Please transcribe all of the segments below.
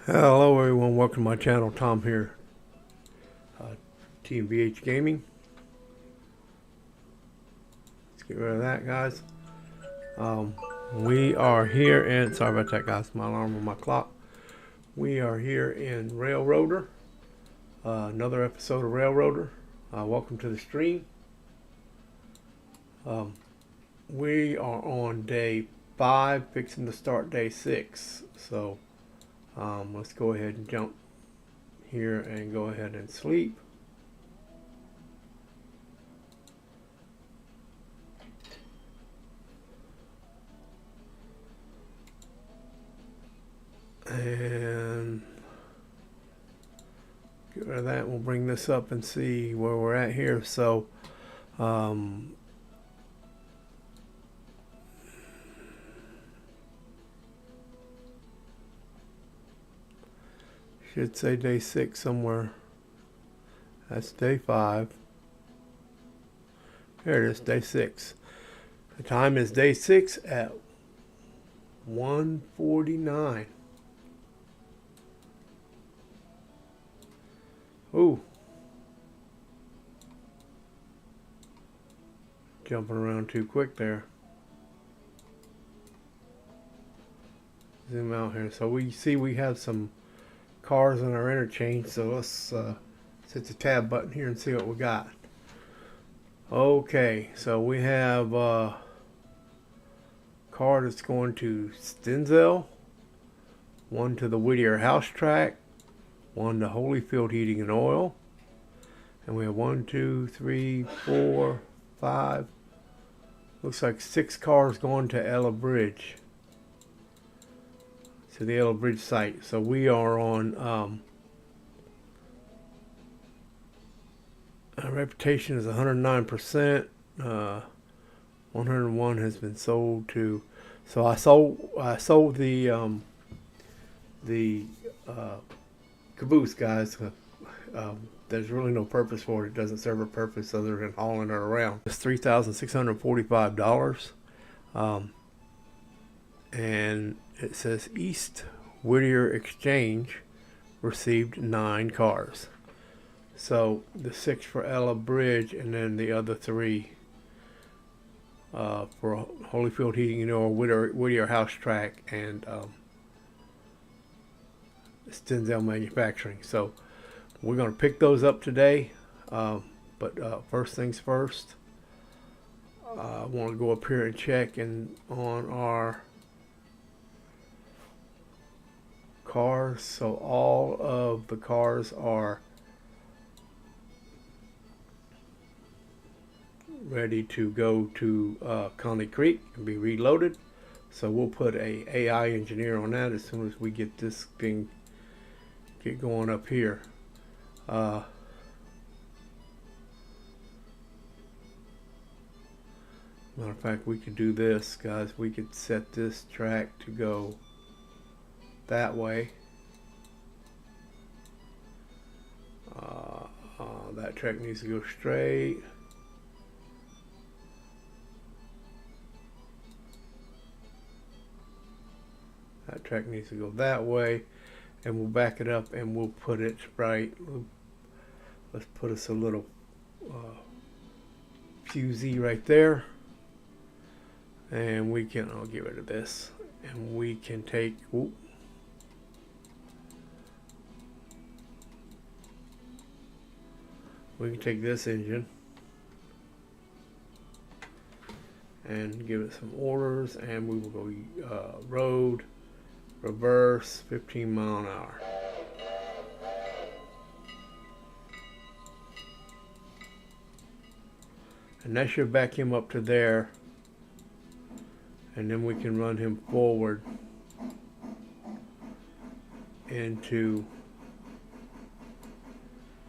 Hello everyone, welcome to my channel. Tom here, T&BH Gaming. Let's get rid of that, guys. We are here in, sorry about that, guys, my alarm on my clock. We are here in Railroader, another episode of Railroader. Welcome to the stream. We are on day 5, fixing to start day 6. So let's go ahead and jump here and go ahead and sleep. And get rid of that. We'll bring this up and see where we're at here. So should say day 6 somewhere. That's day 5. There it is, day 6. The time is day 6 at 1:49. Ooh. Jumping around too quick there. Zoom out here. So we see we have some cars in our interchange. So let's hit the tab button here and see what we got. Okay, so we have a car that's going to Stenzel, one to the Whittier House Track, one to Holyfield Heating and Oil, and we have 1, 2, 3, 4, 5. Looks like 6 cars going to Ella Bridge, to the Ella Bridge site. So we are on our reputation is 109%. 101 has been sold to. So I sold the caboose, guys. There's really no purpose for it. It doesn't serve a purpose other than hauling it around. It's $3,645. And it says East Whittier Exchange received 9 cars. So the 6 for Ella Bridge, and then the other 3 for Holyfield Heating and Oil, Whittier House Track, and Stenzel Manufacturing. So we're going to pick those up today. But first things first, I want to go up here and check on our cars. So all of the cars are ready to go to Conley Creek and be reloaded. So we'll put a AI engineer on that as soon as we get this thing get going up here. Matter of fact, we could do this, guys. We could set this track to go that way. That track needs to go straight. That track needs to go that way, and we'll back it up and we'll put it right. Let's put us a little fusee right there, and we can, I'll get rid of this, and we can take, we can take this engine and give it some orders, and we will go road, reverse, 15 mile an hour. And that should back him up to there, and then we can run him forward into,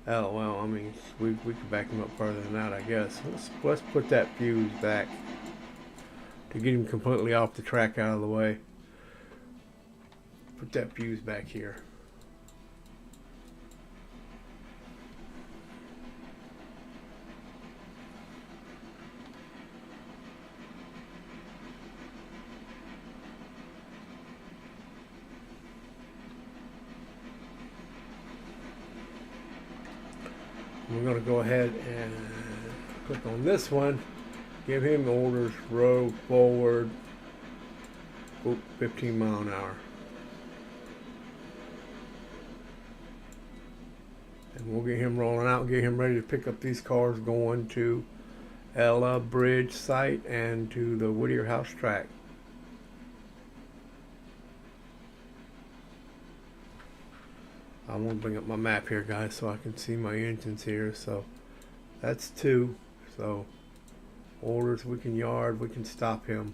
oh well, I mean, we could back him up further than that, I guess. Let's put that fuse back to get him completely off the track, out of the way. Put that fuse back here. we're going to go ahead and click on this one, give him orders, row forward, 15 mile an hour. And we'll get him rolling out and get him ready to pick up these cars going to Ella Bridge site and to the Whittier House track. I want to bring up my map here, guys, so I can see my engines here. So that's 2. So orders, we can yard, we can stop him.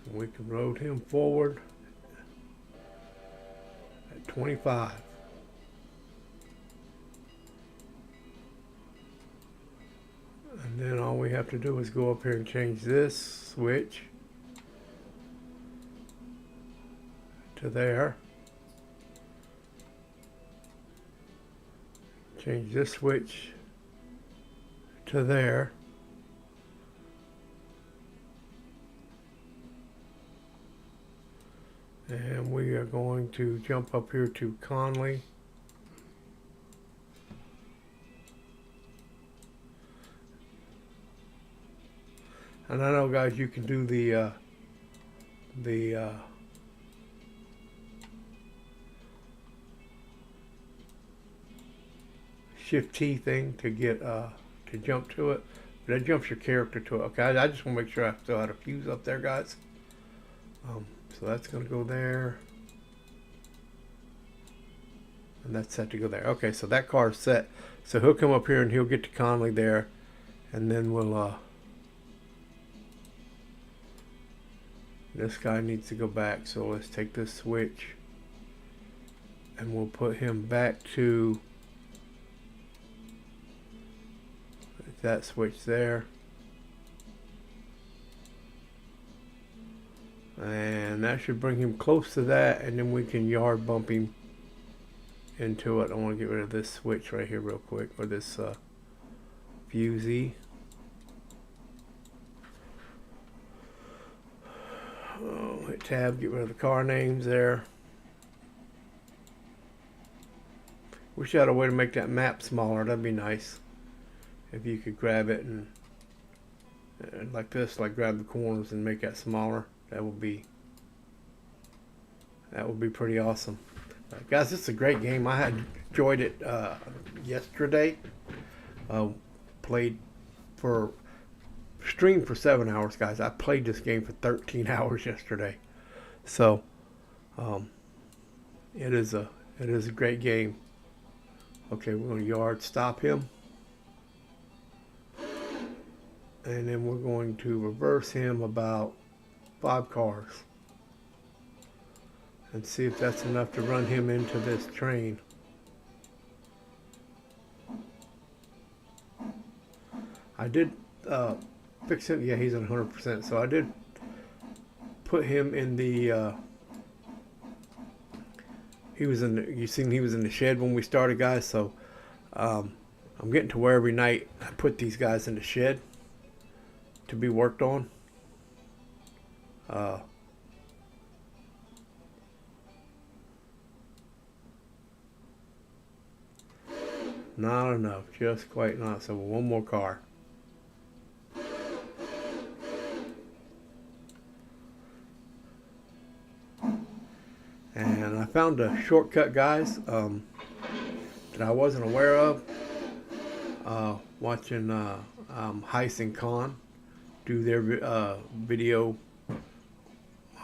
And we can road him forward at 25. And then all we have to do is go up here and change this switch to there. Change this switch to there. And we are going to jump up here to Conley. And I know, guys, you can do the Shift T thing to get to jump to it, but that jumps your character to it. Okay, I just want to make sure I still had a fuse up there, guys. So that's going to go there, and that's set to go there. Okay, so that car is set. So he'll come up here and he'll get to Conley there, and then we'll this guy needs to go back, so let's take this switch and we'll put him back to that switch there, and that should bring him close to that, and then we can yard bump him into it. I want to get rid of this switch right here real quick, or this fusee. Oh, hit tab, get rid of the car names there. Wish I had a way to make that map smaller. That'd be nice. If you could grab it and like this, like grab the corners and make that smaller, that would be pretty awesome. Guys, this is a great game. I had enjoyed it yesterday. Streamed for 7 hours, guys. I played this game for 13 hours yesterday. So it is a great game. Okay, we're going to yard stop him. And then we're going to reverse him about 5 cars and see if that's enough to run him into this train. I did fix him. Yeah, he's at 100%. So I did put him in the he was in the, you seen he was in the shed when we started, guys. So I'm getting to where every night I put these guys in the shed to be worked on. Not enough, just quite not. So one more car. And I found a shortcut, guys, that I wasn't aware of. Watching Heist and Con do their video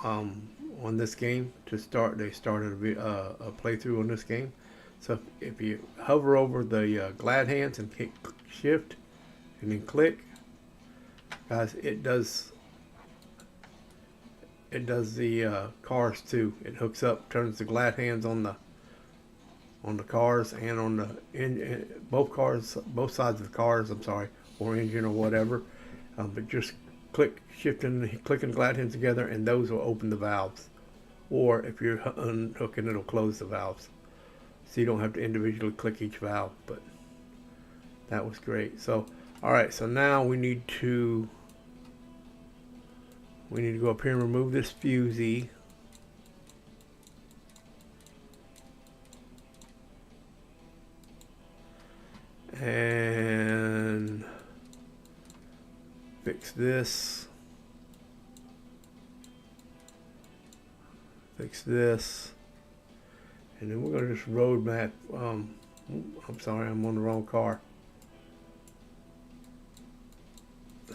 on this game to start. They started a playthrough on this game. So if you hover over the glad hands and hit shift and then click, guys, it does the cars too. It hooks up, turns the glad hands on the cars and on the both sides of the cars. I'm sorry, or engine or whatever. But just click shift and clicking the glad hands together, and those will open the valves. Or if you're unhooking, it'll close the valves. So you don't have to individually click each valve. But that was great. So all right, so now we need to go up here and remove this fusee. and fix this. Fix this. And then we're going to just road map. I'm sorry, I'm on the wrong car.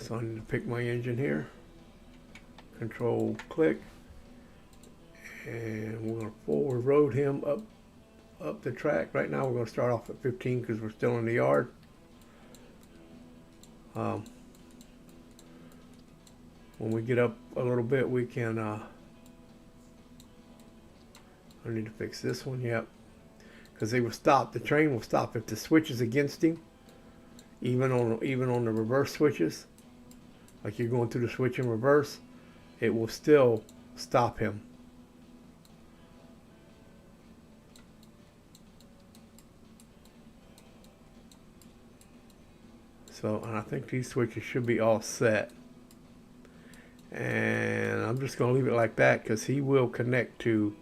So I need to pick my engine here. Control click. And we're going to forward road him up the track. Right now we're going to start off at 15 because we're still in the yard. When we get up a little bit, we can I need to fix this one, yep. Because they will stop, the train will stop if the switch is against him, even on the reverse switches. Like you're going through the switch in reverse, it will still stop him. So, and I think these switches should be all set. And I'm just going to leave it like that because he will connect to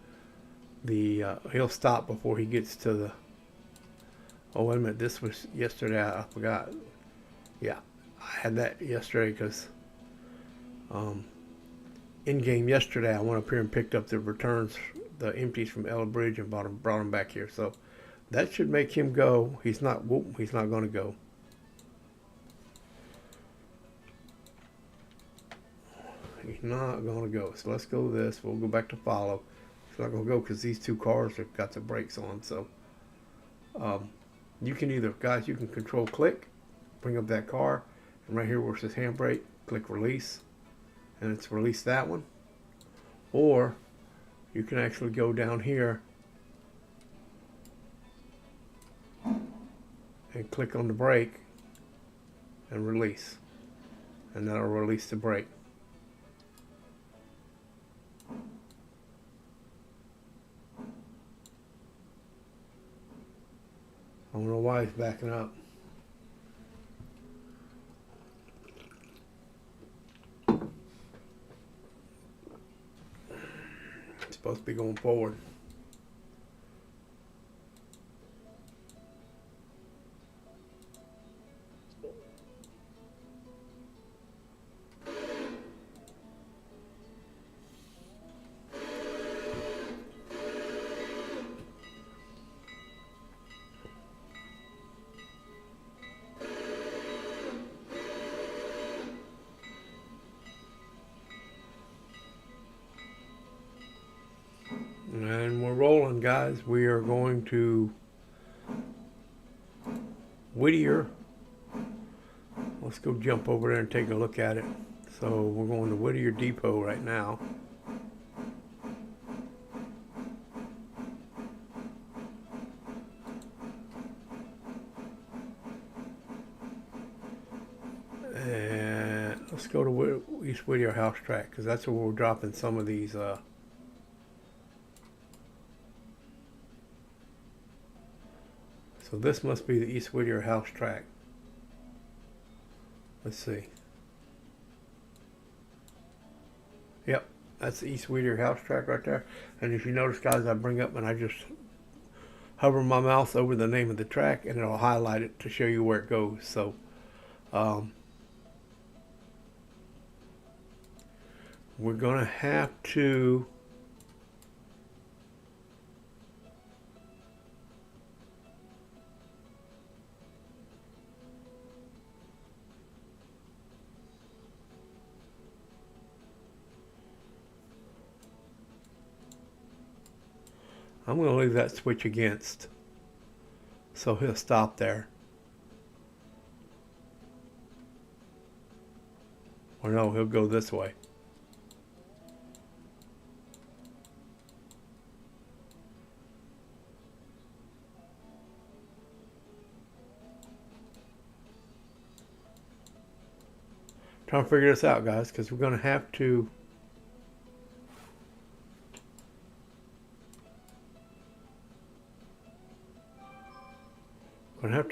the, he'll stop before he gets to the, oh wait a minute, this was yesterday, I forgot. Yeah, I had that yesterday because in game yesterday I went up here and picked up the returns, the empties from Ella Bridge and brought them back here. So that should make him go. He's not going to go. He's not going to go. So let's go this. We'll go back to follow. It's not going to go because these two cars have got the brakes on. So you can either, guys, you can control click, bring up that car, and right here where it says handbrake, click release, and it's release that one. Or you can actually go down here and click on the brake and release, and that'll release the brake. I don't know why he's backing up. It's supposed to be going forward. And we're rolling, guys. We are going to Whittier. Let's go jump over there and take a look at it. So we're going to Whittier Depot right now. And let's go to East Whittier House Track because that's where we're dropping some of these so this must be the East Whittier House Track. Let's see. Yep, that's the East Whittier House Track right there. And if you notice, guys, I bring up and I just hover my mouse over the name of the track and it'll highlight it to show you where it goes. So we're gonna have to I'm going to leave that switch against, so he'll stop there. Or no, he'll go this way. Trying to figure this out, guys, because we're going to have to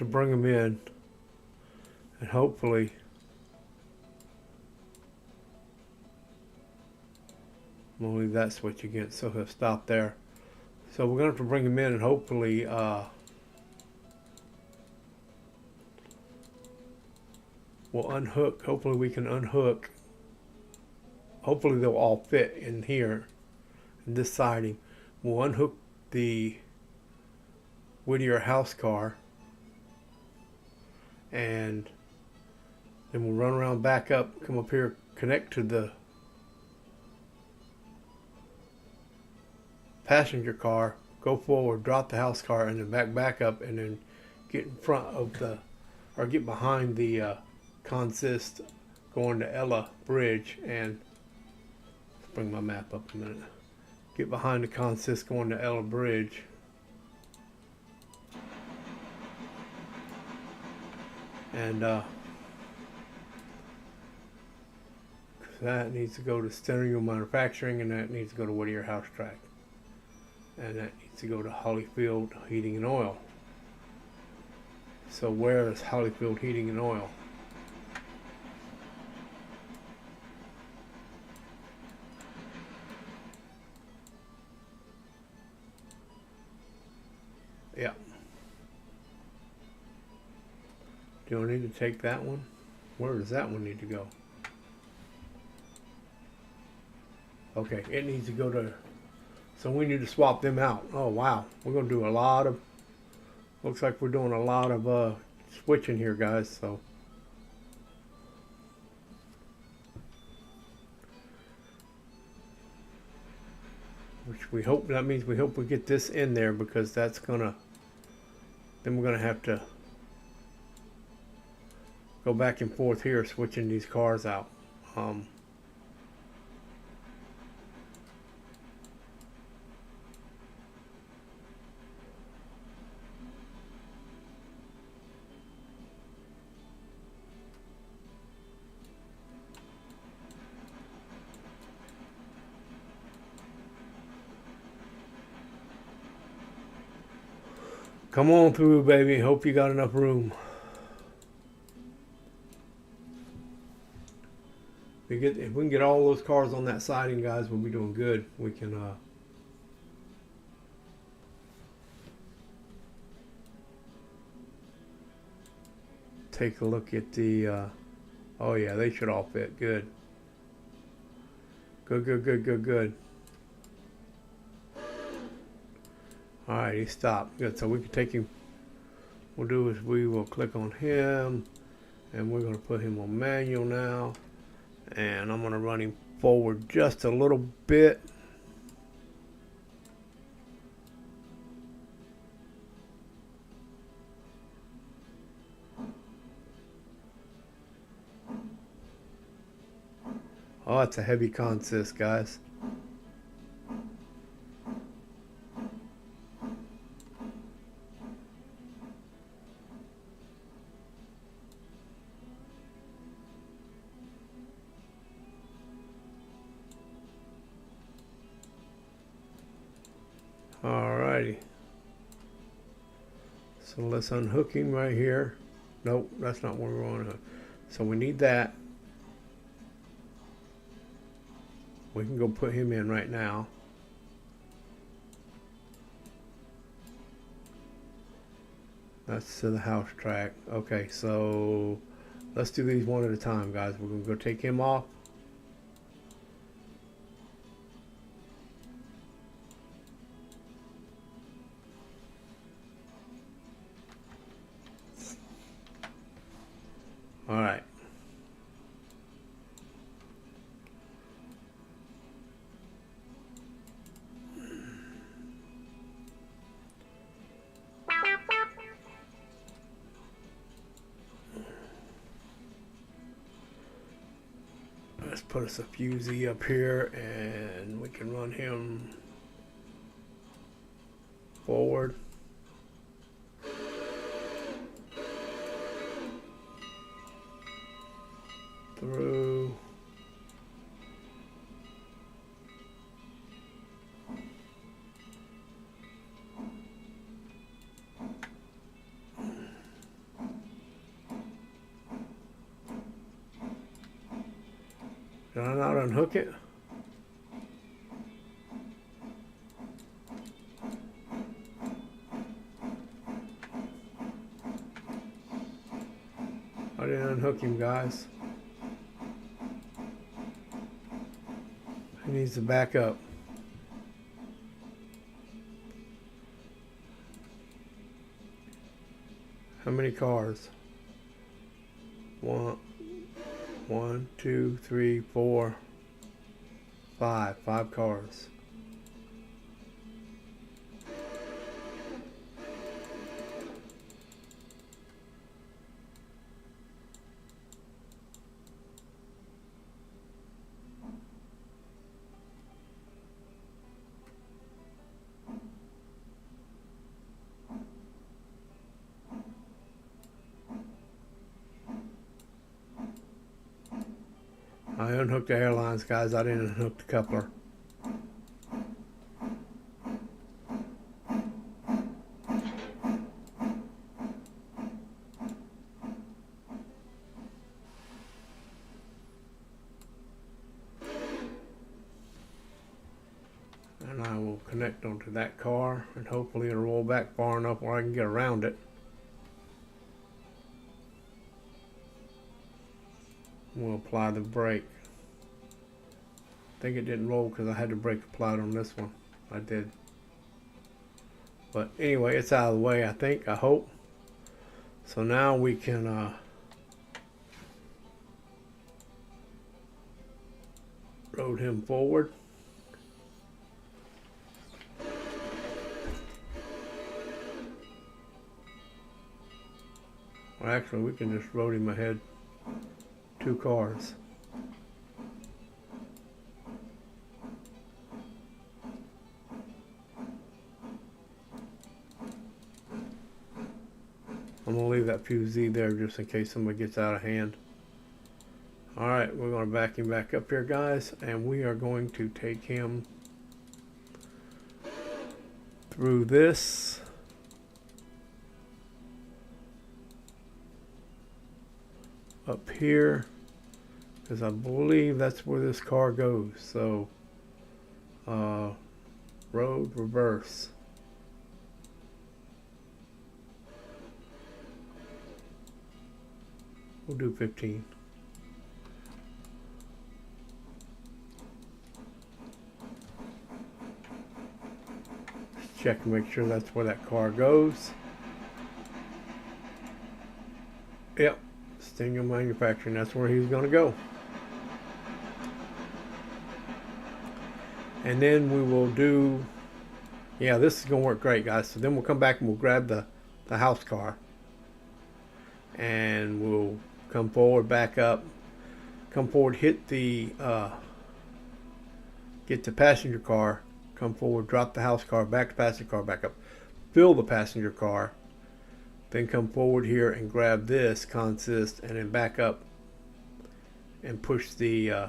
bring him in, and hopefully I'm gonna leave that switch again so he'll stop there. So we're gonna have to bring him in and hopefully we'll unhook. Hopefully we can unhook. Hopefully they'll all fit in here, in this siding. We'll unhook the Whittier house car, and then we'll run around, back up, come up here, connect to the passenger car, go forward, drop the house car, and then back up, and then get in front of the, or get behind the consist going to Ella Bridge. And let's bring my map up a minute. Get behind the consist going to Ella Bridge. And that needs to go to steering wheel manufacturing, and that needs to go to Whittier house track, and that needs to go to Holyfield heating and oil. So where is Holyfield heating and oil? Yeah. Do I need to take that one? Where does that one need to go? Okay, it needs to go to, so we need to swap them out. Oh wow, we're gonna do a lot of, looks like we're doing a lot of switching here, guys. So which we hope, that means we hope we get this in there, because that's gonna, then we're gonna have to go back and forth here switching these cars out. Come on through, baby. Hope you got enough room. If we can get all those cars on that siding, guys, we'll be doing good. We can take a look at the oh yeah, they should all fit. Good. Good. Alright, he stopped. Good. So we can take him. We'll do is we will click on him, and we're going to put him on manual now. And I'm going to run him forward just a little bit. Oh, it's a heavy consist, guys. Alrighty. So let's unhook him right here. Nope, that's not where we want to hook. So we need that. We can go put him in right now. That's to the house track. Okay, so let's do these one at a time, guys. We're going to go take him off. All right. Let's put us a fusee up here, and we can run him forward. Through. Did I not unhook it? I didn't unhook him, guys. He needs to back up. How many cars? One, two, three, four, five. 5 cars. I unhooked the airlines, guys. I didn't unhook the coupler. And I will connect onto that car, and hopefully it'll roll back far enough where I can get around it. We'll apply the brake. I think it didn't roll because I had the brake applied on this one. I did. But anyway, it's out of the way, I think, I hope. So now we can road him forward. Well, actually, we can just road him ahead 2 cars. I'm going to leave that fusee there just in case somebody gets out of hand. Alright, we're going to back him back up here, guys, and we are going to take him through this. Up here, because I believe that's where this car goes. So, road reverse. We'll do 15. Just check and make sure that's where that car goes. Yep, Stingham Manufacturing, that's where he's going to go. And then we will do, yeah, this is going to work great, guys. So then we'll come back and we'll grab the house car. And we'll come forward, back up, come forward, hit the, get the passenger car, come forward, drop the house car, back to passenger car, back up, fill the passenger car, then come forward here and grab this consist, and then back up and push the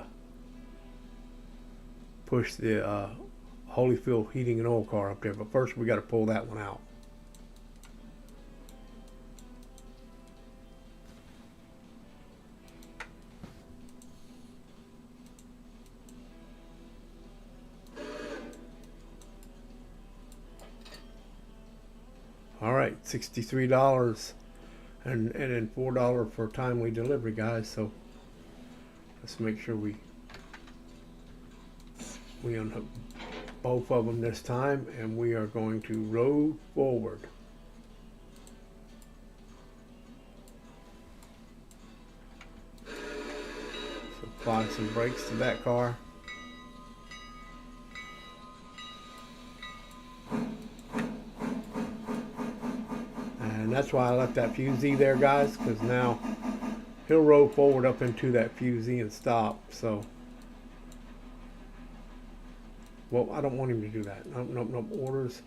Holyfield heating and oil car up there. But first we got to pull that one out. All right, $63 and then $4 for timely delivery, guys. So let's make sure we unhook both of them this time, and we are going to roll forward. So apply some brakes to that car. And that's why I left that fusee there, guys, because now he'll roll forward up into that fusee and stop. So, well, I don't want him to do that. Nope. Orders,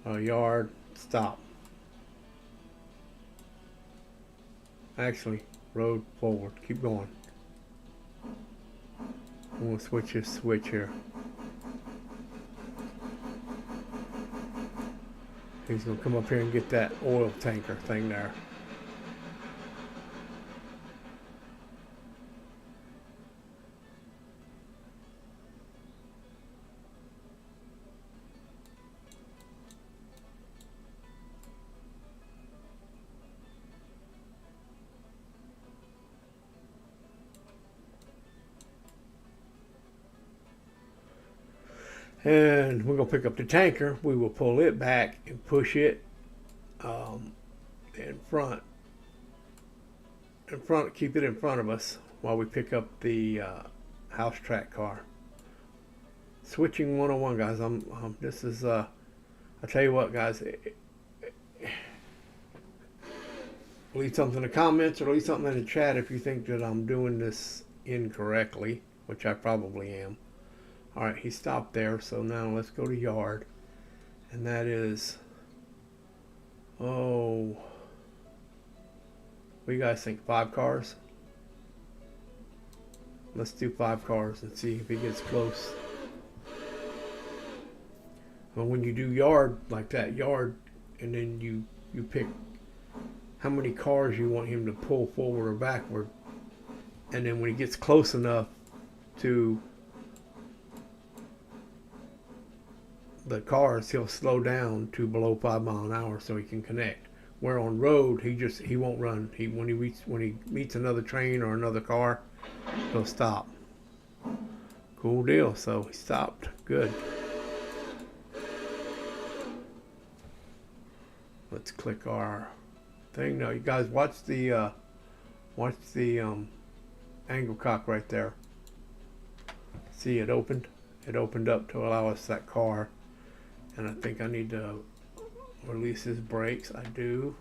yard, stop. Actually, road forward. Keep going. I'm going to switch this switch here. He's going to come up here and get that oil tanker thing there. And we're going to pick up the tanker. We will pull it back and push it in front. Keep it in front of us while we pick up the house track car. Switching 101, guys. This is I tell you what, guys. Leave something in the comments or leave something in the chat if you think that I'm doing this incorrectly, which I probably am. All right, he stopped there, so now let's go to yard, and that is, oh, what do you guys think? 5 cars? Let's do 5 cars and see if he gets close. Well, when you do yard like that, and then you pick how many cars you want him to pull forward or backward, and then when he gets close enough to the cars, he'll slow down to below 5 miles an hour so he can connect. Where on road, he won't run. When he meets another train or another car, he'll stop. Cool deal. So he stopped. Good. Let's click our thing now. You guys watch the angle cock right there. See, it opened. It opened up to allow us that car. And I think I need to release his brakes. I do.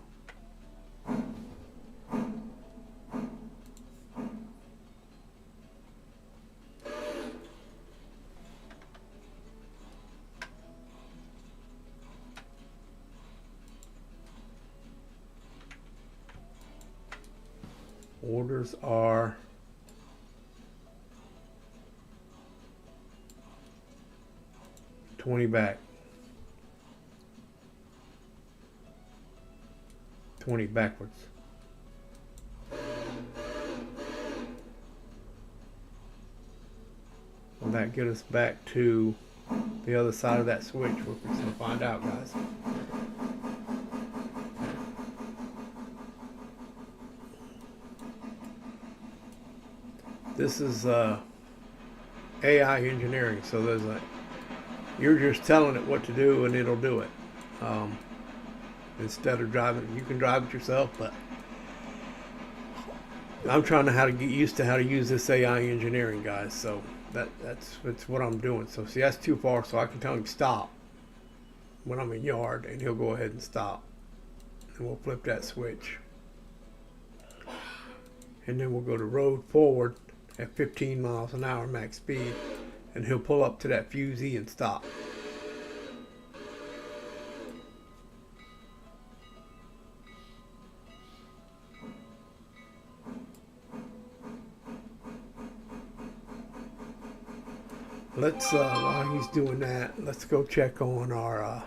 Orders are $20 back. 20 backwards. Will that get us back to the other side of that switch? We're going to find out, guys. This is AI engineering, so there's you're just telling it what to do and it'll do it. Instead of driving, you can drive it yourself, but I'm trying to get used to how to use this AI engineering, guys. So that's what I'm doing. So see, that's too far, so I can tell him stop when I'm in yard, and he'll go ahead and stop. And we'll flip that switch, and then we'll go to road forward at 15 miles an hour max speed, and he'll pull up to that fusee and stop. Let's while he's doing that, let's go check on our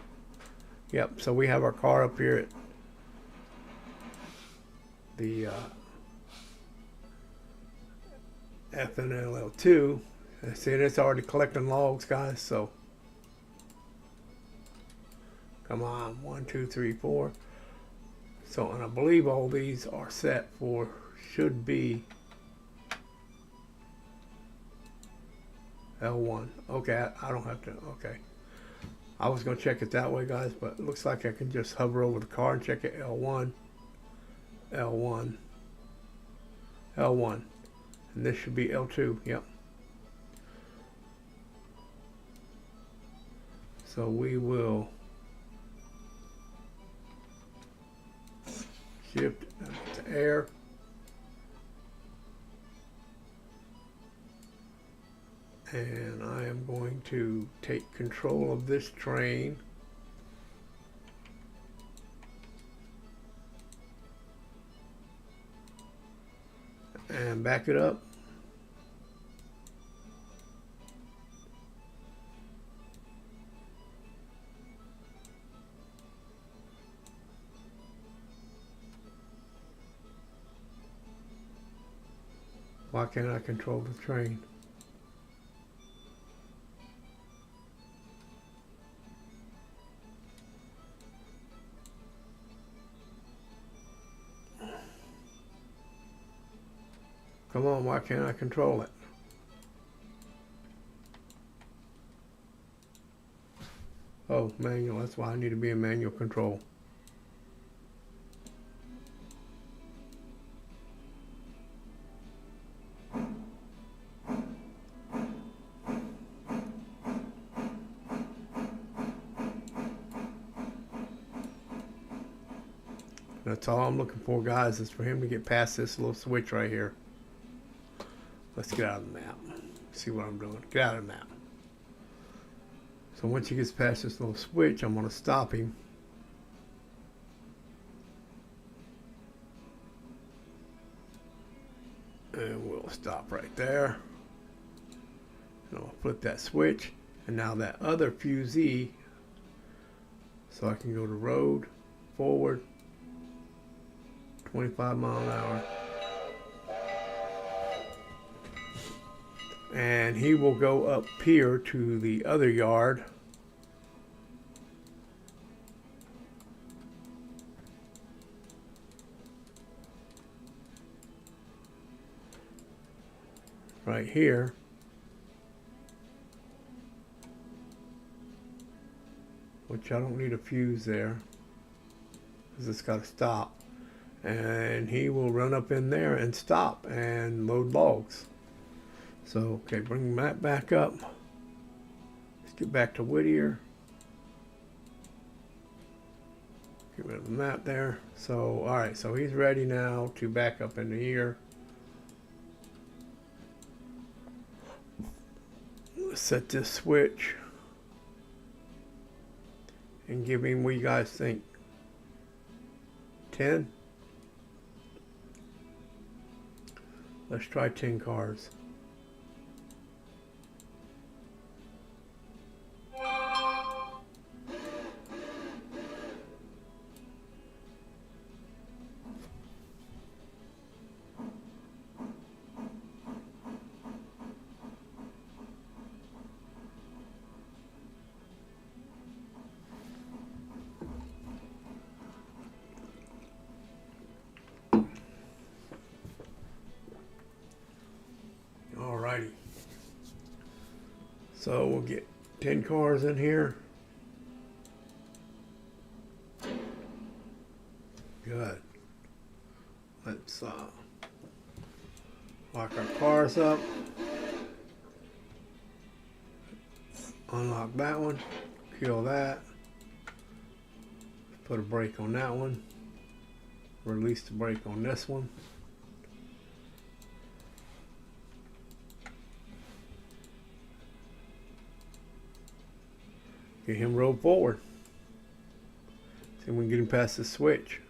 yep, so we have our car up here at the FNLL2. See, it's already collecting logs, guys, so come on, 1, 2, 3, 4. So, and I believe all these are set for, should be L1. Okay, I don't have to, okay. I was going to check it that way, guys, but it looks like I can just hover over the car and check it. L1, L1, L1. And this should be L2, yep. So we will shift to air. And I am going to take control of this train. And back it up. Why can't I control the train? Come on, why can't I control it? Oh, manual. That's why I need to be in manual control. That's all I'm looking for, guys, is for him to get past this little switch right here. Let's get out of the map. See what I'm doing. Get out of the map. So once he gets past this little switch, I'm going to stop him. And we'll stop right there. And I'll flip that switch. And now that other fusee, so I can go to road, forward, 25 mile an hour. And he will go up here to the other yard. Right here. Which I don't need a fuse there, because it's got to stop. And he will run up in there and stop and load logs. So, okay, bring that back up. Let's get back to Whittier. Get rid of the map there. So, alright, so he's ready now to back up into here. Let's set this switch. And give him, what do you guys think? 10? Let's try 10 cars. Alrighty. So we'll get 10 cars in here. Good. Let's lock our cars up. Unlock that one. Kill that. Put a brake on that one. Release the brake on this one. Get him roll forward. See if we can get him past the switch.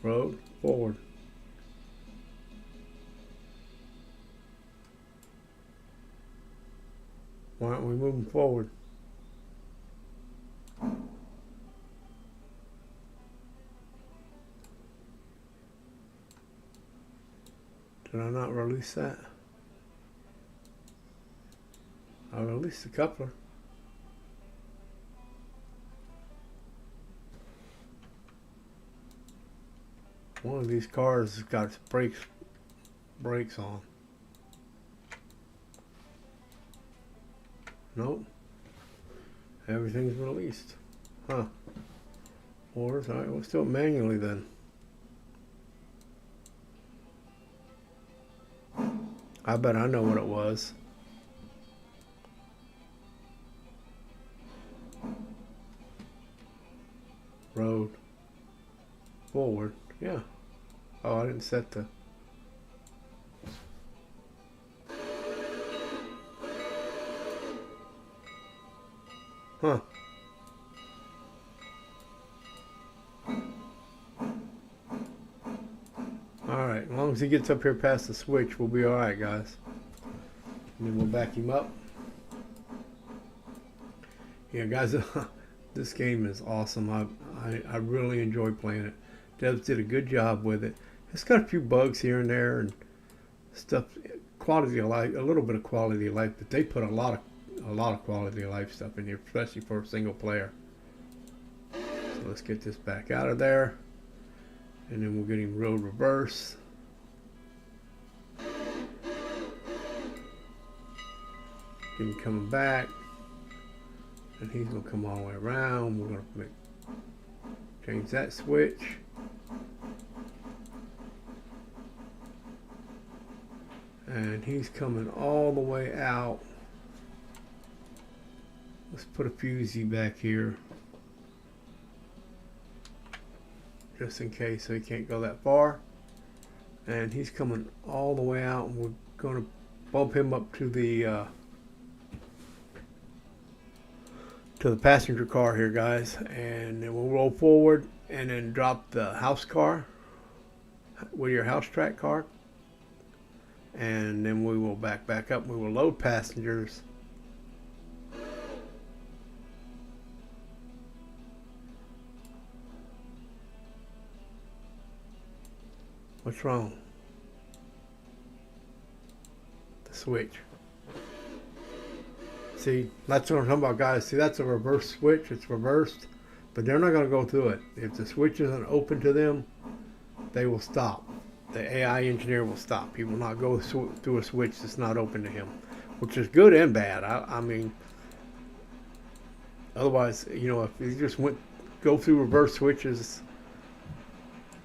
Road forward. Why aren't we moving forward? Did I not release that? I released the coupler. One of these cars has got its brakes on. Nope. Everything's released. Huh. Orders. Alright, we'll do it manually then. I bet I know what it was. Road. Forward. Yeah. Oh, I didn't set the... Huh. Alright, as long as he gets up here past the switch, we'll be alright, guys. And then we'll back him up. Yeah, guys, this game is awesome. I really enjoy playing it. Devs did a good job with it. It's got a few bugs here and there and stuff, quality of life, a little bit of quality of life, but they put a lot of quality of life stuff in here, especially for a single player. So let's get this back out of there, and then we're getting road reverse. Getting coming back, and he's gonna come all the way around. We're gonna change that switch. And he's coming all the way out. Let's put a fusee back here, just in case, so he can't go that far. And he's coming all the way out, and we're going to bump him up to the passenger car here, guys. And then we'll roll forward and then drop the house car with your house track car. And then we will back up. We will load passengers. What's wrong? The switch. See, that's what I'm talking about, guys. See, that's a reverse switch. It's reversed, but they're not going to go through it. If the switch isn't open to them, they will stop. The AI engineer will stop. He will not go through a switch that's not open to him, which is good and bad. I mean, otherwise, you know, if you just go through reverse switches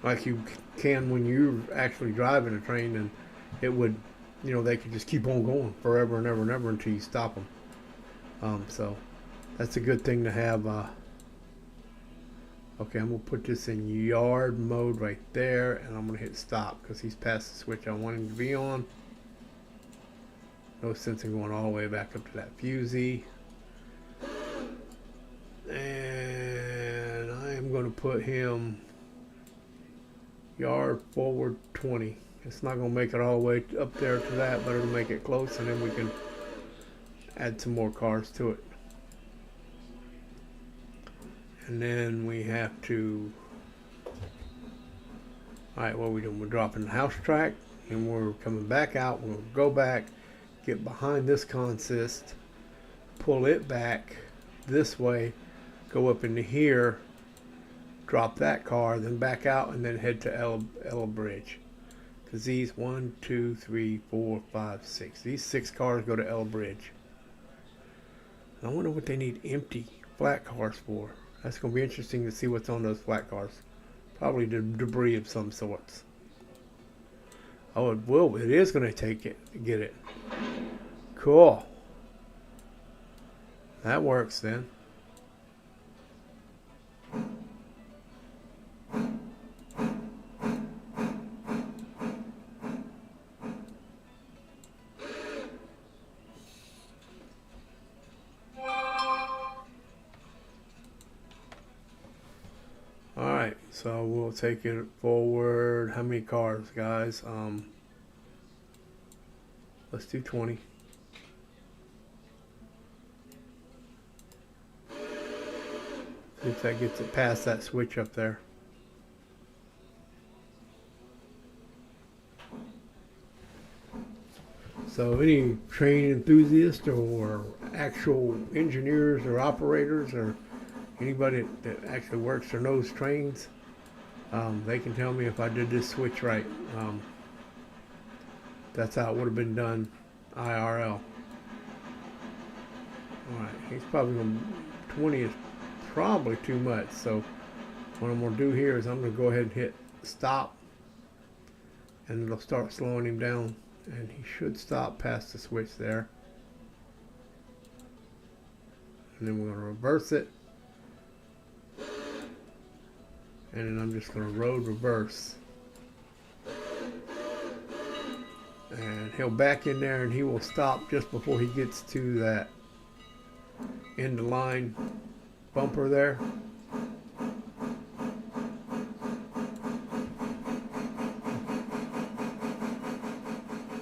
like you can when you're actually driving a train, then it would, you know, they could just keep on going forever and ever and ever until you stop them. So that's a good thing to have. Okay, I'm going to put this in yard mode right there, and I'm going to hit stop because he's past the switch I want him to be on. No sense in going all the way back up to that fusee. And I am going to put him yard forward 20. It's not going to make it all the way up there to that, but it'll make it close, and then we can add some more cars to it. And then we have to, alright, what are we doing? We're dropping the house track, and we're coming back out. We'll go back, get behind this consist, pull it back this way, go up into here, drop that car, then back out, and then head to Ella Bridge. Because these 1, 2, 3, 4, 5, 6. These 6 cars go to Ella Bridge. I wonder what they need empty flat cars for. That's going to be interesting to see what's on those flat cars. Probably debris of some sorts. Oh, it will. It is going to get it. Cool. That works then. Alright, so we'll take it forward. How many cars, guys? Let's do 20. See if that gets it past that switch up there. So any train enthusiast or actual engineers or operators or anybody that actually works or knows trains, they can tell me if I did this switch right. That's how it would have been done IRL. Alright, he's probably going to, 20 is probably too much. So what I'm going to do here is I'm going to go ahead and hit stop, and it'll start slowing him down, and he should stop past the switch there. And then we're going to reverse it. And then I'm just going to road reverse. And he'll back in there, and he will stop just before he gets to that end of line bumper there.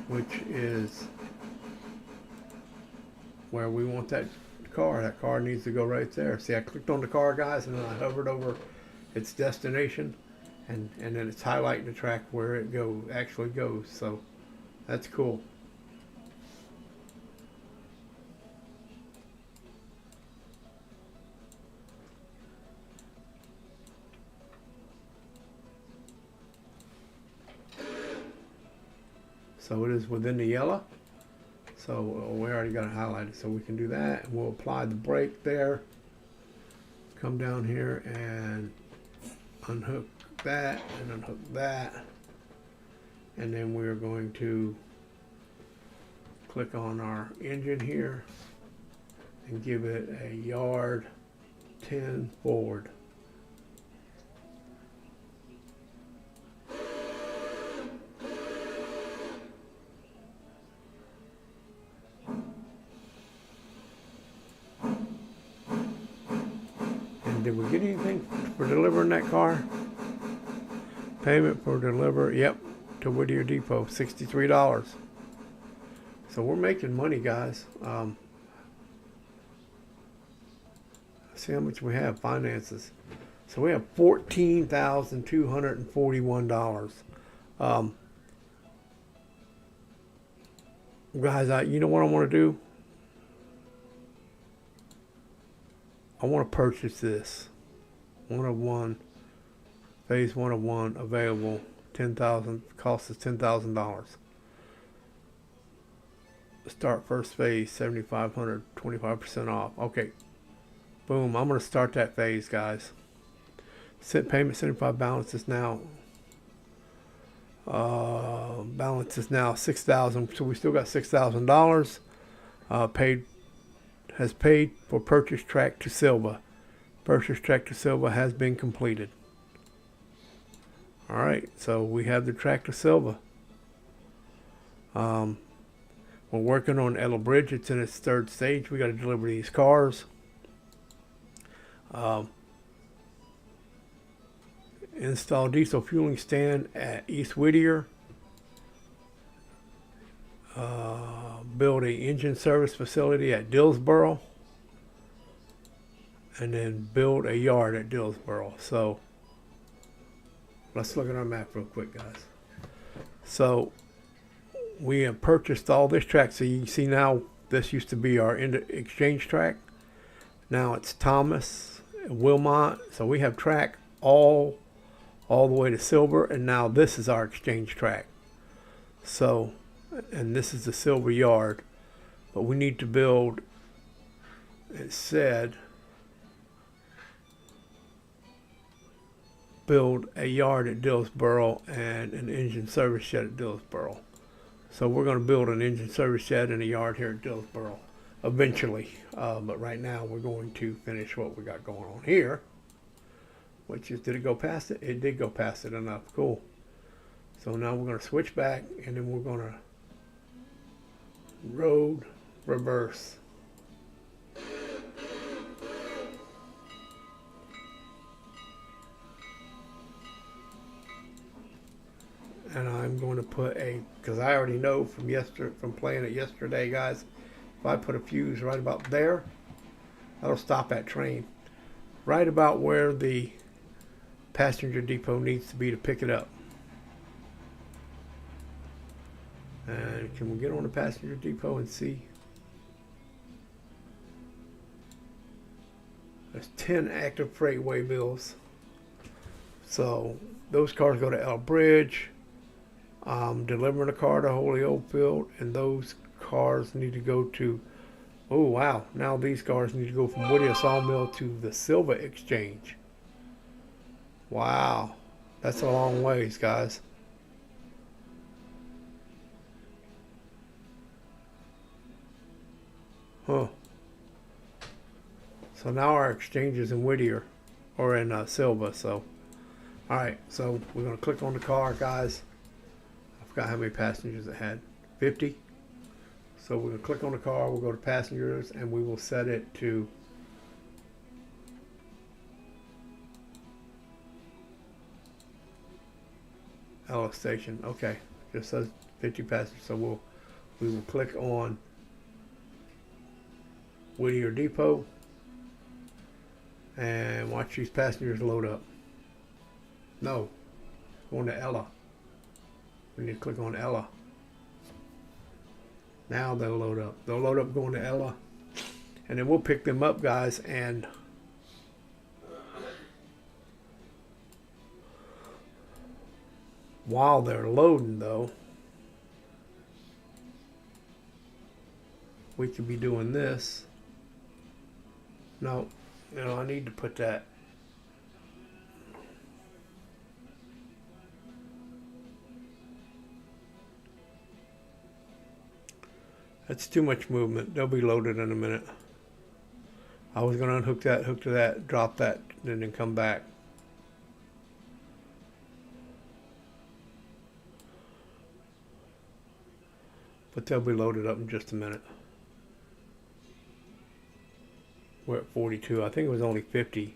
Which is where we want that car. That car needs to go right there. See, I clicked on the car, guys, and then I hovered over its destination, and then it's highlighting the track where it actually goes. So that's cool. So it is within the yellow. So we already got it highlighted, so we can do that, and we'll apply the brake there. Come down here and unhook that and unhook that, and then we're going to click on our engine here and give it a yard 10 forward. Did we get anything for delivering that car? Payment for deliver, yep, to Whittier Depot, $63. So we're making money, guys. Let's see how much we have, finances. So we have $14,241. Guys, you know what I want to do? I want to purchase this. Phase 1 of 1 available. 10,000, cost is $10,000. Start first phase, 7,500, 25% off. Okay. Boom. I'm going to start that phase, guys. Set payment 75, balance is now $6,000. So we still got $6,000 has paid for purchase track to Silva. Purchase track to Silva has been completed. All right, so we have the track to Silva. We're working on Ella Bridge. It's in its third stage. We got to deliver these cars. Install diesel fueling stand at East Whittier. Build a engine service facility at Dillsboro, and then build a yard at Dillsboro. So let's look at our map real quick, guys. So we have purchased all this track. So you can see now this used to be our exchange track. Now it's Thomas, Wilmot. So we have track all the way to Silver, and now this is our exchange track. So, and this is the Silver yard, but we need to build, it said, build a yard at Dillsboro and an engine service shed at Dillsboro. So we're going to build an engine service shed and a yard here at Dillsboro eventually, but right now we're going to finish what we got going on here, which is, did it go past it? It did go past it enough. Cool. So now we're going to switch back, and then we're going to road reverse. And I'm going to put because I already know from playing it yesterday, guys, if I put a fuse right about there, that'll stop that train right about where the passenger depot needs to be to pick it up. And can we get on the passenger depot and see? There's 10 active freight waybills. So those cars go to Ella Bridge, delivering a car to Holy Oldfield, and those cars need to go to, oh wow, now these cars need to go from Whittier Sawmill to the Silva Exchange. Wow, that's a long ways, guys. Huh. So now our exchange is in Whittier, or in Silva. So, all right. So we're gonna click on the car, guys. I forgot how many passengers it had. 50. So we're gonna click on the car. We'll go to passengers, and we will set it to Ella Station. Okay, just says 50 passengers. So we will click on Whittier Depot and watch these passengers load up. No, going to Ella. We need to click on Ella. Now they'll load up. They'll load up going to Ella. And then we'll pick them up, guys. And while they're loading, though, we could be doing this. No, I need to put that. That's too much movement. They'll be loaded in a minute. I was going to unhook that, hook to that, drop that, and then come back. But they'll be loaded up in just a minute. We're at 42. I think it was only 50.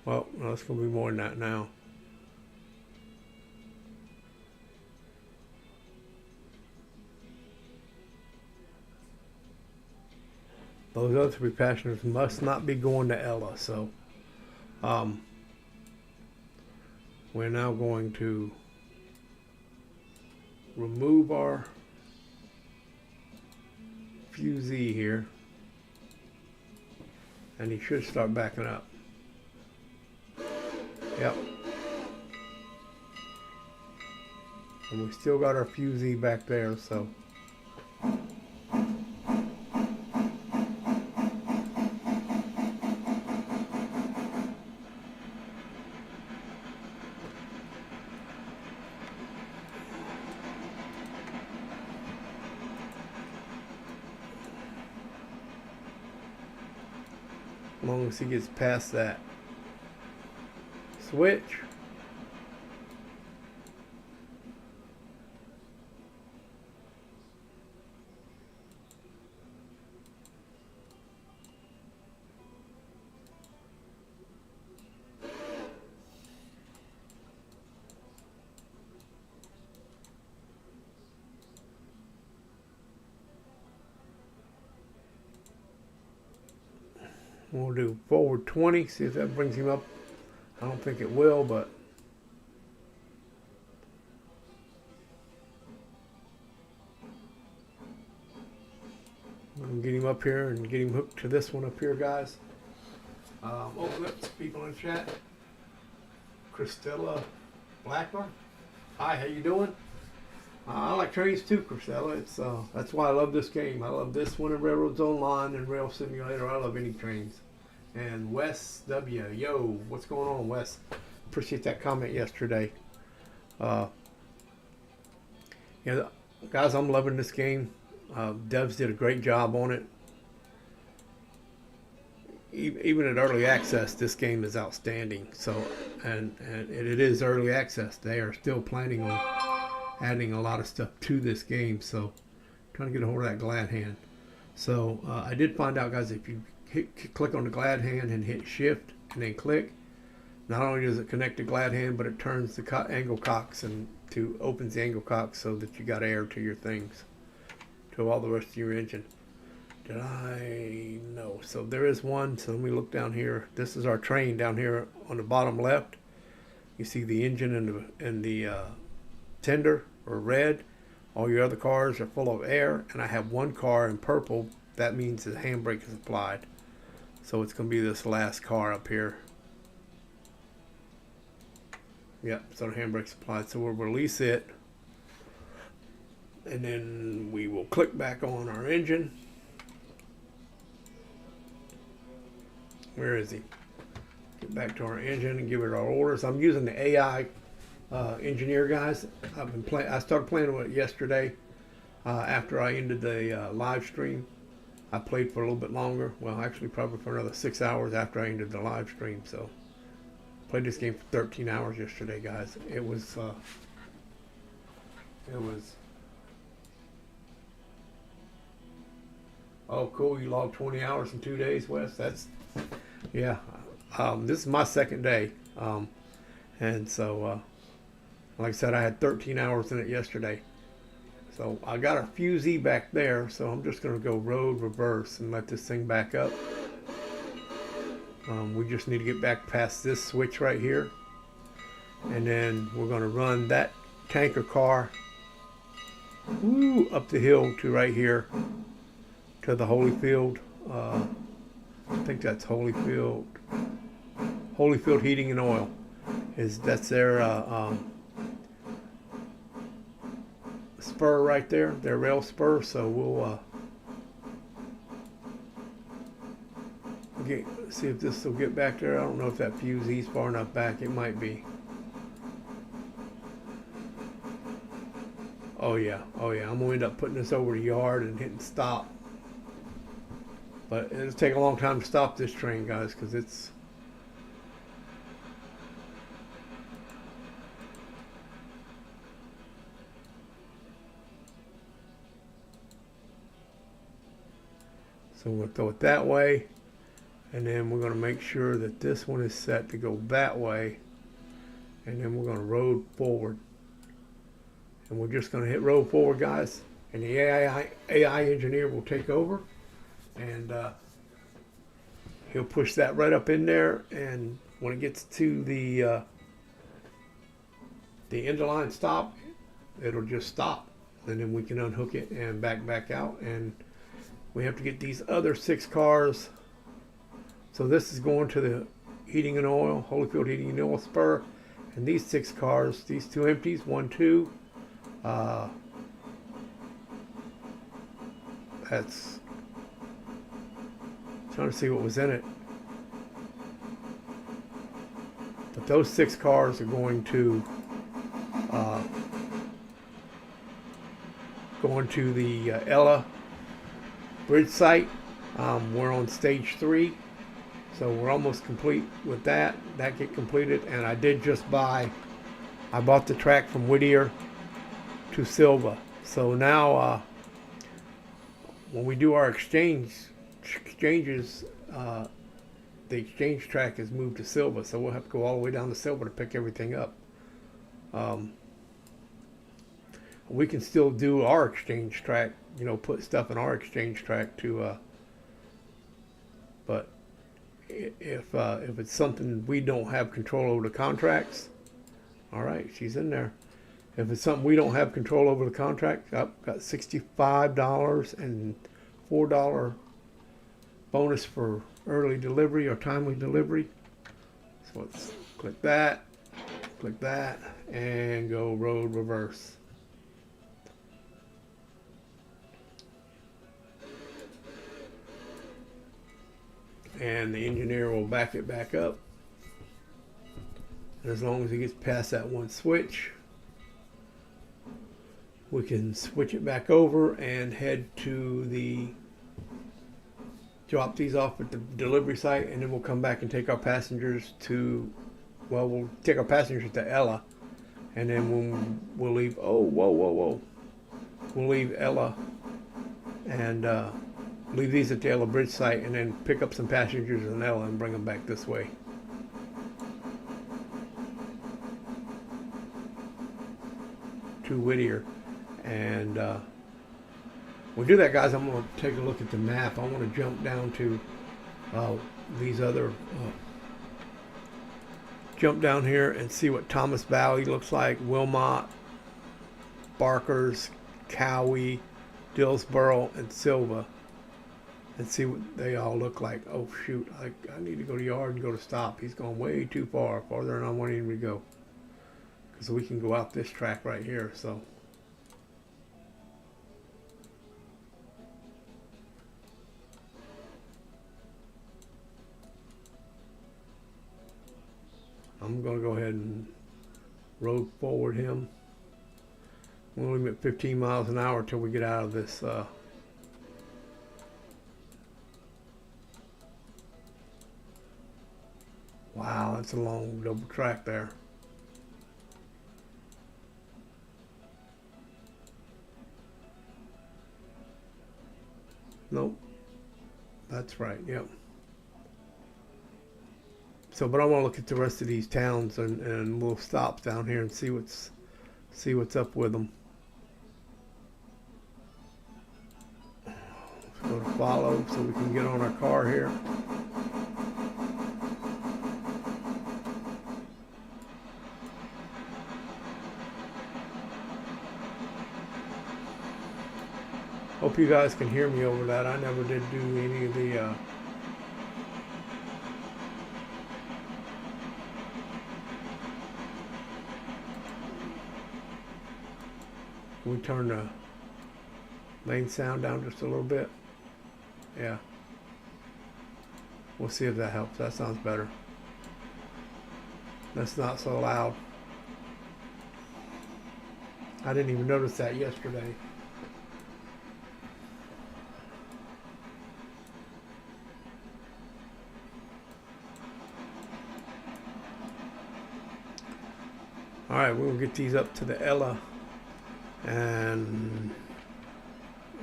Well, no, it's going to be more than that now. Those other 3 passengers must not be going to Ella, so we're now going to remove our fusee here, and he should start backing up. Yep. And we still got our fusee back there, so as long as he gets past that switch. We'll do forward 20, see if that brings him up. I don't think it will, but we'll get him up here and get him hooked to this one up here, guys. Oh, let's people in the chat. Christella Blackburn. Hi, how you doing? I like trains too, Christella. It's that's why I love this game. I love this one in Railroads Online and Rail Simulator. I love any trains. And Wes W, yo, what's going on, Wes? Appreciate that comment yesterday. Yeah, guys, I'm loving this game. Devs did a great job on it. Even at early access, this game is outstanding. So, and it is early access. They are still planning on adding a lot of stuff to this game. So, trying to get a hold of that glad hand. So, I did find out, guys, if you click on the glad hand and hit shift and then click, not only does it connect the glad hand, but it turns the angle cocks and opens the angle cocks so that you got air to your things, to all the rest of your engine. Did I? No. So there is one. So let me look down here. This is our train down here on the bottom left. You see the engine and the tender are red. All your other cars are full of air, and I have one car in purple. That means the handbrake is applied. So it's going to be this last car up here. Yep, so the handbrake's applied. So we'll release it, and then we will click back on our engine. Where is he? Get back to our engine and give it our orders. I'm using the AI engineer, guys. I started playing with it yesterday after I ended the live stream. I played for a little bit longer. Well, actually, probably for another 6 hours after I ended the live stream. So, played this game for 13 hours yesterday, guys. It was. Oh, cool! You logged 20 hours in 2 days, Wes. That's, yeah. This is my second day, and so, like I said, I had 13 hours in it yesterday. So I got our fusee back there, so I'm just going to go road reverse and let this thing back up. We just need to get back past this switch right here, and then we're going to run that tanker car up the hill to right here to the Holyfield. I think that's Holyfield Heating and Oil. That's their spur right there, their rail spur. So we'll see if this will get back there. I don't know if that fuse is far enough back. It might be. Oh yeah. I'm gonna end up putting this over the yard and hitting stop. But it'll take a long time to stop this train, guys, because it's so we'll throw it that way. And then we're going to make sure that this one is set to go that way. And then we're going to road forward. And we're just going to hit road forward, guys. And the AI engineer will take over. And he'll push that right up in there. And when it gets to the end of line stop, it'll just stop. And then we can unhook it and back out. And we have to get these other 6 cars. So this is going to the heating and oil, Holyfield Heating and Oil spur. And these 6 cars, these 2 empties, 1, 2. That's trying to see what was in it. But those 6 cars are going to the Ella bridge site. We're on stage 3. So we're almost complete with that. That get completed, and I did just I bought the track from Whittier to Silva. So now when we do our exchanges, the exchange track is moved to Silva. So we'll have to go all the way down to Silva to pick everything up. We can still do our exchange track, put stuff in our exchange track to, but if it's something we don't have control over the contracts, all right, she's in there. If it's something we don't have control over the contract, got $65 and $4 bonus for early delivery or timely delivery. So let's click that, and go road reverse. And the engineer will back it back up. And as long as he gets past that one switch, we can switch it back over and head to drop these off at the delivery site, and then we'll come back and take our passengers to, we'll take our passengers to Ella, and then we'll leave, we'll leave Ella and leave these at the Ella Bridge site, and then pick up some passengers in Ella and bring them back this way. To Whittier. And we'll do that, guys. I'm going to take a look at the map. I want to jump down to these other jump down here and see what Thomas Valley looks like, Wilmot, Barkers, Cowie, Dillsboro, and Silva, and see what they all look like. Oh shoot, I need to go to the yard and go to stop. He's going way too far, farther than I wanted him to go, because we can go out this track right here. So I'm going to go ahead and road forward him. We'll leave him at 15 miles an hour till we get out of this wow, that's a long double track there. Nope, that's right, yep. So, but I want to look at the rest of these towns and we'll stop down here and see what's up with them. Let's go to follow so we can get on our car here. Hope you guys can hear me over that. I never did do any of the we turn the main sound down just a little bit. Yeah. We'll see if that helps. That sounds better. That's not so loud. I didn't even notice that yesterday. Alright, we'll get these up to the Ella, and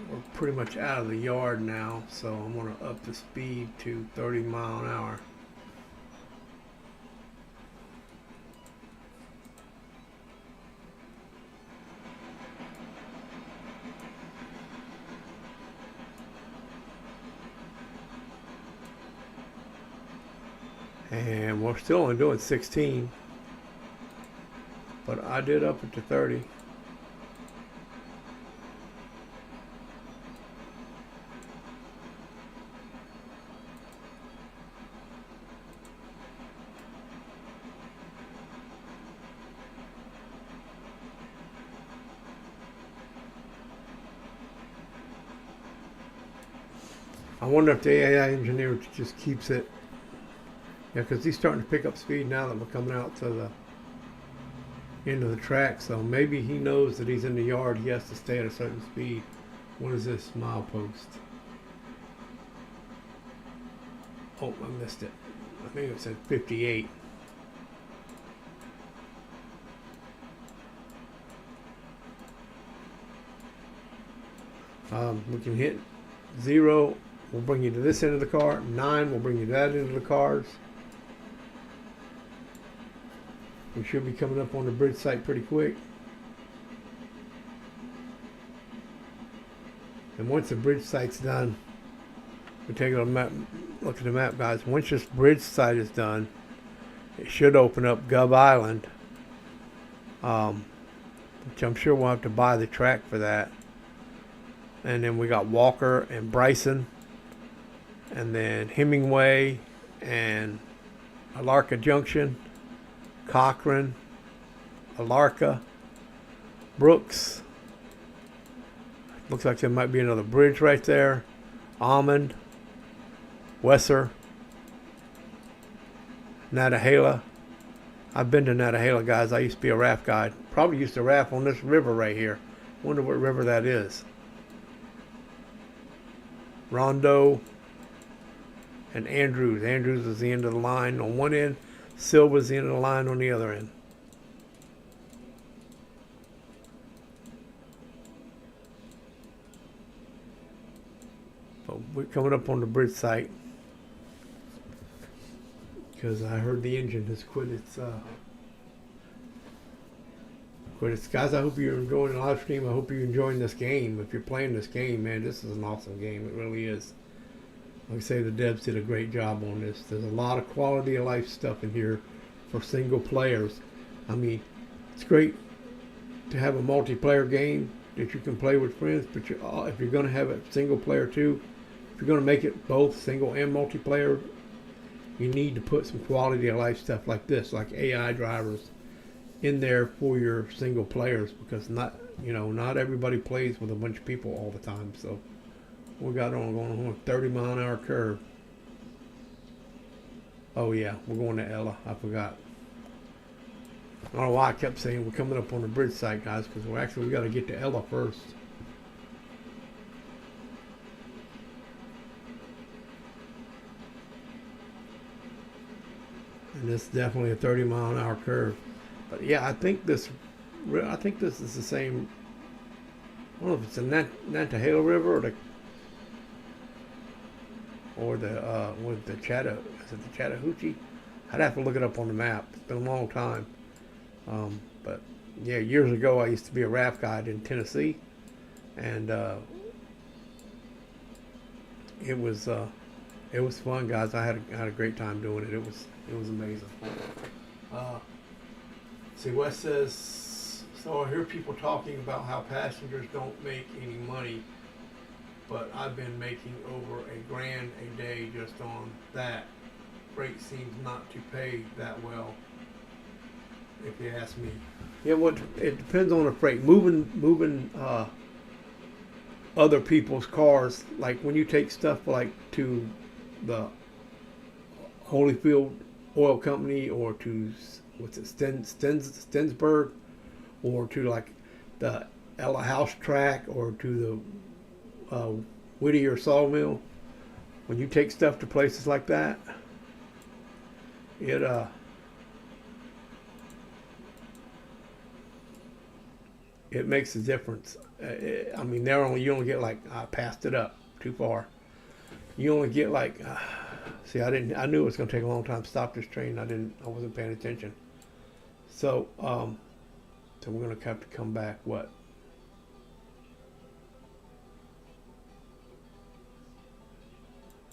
we're pretty much out of the yard now, so I'm going to up the speed to 30 miles an hour. And we're still only doing 16, but I did up it to 30. I wonder if the AI engineer just keeps it. Yeah, because he's starting to pick up speed now that we're coming out to the end of the track. So maybe he knows that he's in the yard. He has to stay at a certain speed. What is this milepost? Oh, I missed it. I think it said 58. We can hit 0. We'll bring you to this end of the car. 9 will bring you to that end of the cars. We should be coming up on the bridge site pretty quick. And once the bridge site's done, we take a look at the map, guys. Once this bridge site is done, it should open up Gub Island, which I'm sure we'll have to buy the track for that. And then we got Walker and Bryson, and then Hemingway and Alarka Junction, Cochran, Alarka, Brooks. Looks like there might be another bridge right there. Almond, Wesser, Natahala. I've been to Natahala, guys. I used to be a raft guide. Probably used to raft on this river right here. Wonder what river that is. Rondo and Andrews. Andrews is the end of the line on one end. Silva's the end of the line on the other end. But we're coming up on the bridge site because I heard the engine has quit its guys. I hope you're enjoying the live stream. I hope you're enjoying this game. If you're playing this game, man, this is an awesome game. It really is. Like I say, the devs did a great job on this. There's a lot of quality of life stuff in here for single players. I mean, it's great to have a multiplayer game that you can play with friends, but if you're going to have it single player too, if you're going to make it both single and multiplayer, you need to put some quality of life stuff like this, like AI drivers, in there for your single players, because not everybody plays with a bunch of people all the time. So we got going on a 30 mile an hour curve. Oh yeah, we're going to Ella. I forgot. I don't know why I kept saying we're coming up on the bridge site, guys, because we got to get to Ella first. And this is definitely a 30 mile an hour curve. But yeah, I think this is the same. I don't know if it's the Nantahala River or the Chattahoochee. I'd have to look it up on the map. It's been a long time. But yeah, years ago I used to be a raft guide in Tennessee, and it was fun, guys. I had a great time doing it. It was amazing. See, Wes says, so I hear people talking about how passengers don't make any money but I've been making over $1,000 a day just on that. Freight seems not to pay that well, if you ask me. Yeah, what it depends on the freight. Moving other people's cars, like when you take stuff like to the Holyfield Oil Company, or to what's it, Stensburg, or to like the Ella House Track, or to the Whittier Sawmill. When you take stuff to places like that, it it makes a difference. I mean, you only get like, I passed it up too far. You only get like, see, I knew it was going to take a long time to stop this train. I wasn't paying attention. So, so we're going to have to come back. What?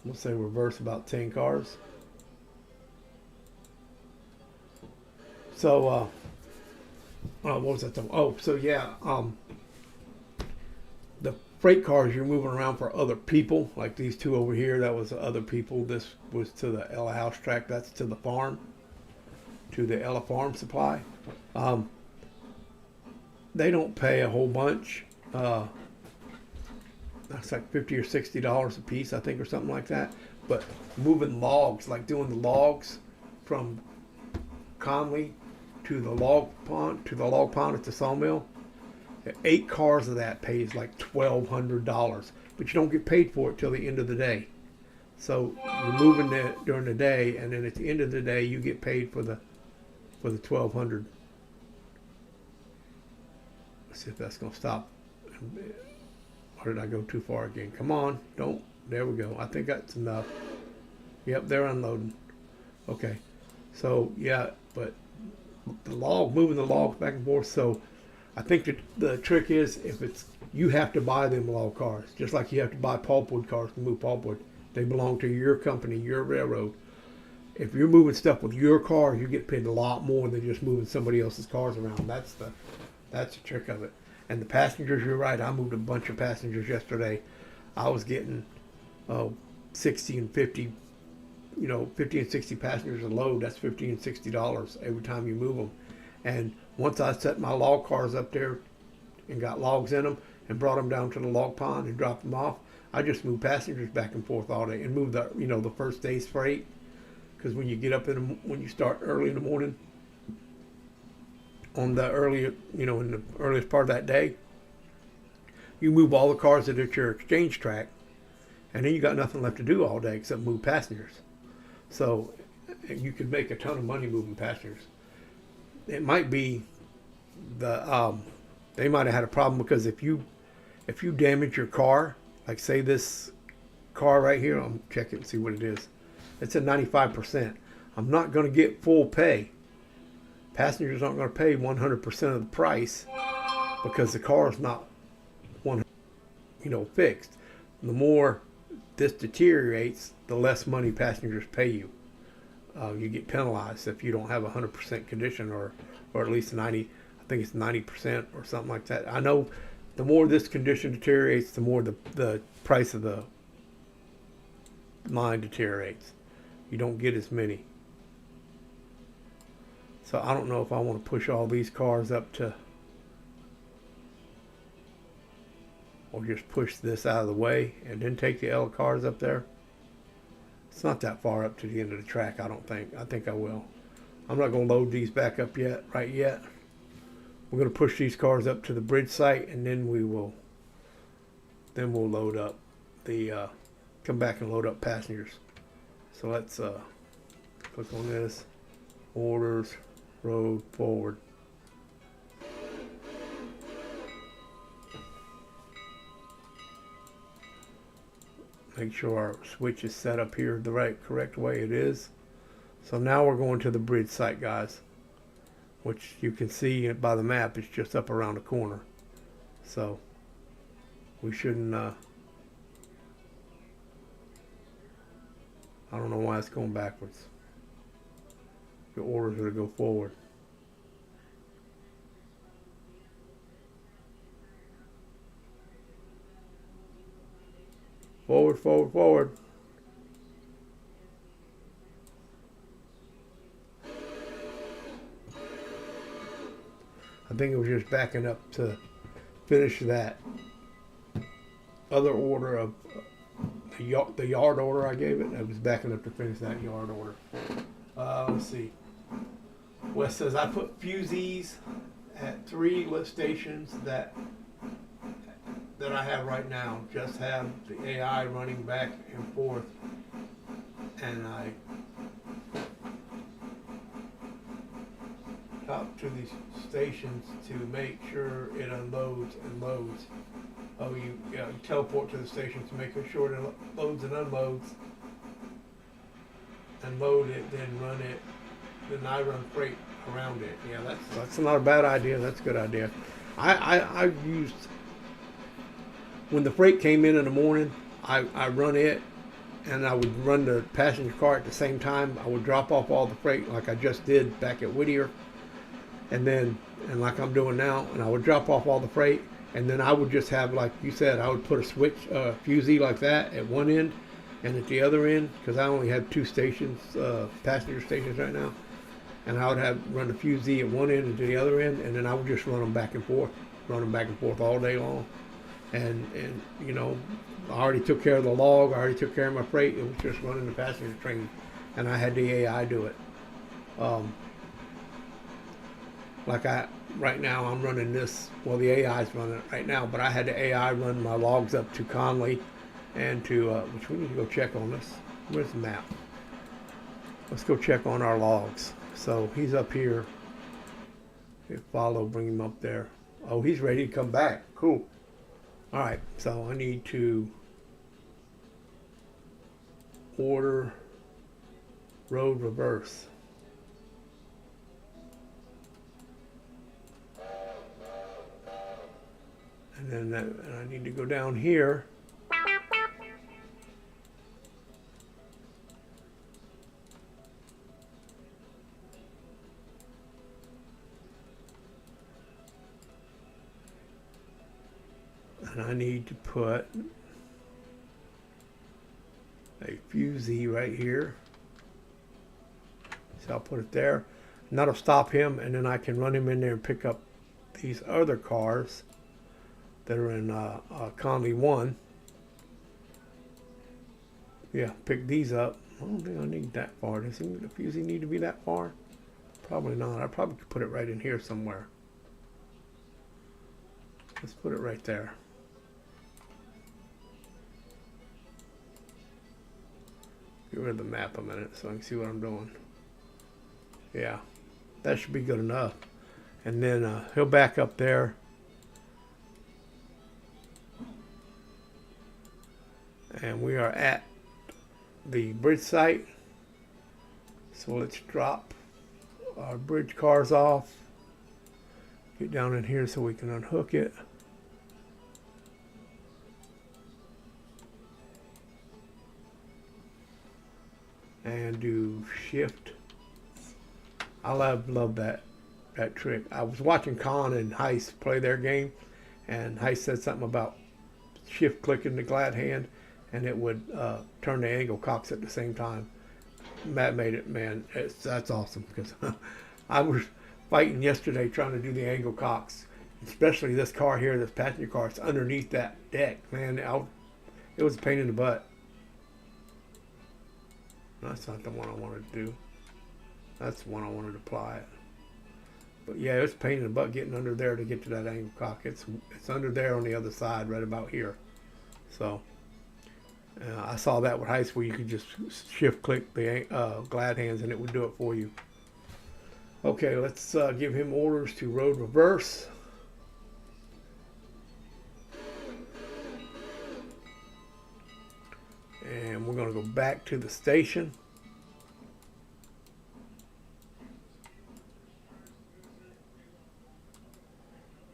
We'll say reverse about 10 cars. So, what was that? Oh, so yeah, the freight cars you're moving around for other people, like these two over here, that was other people. This was to the Ella House Track. That's to the farm, to the Ella Farm Supply. They don't pay a whole bunch. That's like $50 or $60 a piece, I think, or something like that. But moving logs, like doing the logs from Conley to the log pond at the sawmill, 8 cars of that pays like $1,200, but you don't get paid for it till the end of the day. So you're moving it during the day, and then at the end of the day you get paid for the $1,200. Let's see if that's gonna stop. Or did I go too far again? Come on, don't. There we go. I think that's enough. Yep, they're unloading. Okay, so yeah, but moving the logs back and forth. So I think that the trick is, if it's, you have to buy them log cars, just like you have to buy pulpwood cars to move pulpwood. They belong to your company, your railroad. If you're moving stuff with your car, you get paid a lot more than just moving somebody else's cars around. That's the trick of it. And the passengers, you're right. I moved a bunch of passengers yesterday. I was getting 60 and 50, 50 and 60 passengers a load. That's $50 and $60 every time you move them. And once I set my log cars up there and got logs in them and brought them down to the log pond and dropped them off, I just moved passengers back and forth all day and moved the first day's freight. Because when you get up when you start early in the morning, on the in the earliest part of that day, you move all the cars that are at your exchange track, and then you got nothing left to do all day except move passengers. So you could make a ton of money moving passengers. It might be they might have had a problem, because if you damage your car, like say this car right here, I'll check it and see what it is. It's at 95%. I'm not going to get full pay. Passengers aren't going to pay 100% of the price, because the car is not fixed. The more this deteriorates, the less money passengers pay you. You get penalized if you don't have 100% condition, or at least 90. I think it's 90% or something like that. I know the more this condition deteriorates, the more the price of the line deteriorates. You don't get as many. So I don't know if I want to push all these cars up to, or just push this out of the way and then take the L cars up there. It's not that far up to the end of the track, I don't think. I think I will. I'm not going to load these back up yet. We're going to push these cars up to the bridge site, and then we'll load up come back and load up passengers. So let's click on this, orders, road forward. Make sure our switch is set up here the correct way. It is. So now we're going to the bridge site, guys, which you can see by the map, it's just up around the corner. So we shouldn't I don't know why it's going backwards. The orders are to go forward. Forward, forward, forward. I think it was just backing up to finish that other order of the yard order I gave it. I was backing up to finish that yard order. Let's see. Wes says I put fusees at 3 lift stations that I have right now. Just have the AI running back and forth, and I up to these stations to make sure it unloads and loads. Oh, you teleport to the station to make sure it loads and unloads, and load it, then run it, then I run freight around it. Yeah, that's not a bad idea. That's a good idea. I used, when the freight came in the morning, I run it, and I would run the passenger car at the same time. I would drop off all the freight like I just did back at Whittier, and like I'm doing now, and I would drop off all the freight, and then I would just have, like you said, I would put a switch, fusee like that at one end, and at the other end, because I only have 2 stations, passenger stations right now, and I would run the fusee at one end and to the other end, and then I would just run them back and forth all day long, and you know, I already took care of the log, I already took care of my freight. It was just running the passenger train, and I had the AI do it. Like right now I'm running this, well, the AI's running it right now, but I had the AI run my logs up to Conley and to, which we need to go check on this. Where's the map? Let's go check on our logs. So he's up here. Follow, bring him up there. Oh, he's ready to come back. Cool. All right, so I need to order road reverse. And then I need to go down here. And I need to put a fusee right here. So I'll put it there. And that'll stop him, and then I can run him in there and pick up these other cars that are in Conley 1. Yeah, pick these up. I don't think I need that far. Does the fusee need to be that far? Probably not. I probably could put it right in here somewhere. Let's put it right there. Get rid of the map a minute so I can see what I'm doing. Yeah, that should be good enough. And then he'll back up there. And we are at the bridge site. So let's drop our bridge cars off. Get down in here so we can unhook it. And do shift. I love that trick. I was watching Con and Heist play their game, and Heist said something about shift clicking the glad hand, and it would turn the angle cocks at the same time. Matt made it, man. That's awesome, because I was fighting yesterday trying to do the angle cocks, especially this car here, this passenger car. It's underneath that deck, man. It was a pain in the butt. That's not the one I wanted to do. That's the one I wanted to apply it. But yeah, it's a pain in the butt getting under there to get to that angle cock. It's under there on the other side, right about here. So I saw that with Heist, where you could just shift click the glad hands and it would do it for you. Okay, let's give him orders to road reverse. And we're going to go back to the station.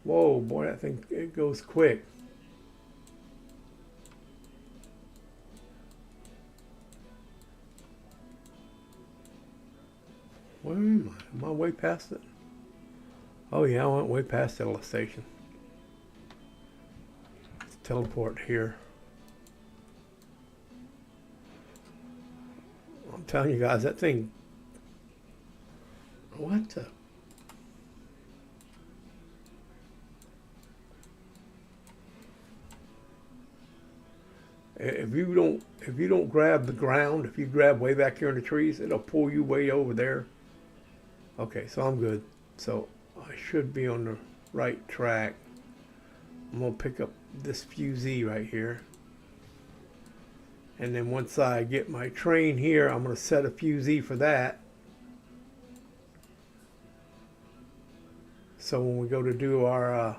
Whoa, boy, I think it goes quick. Where am I? Am I way past it? Oh yeah, I went way past the station. Let's teleport here. I'm telling you guys, that thing, what the? If you don't grab the ground, if you grab way back here in the trees, it'll pull you way over there. Okay, so I'm good. So I should be on the right track. I'm gonna pick up this fusee right here. And then once I get my train here, I'm gonna set a fusee for that. So when we go to do our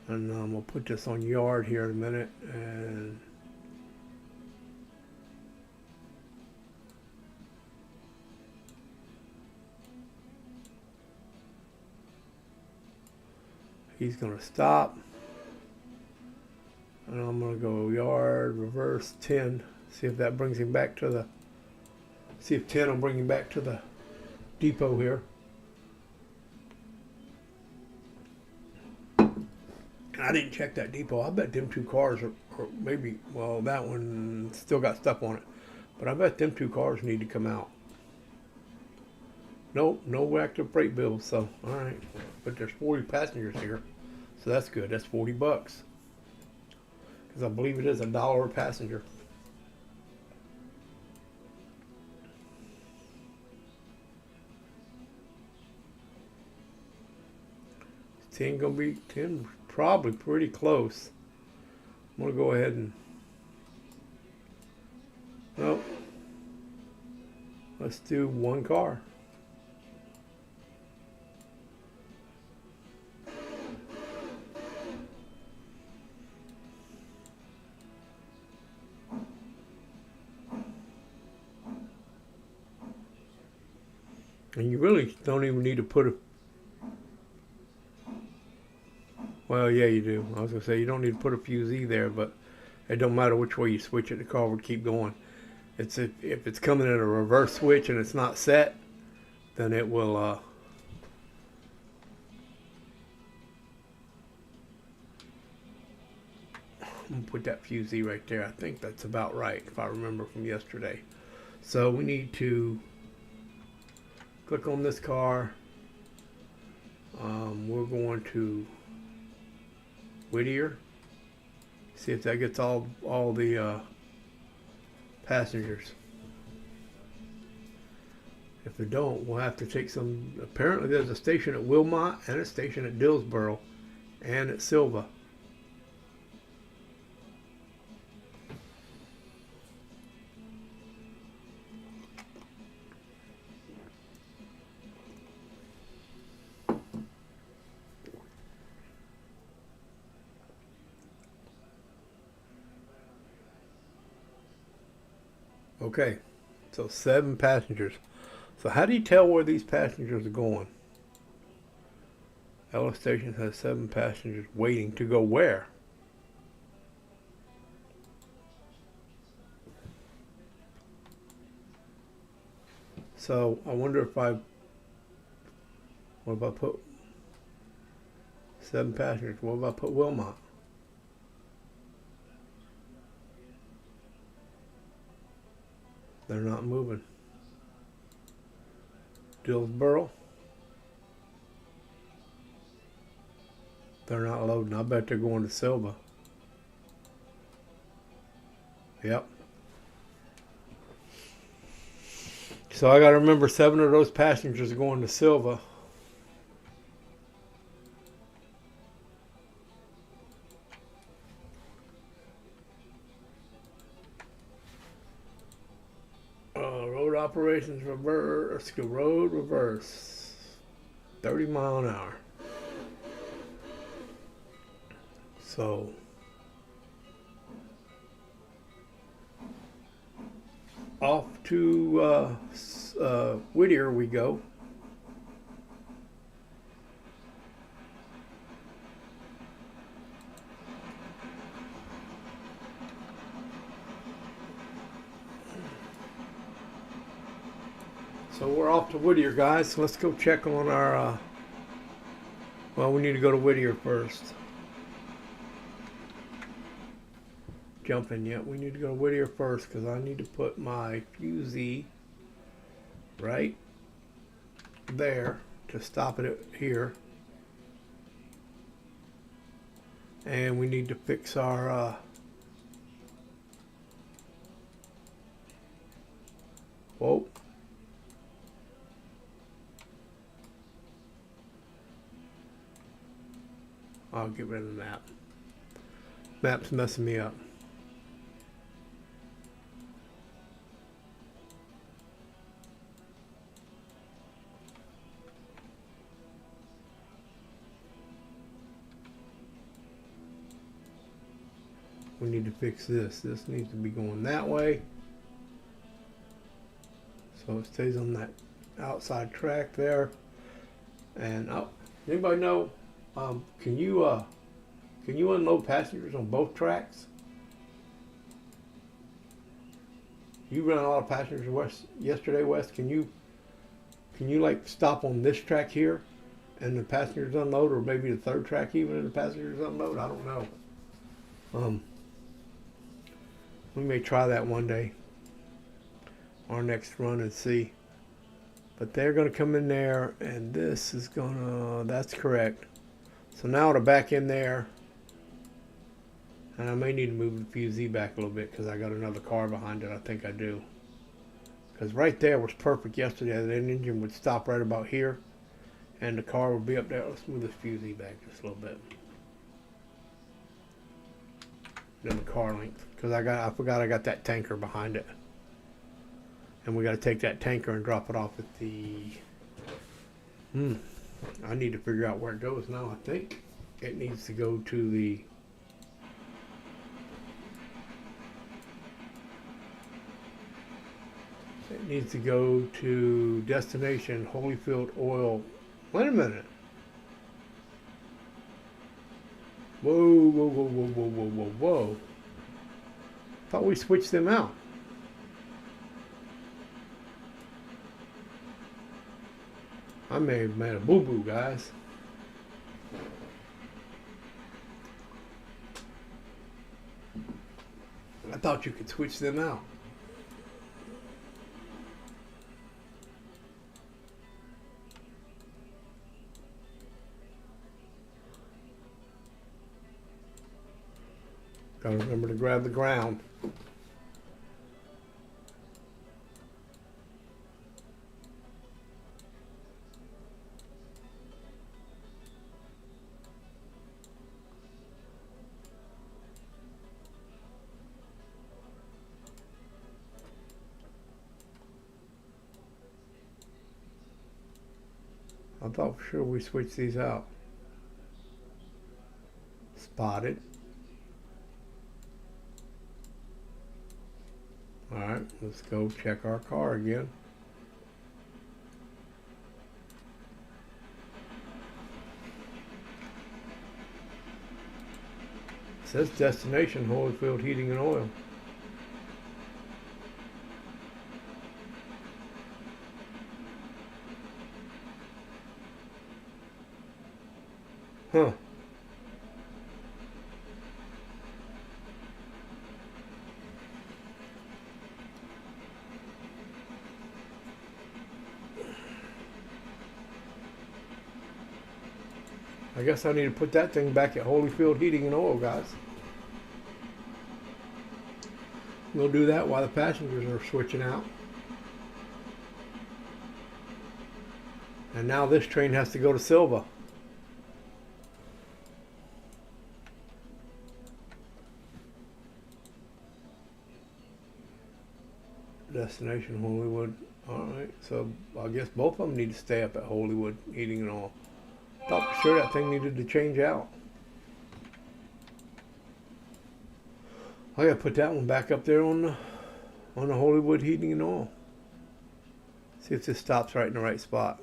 and I'm gonna put this on yard here in a minute, and he's gonna stop, and I'm gonna go yard, reverse 10, see if that brings him back to the, see if 10 will bring him back to the depot here. I didn't check that depot. I bet them two cars or maybe, well, that one still got stuff on it. But I bet them two cars need to come out. Nope, no active freight bills, so, all right. But there's 40 passengers here, so that's good. That's $40. Because I believe it is $1 a passenger. Is 10 gonna be 10? Probably pretty close. I'm gonna go ahead and, nope. Let's do one car. And you really don't even need to put a, well, yeah, you do. I was gonna say you don't need to put a fusee there, but it don't matter which way you switch it, the car will keep going. It's if it's coming in a reverse switch and it's not set, then it will I'm gonna put that fusee right there. I think that's about right if I remember from yesterday. So we need to click on this car. We're going to Whittier. See if that gets all the passengers. If it don't, we'll have to take some. Apparently there's a station at Wilmot and a station at Dillsboro and at Silva. Okay, so 7 passengers. So how do you tell where these passengers are going? Ella Station has 7 passengers waiting to go where? So I wonder if what if I put 7 passengers? What if I put Wilmot? They're not moving. Dillsboro. They're not loading. I bet they're going to Silva. Yep. So I got to remember 7 of those passengers are going to Silva. Road operations reverse, road reverse, 30 mile an hour. So off to Whittier we go. So we're off to Whittier, guys. So let's go check on our, well, we need to go to Whittier first. jumping yet. We need to go to Whittier first because I need to put my fusee right there to stop it here. And we need to fix our whoa. I'll get rid of the map. Map's messing me up. We need to fix this. This needs to be going that way, so it stays on that outside track there. And anybody know? Can you unload passengers on both tracks? You ran a lot of passengers yesterday, West. Can you like stop on this track here, and the passengers unload, or maybe the third track even, and the passengers unload? I don't know. We may try that one day, our next run, and see. But they're going to come in there, and this is going to, that's correct. So now to back in there, and I may need to move the fusee back a little bit because I got another car behind it. I think I do. Because right there was perfect yesterday. The engine would stop right about here, and the car would be up there. Let's move this fusee back just a little bit. Then the car length, because I forgot I got that tanker behind it, and we got to take that tanker and drop it off at the. I need to figure out where it goes now. I think it needs to go to the. It needs to go to destination Holyfield Oil. Wait a minute. Whoa, whoa, whoa, whoa, whoa, whoa, whoa, whoa. Thought we switched them out. I may have made a boo-boo, guys. I thought you could switch them out. Gotta remember to grab the ground. I thought for sure we switched these out. Spotted. Alright, let's go check our car again. It says destination Holyfield Heating and Oil. Huh. I guess I need to put that thing back at Holyfield Heating and Oil, guys. We'll do that while the passengers are switching out. And now this train has to go to Silva. Destination Hollywood. Alright, so I guess both of them need to stay up at Hollywood Heating and Oil. Thought for sure that thing needed to change out. I gotta put that one back up there on the Hollywood Heating and Oil. See if this stops right in the right spot.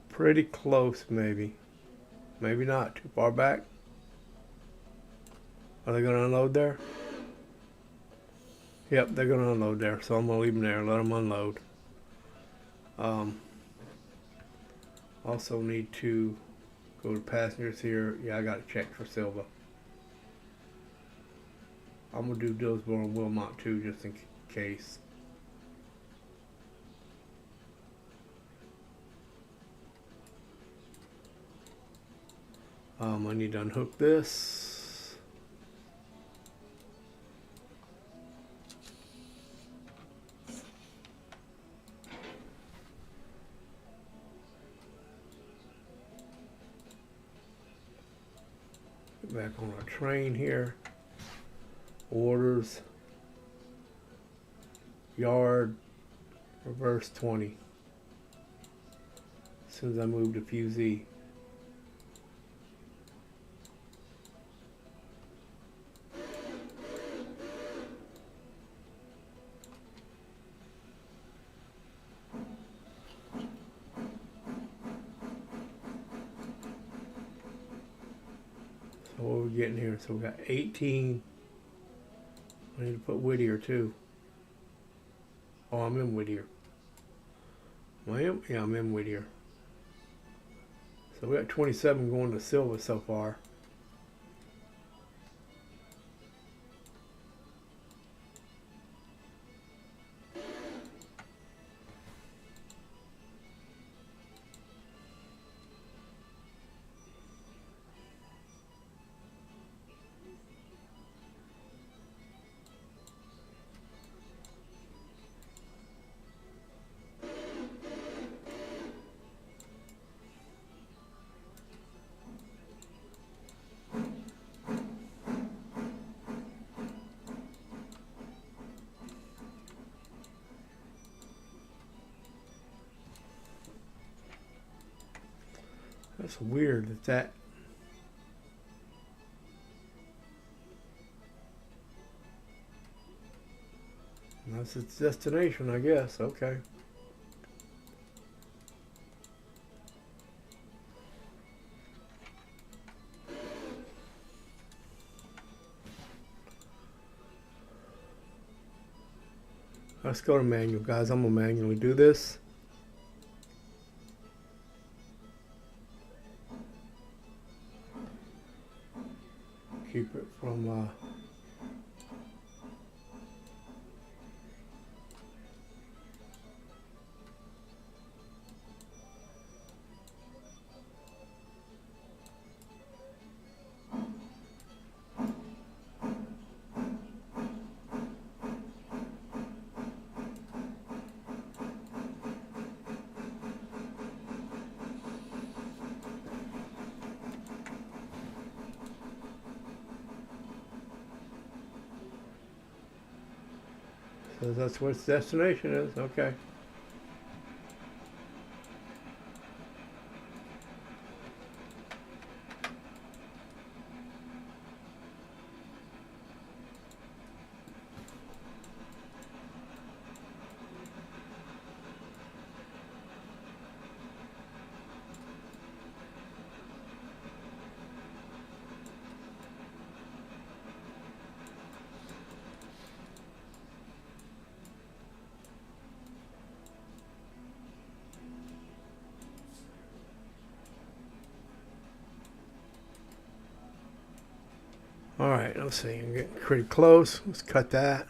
Pretty close, maybe. Maybe not. Too far back. Are they gonna unload there? Yep, they're gonna unload there, so I'm gonna leave them there. Let them unload. Also need to go to passengers here. Yeah, I got to check for Silva. I'm gonna do Dillsboro and Wilmot too, just in case. I need to unhook this. Get back on our train here. Orders. Yard. Reverse 20. As soon as I move to fusee. So what are we getting here? So we got 18. I need to put Whittier too. Oh, I'm in Whittier. Yeah, I'm in Whittier. So we got 27 going to Silva so far. That's weird that that's its destination, I guess. Okay. Let's go to manual, guys. I'm gonna manually do this. Keep it from so that's what its destination is. Okay. All right, let's see. I'm getting pretty close. Let's cut that.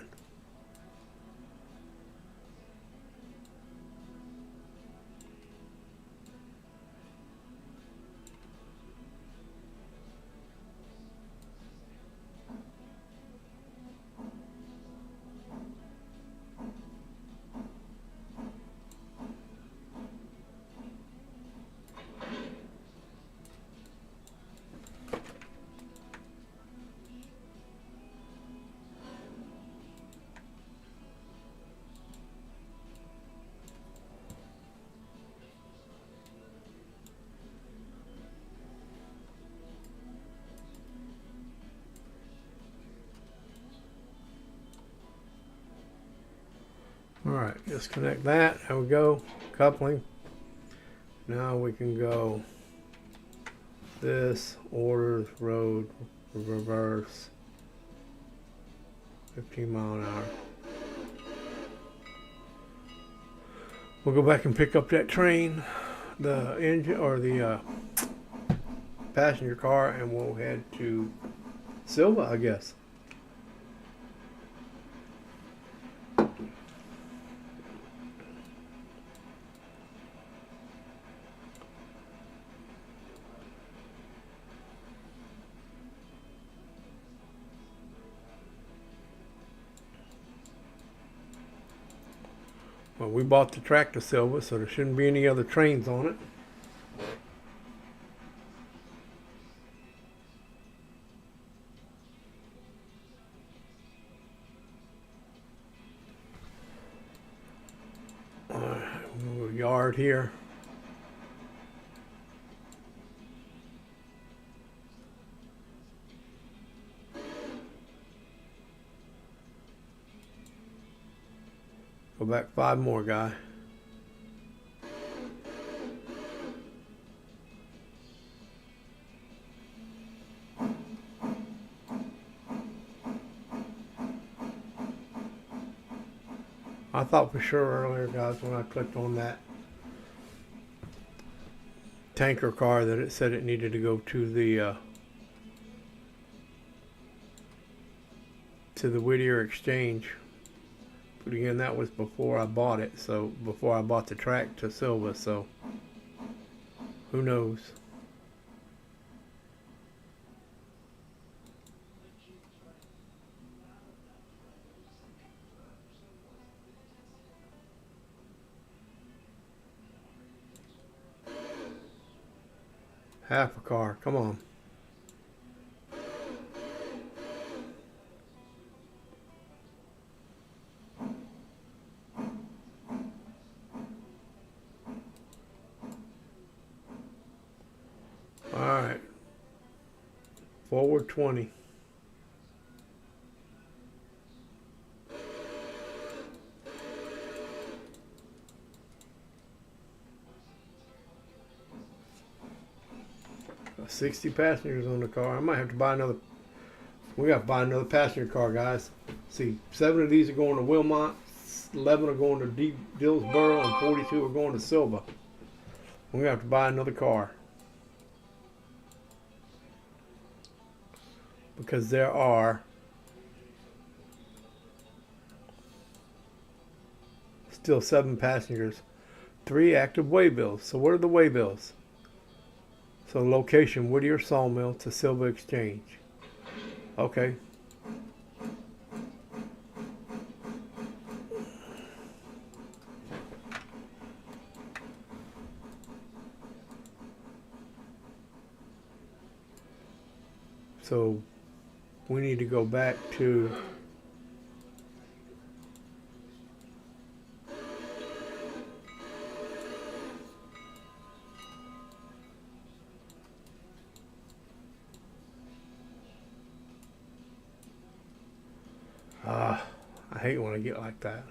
All right, disconnect that. There we go. Coupling. Now we can go this, orders, road, reverse, 15 mile an hour. We'll go back and pick up that train, the engine or the passenger car, and we'll head to Silva, I guess. Well, we bought the tractor silver, so there shouldn't be any other trains on it. Yard here. Go back 5 more, guy. I thought for sure earlier, guys, when I clicked on that tanker car that it said it needed to go to the Whittier Exchange. But again, that was before I bought it, so before I bought the track to Silva, so who knows. Half a car, come on. Alright. Forward 20. Got 60 passengers on the car. I might have to buy another. We got to buy another passenger car, guys. See, 7 of these are going to Wilmot, 11 are going to Dillsboro, and 42 are going to Silva. We're going to have to buy another car. Because there are still 7 passengers, 3 active waybills. So what are the waybills? So location, Whittier Sawmill to Silva Exchange. Okay. So we need to go back to I hate when I get like that.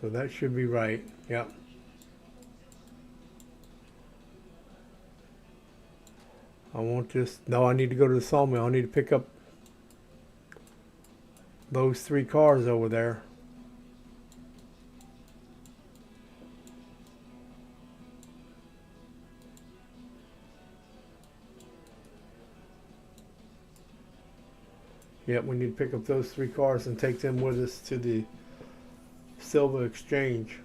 So that should be right. Yep. I want this. No, I need to go to the sawmill. I need to pick up those 3 cars over there. Yep, we need to pick up those 3 cars and take them with us to the Silva Exchange.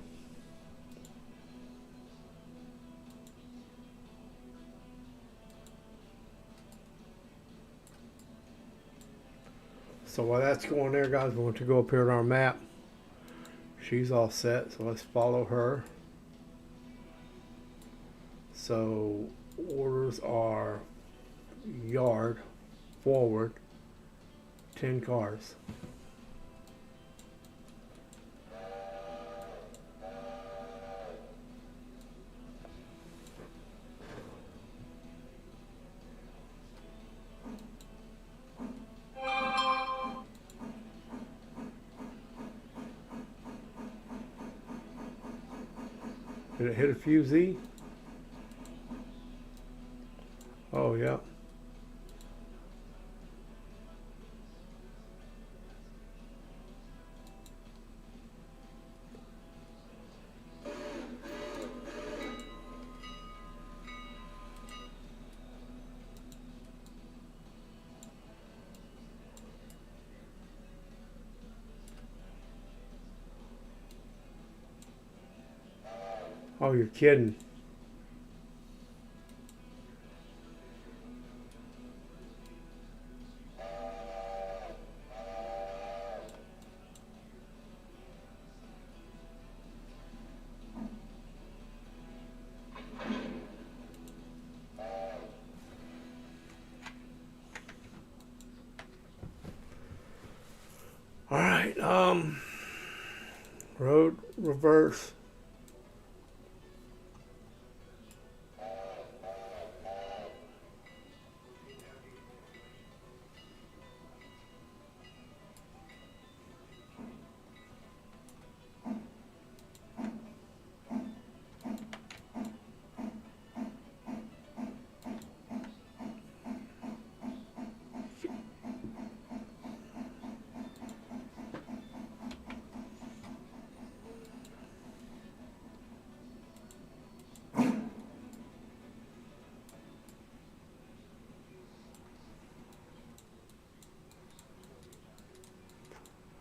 So while that's going there, guys, we want to go up here to our map. She's all set, so let's follow her. So orders are yard, forward, 10 cars. Did it hit a fusee? Oh, yeah. Oh, you're kidding. All right, road reverse.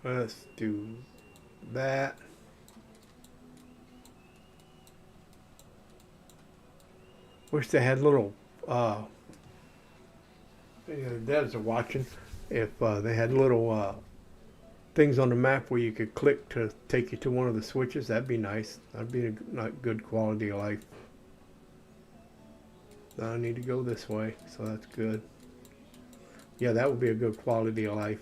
Let's do that. Wish they had little, the devs are watching, if they had little things on the map where you could click to take you to one of the switches. That'd be nice. That'd be a good quality of life. Now I need to go this way, so that's good. Yeah, that would be a good quality of life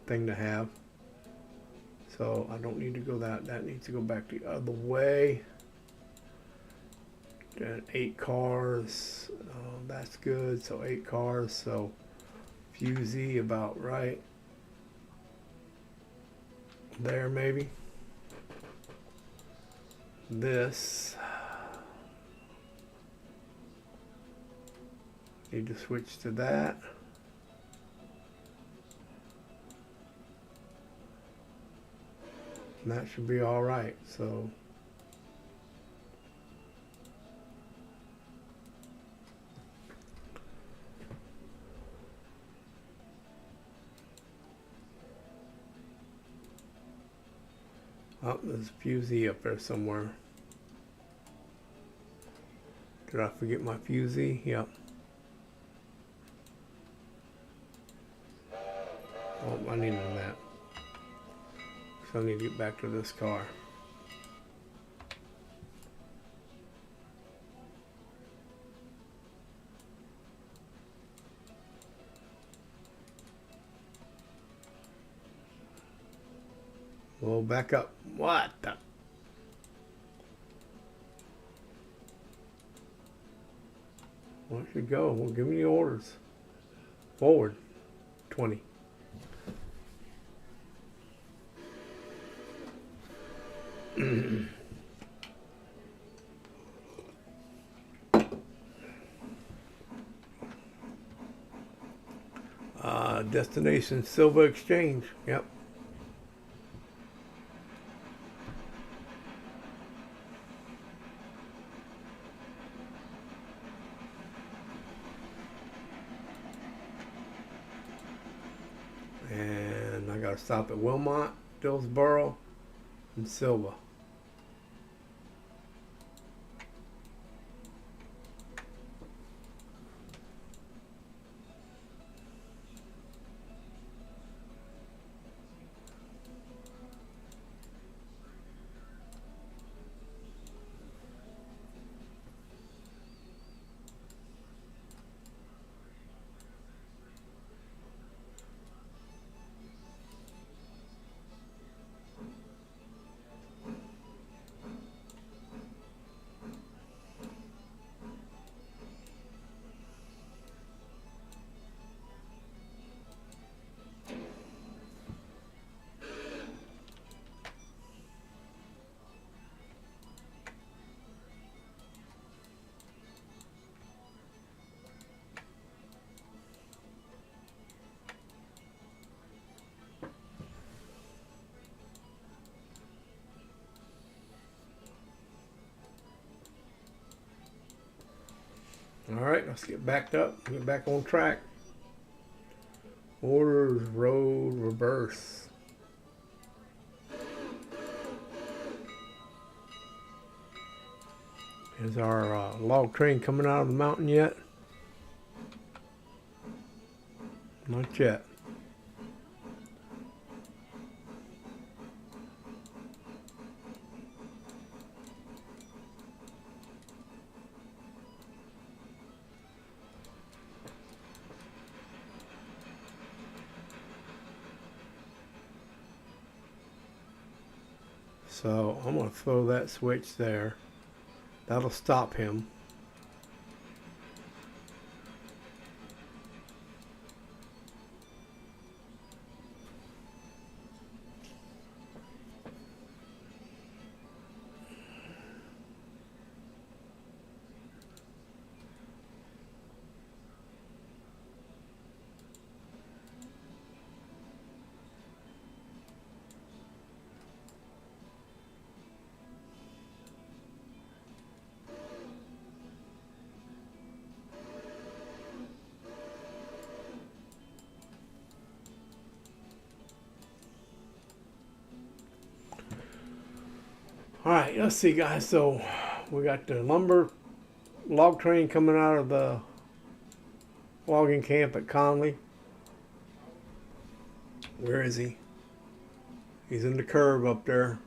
thing to have. So I don't need to go that needs to go back the other way. Then 8 cars, that's good. So 8 cars, so fusey about right there maybe. This need to switch to that. And that should be all right. So oh, there's a fusee up there somewhere. Did I forget my fusee? Yep. Oh, I need that. So I need to get back to this car. Well, back up. What the? Where should go? Well, give me the orders. Forward. 20. Destination Silver Exchange. Yep. And I gotta stop at Wilmot, Dillsboro, and Silva. All right, let's get backed up, get back on track. Orders, road, reverse. Is our log train coming out of the mountain yet? Not yet. So I'm going to throw that switch there. That'll stop him. Alright, let's see guys, so we got the lumber log train coming out of the logging camp at Conley. Where is he? He's in the curve up there.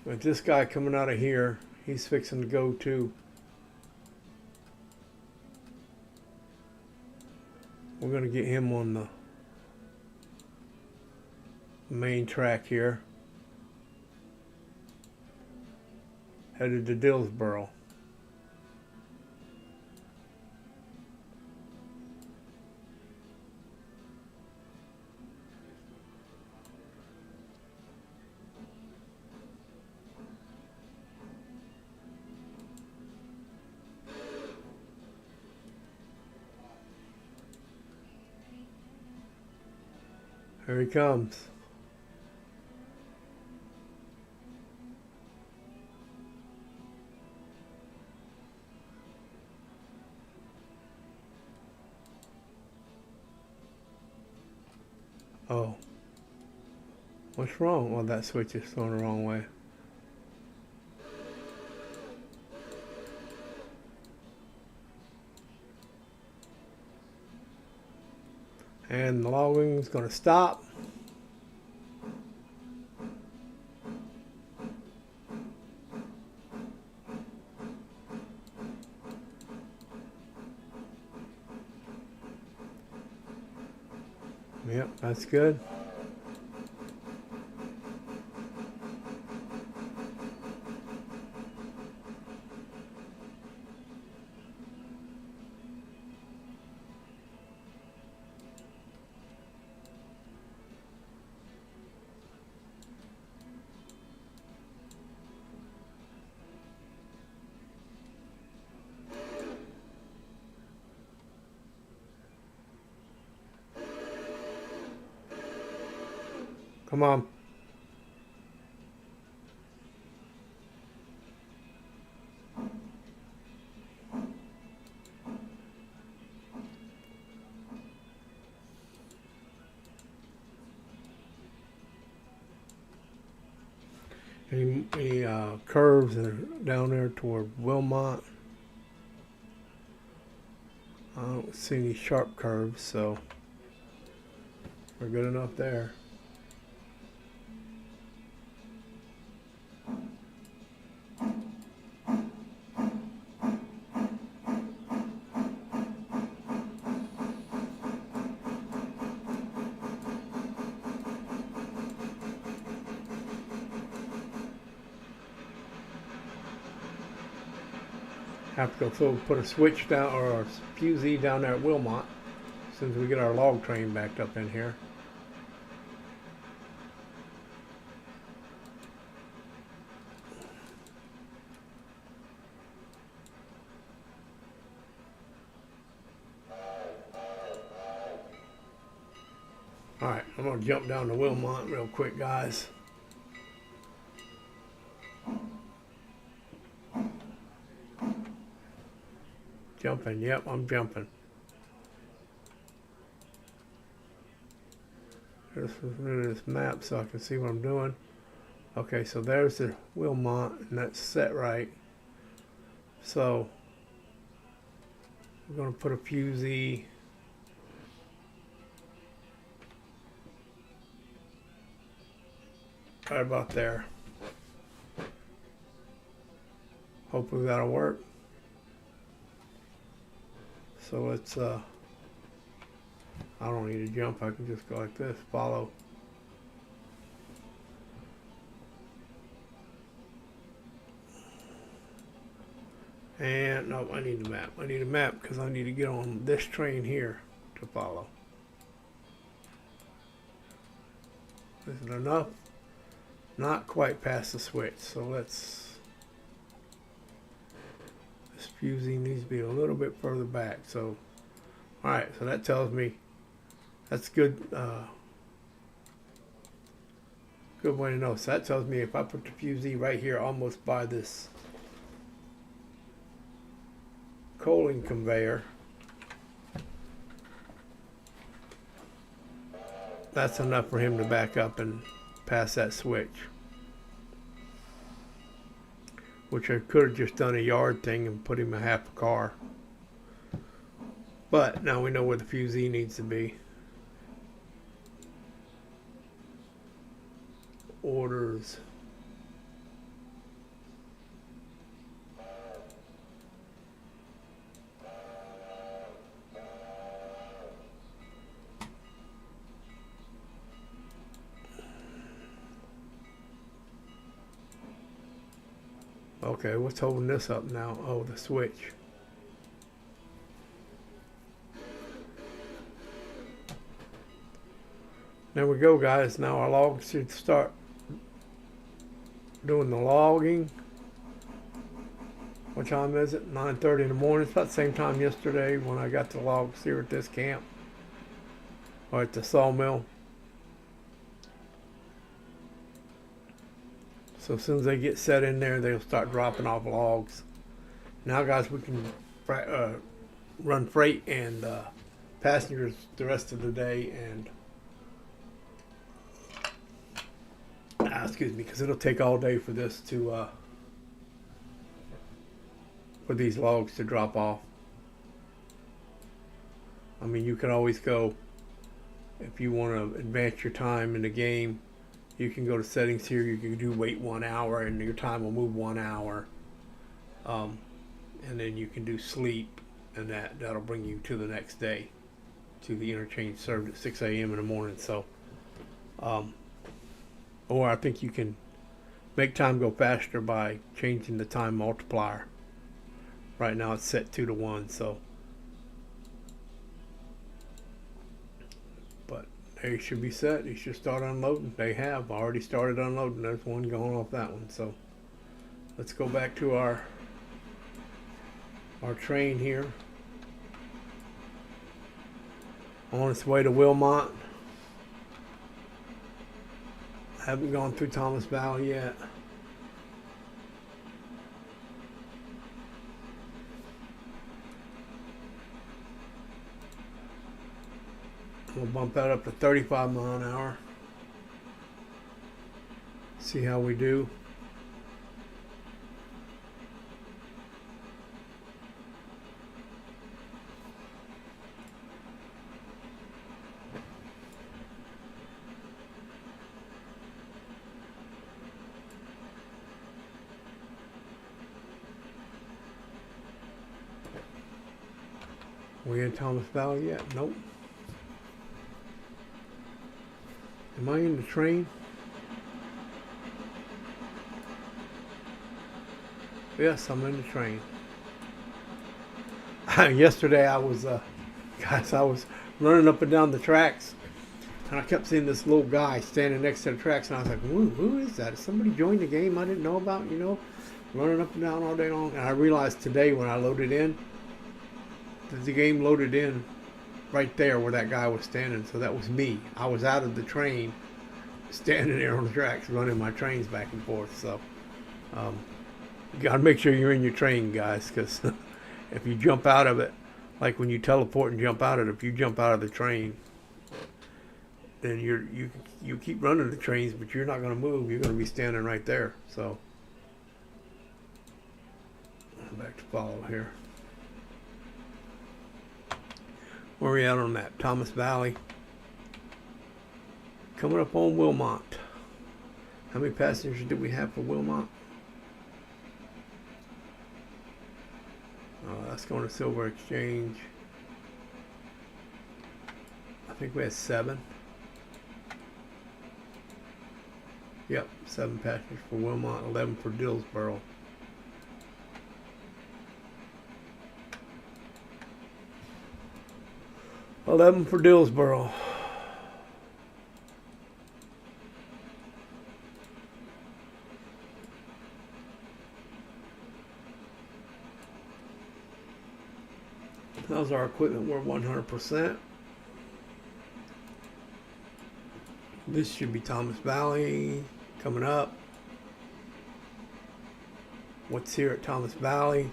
But this guy coming out of here, he's fixing to go too. We're going to get him on the main track here. Headed to Dillsboro. Here he comes. Oh. What's wrong? Well, that switch is going the wrong way. And the logging is going to stop. Yep, that's good. Come on. Any curves that are down there toward Wilmot? I don't see any sharp curves, so we're good enough there. Have to go put a switch down or a fusee down there at Wilmot as soon as we get our log train backed up in here. Alright, I'm going to jump down to Wilmot real quick, guys. Jumping, yep, I'm jumping. Just moving this map so I can see what I'm doing. Okay, so there's the Wilmot, and that's set right. So we're going to put a fusee right about there. Hopefully that'll work. So let's, I don't need to jump, I can just go like this, follow. And no, I need a map. I need a map because I need to get on this train here to follow. Is it enough? Not quite past the switch. So let's. This fusing needs to be a little bit further back. So, all right. So that tells me that's good. Good way to know. So that tells me if I put the fusee right here, almost by this coaling conveyor, that's enough for him to back up and pass that switch. Which I could have just done a yard thing and put him a half a car. But now we know where the fusee needs to be. Orders. Okay, what's holding this up now? Oh, the switch. There we go, guys. Now our logs should start doing the logging. What time is it? 9:30 in the morning. It's about the same time yesterday when I got the logs here at this camp. Or at the sawmill. So as soon as they get set in there, they'll start dropping off logs. Now, guys, we can run freight and passengers the rest of the day. And excuse me, because it'll take all day for this to for these logs to drop off. I mean, you can always go if you want to advance your time in the game. You can go to settings here. You can do wait 1 hour, and your time will move 1 hour. And then you can do sleep, and that'll bring you to the next day, to the interchange served at 6 a.m. in the morning. So, or I think you can make time go faster by changing the time multiplier. Right now it's set 2 to 1. So, but they should be set. They should start unloading. They have already started unloading. There's one going off that one. So let's go back to our train here. On its way to Wilmot. I haven't gone through Thomas Valley yet. We'll bump that up to 35 miles an hour. See how we do. We in Thomas Valley yet? Nope. Am I in the train? Yes, I'm in the train. Yesterday I was, guys, I was running up and down the tracks, and I kept seeing this little guy standing next to the tracks, and I was like, who is that? Is somebody joined the game I didn't know about, you know? Running up and down all day long. And I realized today when I loaded in, that the game loaded in right there where that guy was standing. So that was me. I was out of the train, standing there on the tracks, running my trains back and forth. So you got to make sure you're in your train, guys, because if you jump out of it, like when you teleport and jump out of it, if you jump out of the train, then you keep running the trains, but you're not going to move. You're going to be standing right there. So back to follow here. Where are we at on that? Thomas Valley. Coming up on Wilmot. How many passengers did we have for Wilmot? That's going to Silver Exchange. I think we had 7. Yep, 7 passengers for Wilmot, 11 for Dillsboro. 11 for Dillsboro. How's our equipment? We're 100%. This should be Thomas Valley coming up. What's here at Thomas Valley?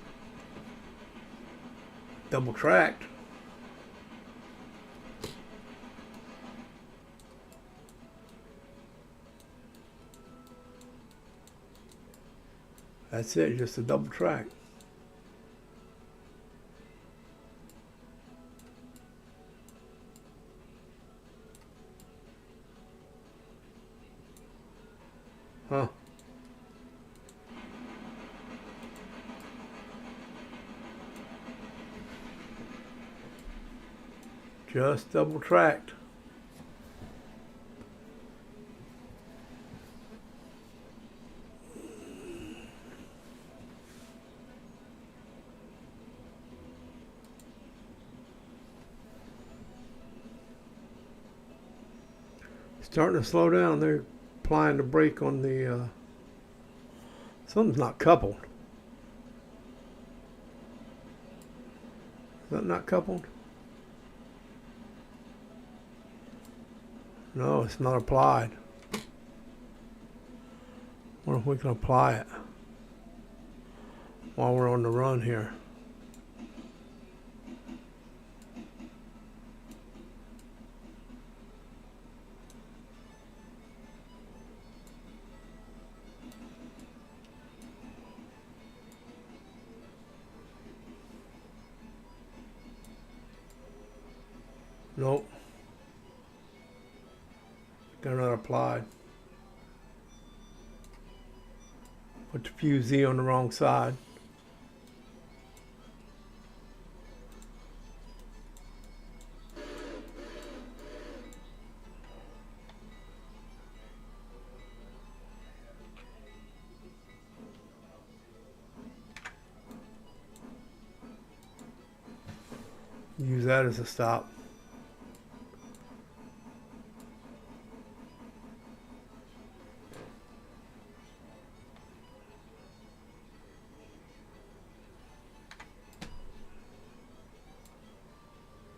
Double tracked. That's it, just a double track. Huh. Just double tracked. Starting to slow down. They're applying the brake on the something's not coupled. Is that not coupled? No, it's not applied. Wonder if we can apply it while we're on the run here. Nope. They're not applied. Put the fusee on the wrong side. Use that as a stop.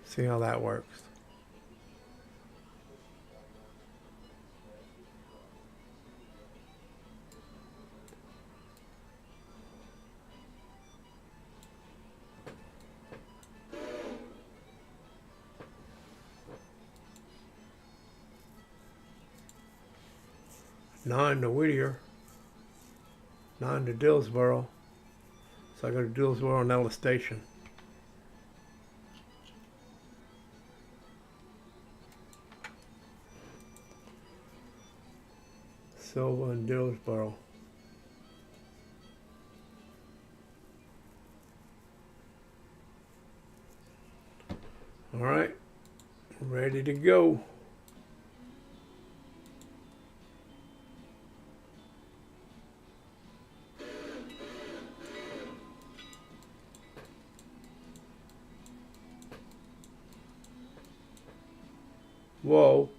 See how that works. Nine to Whittier. 9 to Dillsboro. So I go to Dillsboro and Ella Station. Silva and Dillsboro. All right, ready to go. Whoa.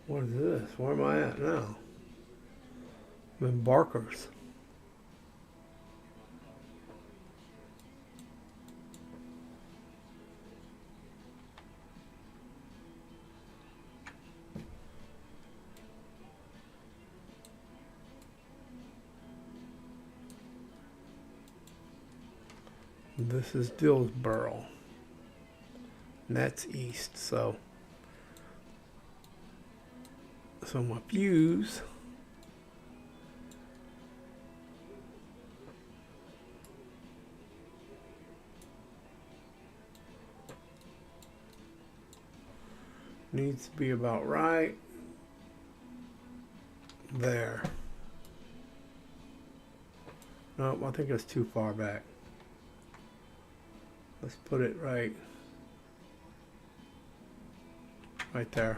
What is this? Where am I at now? I'm in Barker's. This is Dillsboro. And that's east, so my fuse Needs to be about right there. Nope, I think it's too far back. Let's put it right there.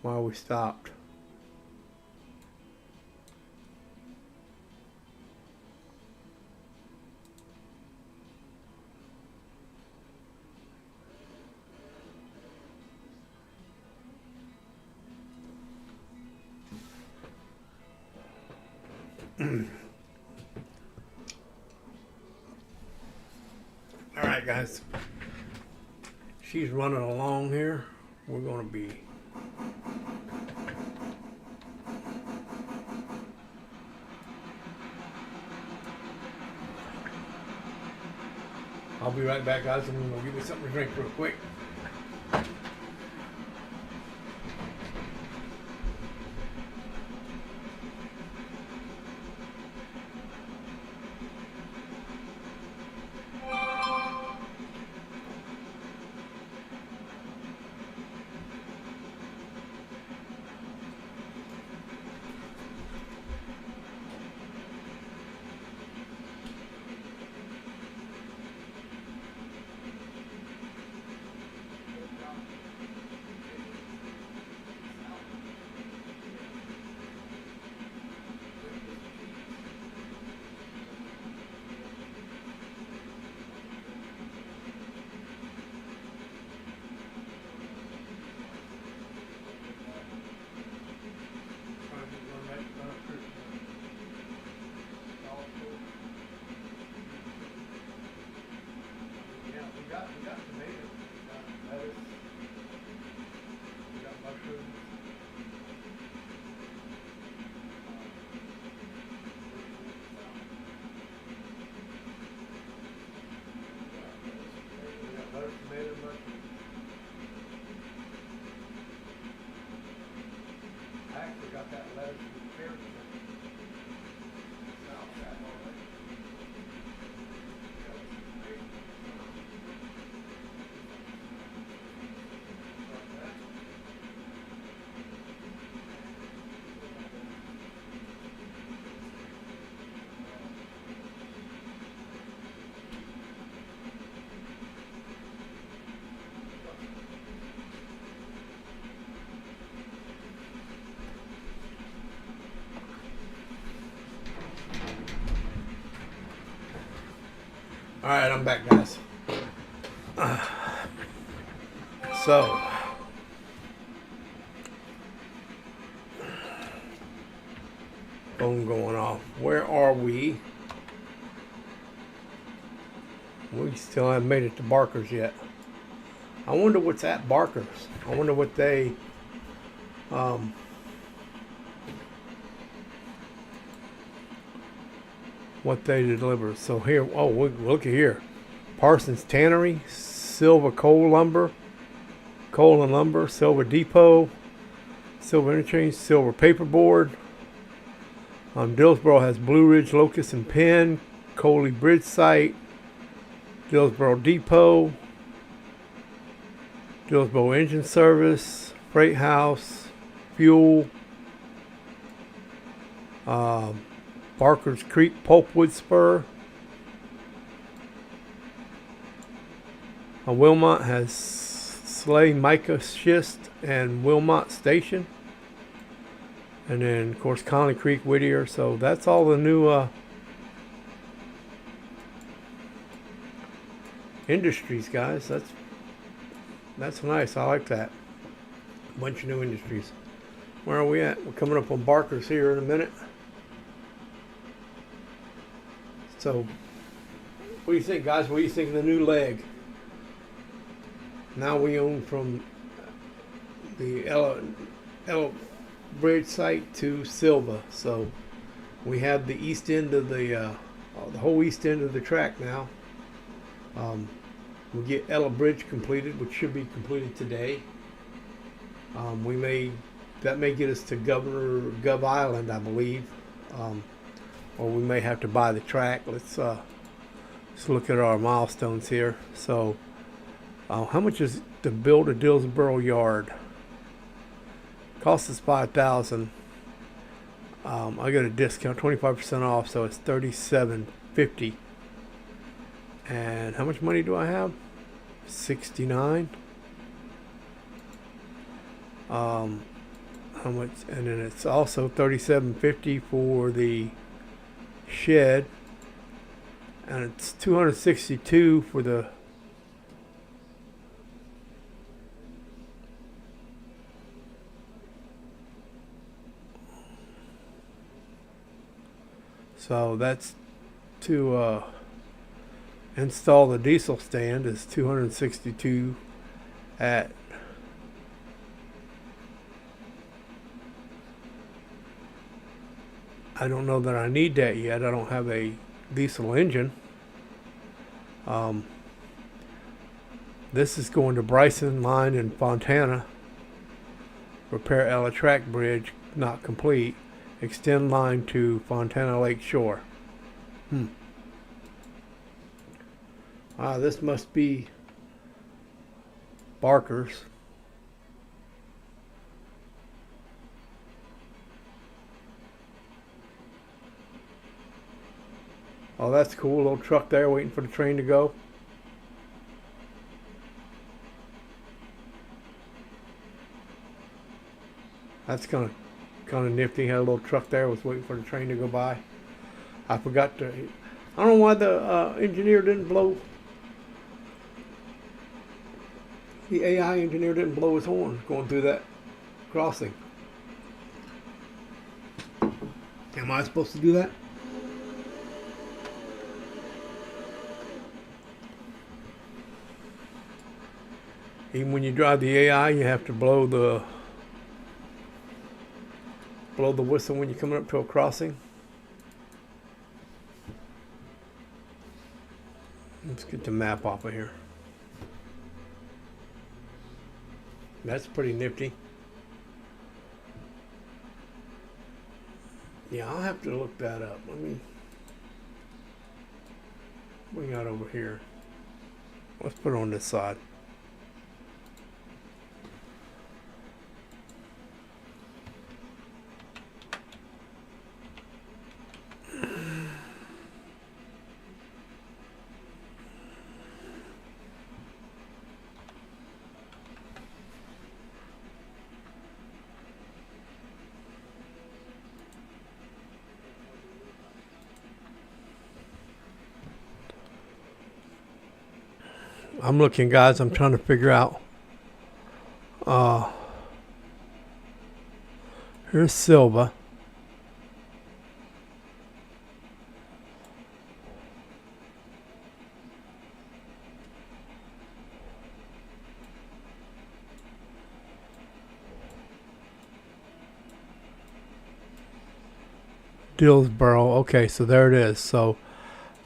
While we stopped. All right, guys. She's running along here. We're going to be I'll be right back, guys. I'm going to give me something to drink real quick. All right, I'm back, guys. So, phone going off. Where are we? We still haven't made it to Barker's yet. I wonder what's at Barker's. I wonder what they deliver. So here, oh, look at here. Parsons Tannery, Silver Coal and Lumber, Silver Depot, Silver Interchange, Silver Paperboard. Dillsboro has Blue Ridge, Locust and Penn, Coley Bridge Site, Dillsboro Depot, Dillsboro Engine Service, Freight House, Fuel, Barker's Creek Pulpwood Spur. Wilmot has Slay Mica Schist and Wilmot Station. And then, of course, Conley Creek, Whittier. So that's all the new industries, guys. That's nice. I like that. A bunch of new industries. Where are we at? We're coming up on Barker's here in a minute. So, what do you think, guys? What do you think of the new leg? Now we own from the Ella Bridge site to Silva. So, we have the east end of the whole east end of the track now. We'll get Ella Bridge completed, which should be completed today. That may get us to Gov Island, I believe. or we may have to buy the track. Let's look at our milestones here. So how much is to build a Dillsboro yard? Cost us $5,000. I got a discount, 25% off, so it's $37.50. And how much money do I have? 69. How much? And then it's also $37.50 for the shed, and it's $262 for the so that's to install the diesel stand is $262 at I don't know that I need that yet. I don't have a diesel engine. This is going to Bryson line in Fontana. Repair Ella track bridge not complete. Extend line to Fontana Lake Shore. This must be Barker's. Oh, that's cool. Little truck there waiting for the train to go. That's kind of nifty. Had a little truck there, was waiting for the train to go by. I forgot to. I don't know why the engineer didn't blow. The AI engineer didn't blow his horn going through that crossing. Am I supposed to do that? Even when you drive the AI, you have to blow the whistle when you're coming up to a crossing. Let's get the map off of here. That's pretty nifty. Yeah, I'll have to look that up. Let me bring that over here. Let's put it on this side. I'm looking, guys. I'm trying to figure out. Here's Silva. Dillsboro. Okay, so there it is. So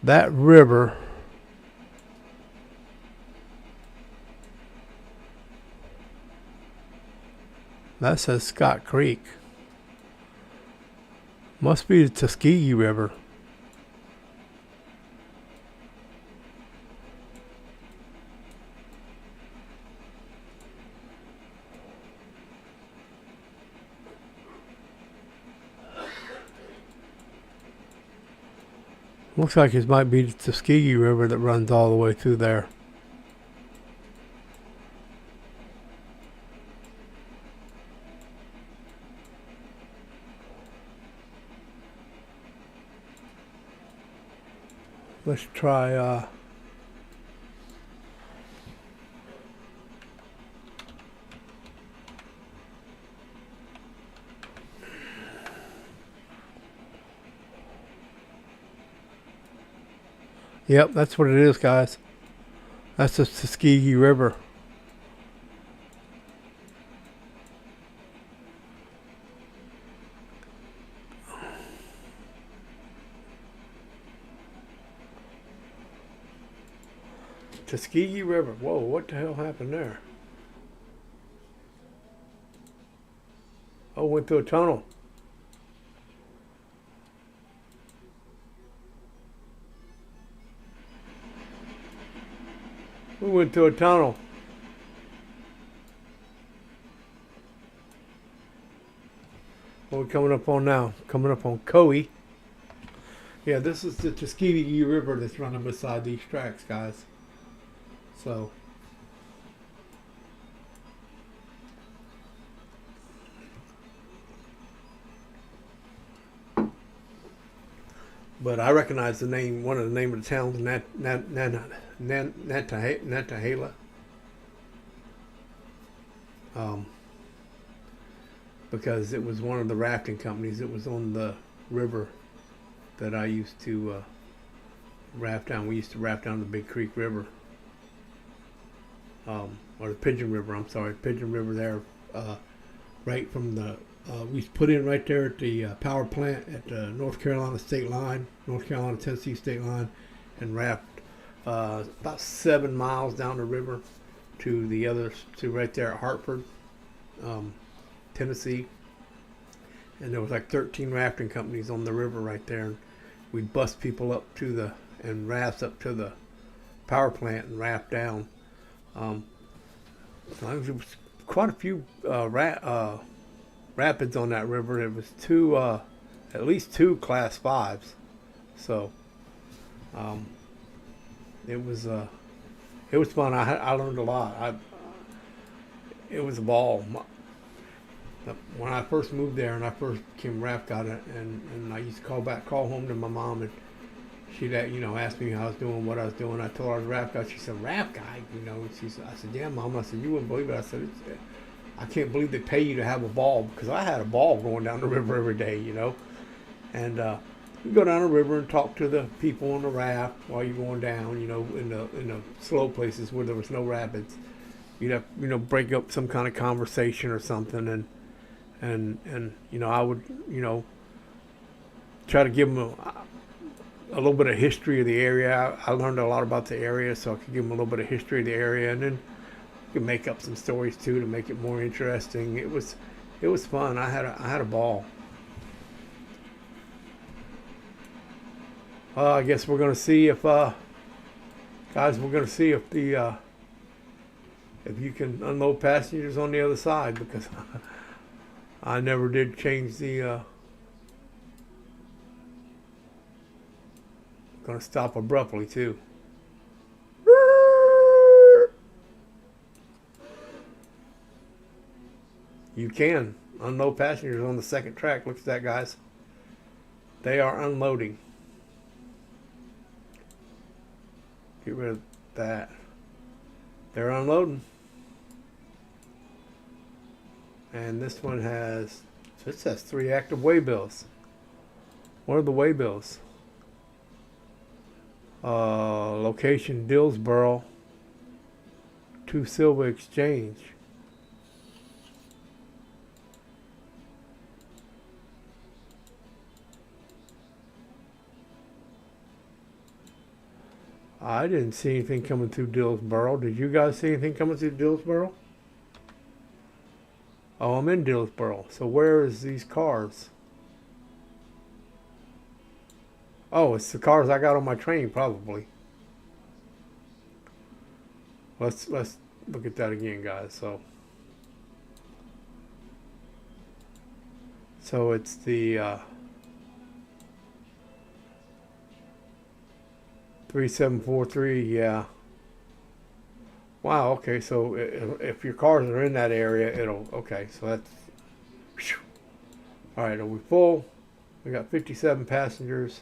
that river. That says Scott Creek. Must be the Tuskegee River. Looks like it might be the Tuskegee River that runs all the way through there. Let's try Yep, that's what it is, guys. That's the Tuskegee River. Tuskegee River. Whoa, what the hell happened there? Oh, went through a tunnel. We went through a tunnel. What are we coming up on now? Coming up on Coe. Yeah, this is the Tuskegee River that's running beside these tracks, guys. So, but I recognize the name. One of the name of the towns, Nantahala. Because it was one of the rafting companies. It was on the river that I used to raft down. We used to raft down the Big Creek River, or the Pigeon River. I'm sorry, Pigeon River there, right from the. We put in right there at the power plant at the North Carolina state line, North Carolina Tennessee state line, and raft about 7 miles down the river to the other, to right there at Hartford, Tennessee. And there was like 13 rafting companies on the river right there. And we'd bus people up to the, and rafts up to the power plant and raft down. So there was quite a few rapids on that river. It was at least two class 5s. So it was fun. I learned a lot. It was a ball. When I first moved there and I first became raft guide, and I used to call home to my mom, and she'd ask me how I was doing, what I was doing. I told her I was a raft guide. She said, "Raft guide?" I said, "Yeah, Mom." I said, "You wouldn't believe it." I said, "I can't believe they pay you to have a ball," because I had a ball going down the river every day, And you go down the river and talk to the people on the raft while you're going down, in the slow places where there was no rapids. You'd have, break up some kind of conversation or something, and I would, try to give them a little bit of history of the area. I learned a lot about the area, so I could give them a little bit of history of the area, and then you could make up some stories too to make it more interesting. It was fun. I had a ball. I guess we're gonna see if guys, we're gonna see if the if you can unload passengers on the other side, because I never did change the gonna stop abruptly too. You can unload passengers on the second track. Look at that, guys. They are unloading. Get rid of that. They're unloading. And this one has 3 active waybills. What are the waybills? Location Dillsboro to Silver Exchange. I didn't see anything coming through Dillsboro. Did you guys see anything coming through Dillsboro? Oh, I'm in Dillsboro. So where is these cars? Oh, it's the cars I got on my train, probably. Let's look at that again, guys. So it's the 3743, yeah. Wow, okay, so if your cars are in that area, okay, so that's, whew. All right, are we full? We got 57 passengers.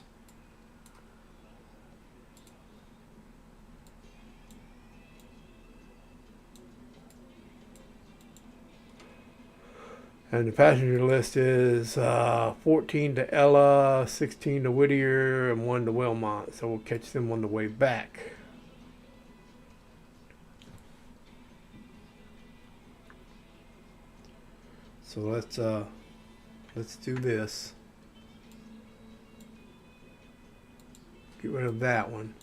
And the passenger list is 14 to Ella, 16 to Whittier, and 1 to Wilmot. So we'll catch them on the way back. So let's do this. Get rid of that one.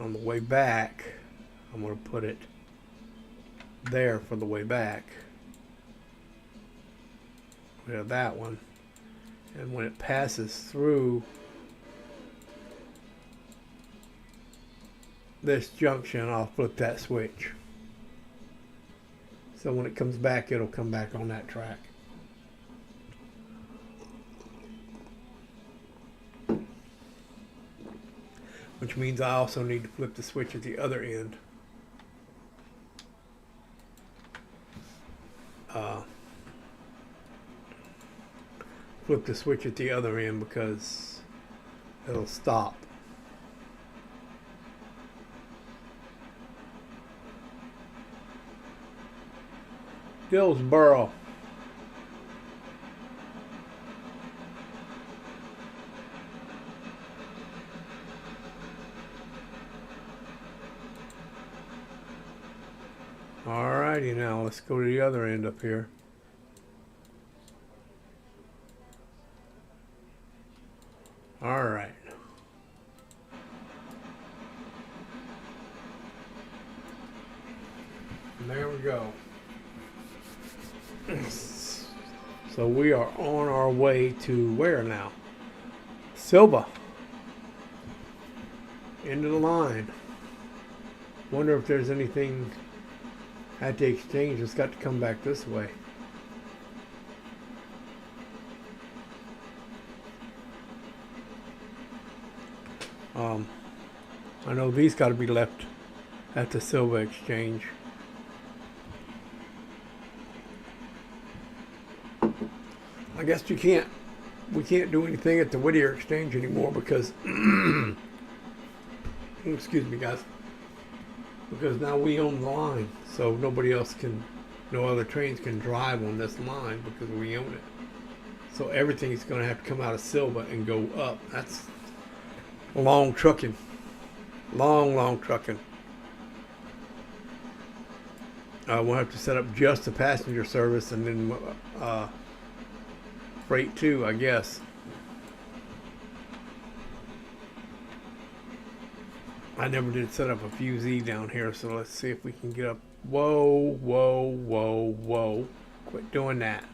On the way back, I'm going to put it there for the way back. Rid of that one. And when it passes through this junction, I'll flip that switch. So when it comes back, it'll come back on that track. Which means I also need to flip the switch at the other end. Flip the switch at the other end because it'll stop. Dillsboro. Alrighty, now let's go to the other end up here. Alright. And there we go. So we are on our way to where now? Silva. End of the line. Wonder if there's anything at the exchange that's got to come back this way. I know these got to be left at the Silva exchange. I guess we can't do anything at the Whittier exchange anymore because excuse me guys, because now we own the line, so nobody else can, no other trains can drive on this line because we own it. So everything's going to have to come out of Silva and go up. That's long trucking. Long trucking. We'll have to set up just the passenger service and then freight too, I guess. I never did set up a fusee down here, so let's see if we can get up. Whoa. Quit doing that.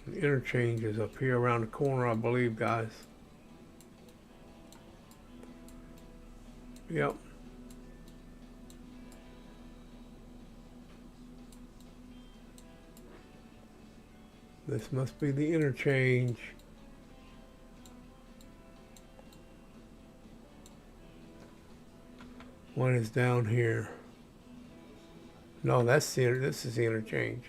The interchange is up here around the corner, I believe, guys. Yep. This must be the interchange. One is down here. No, this is the interchange.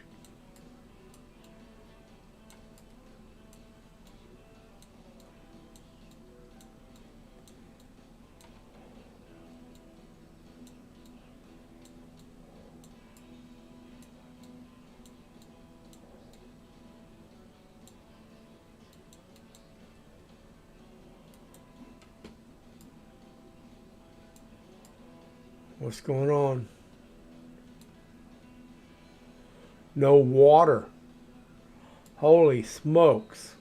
What's going on? No water. Holy smokes.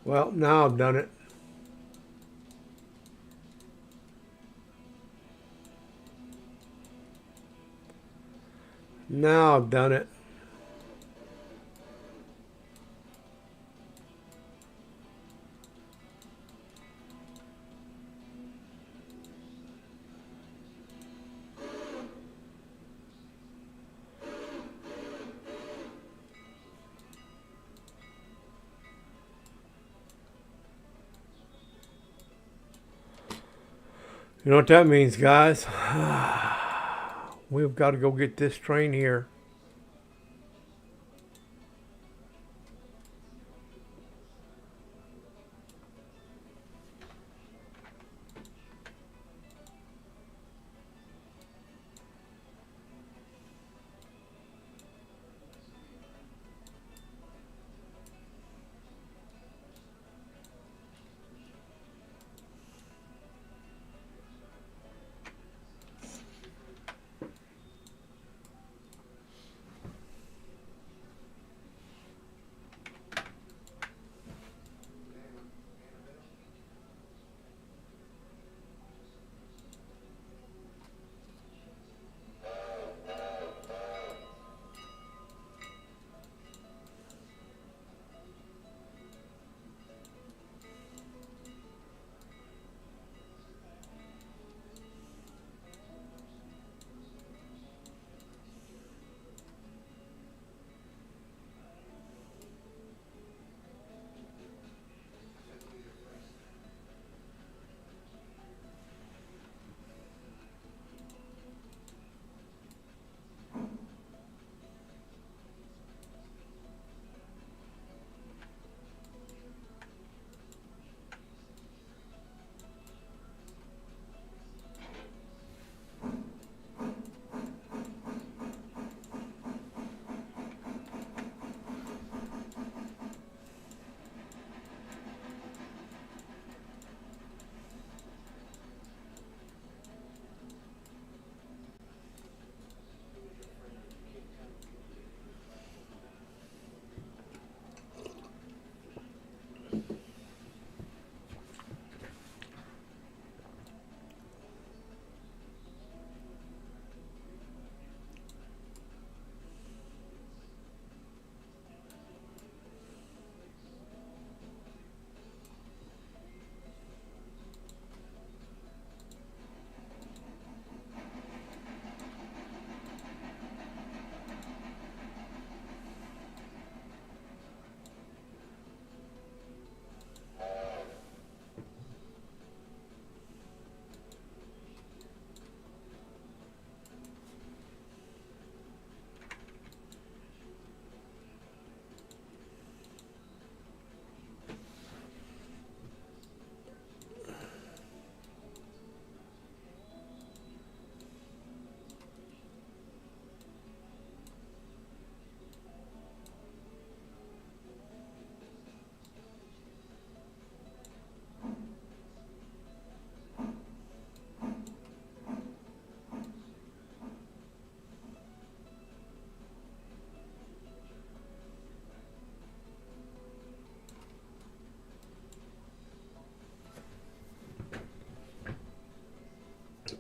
Well, now I've done it. Now I've done it. You know what that means, guys? We've got to go get this train here.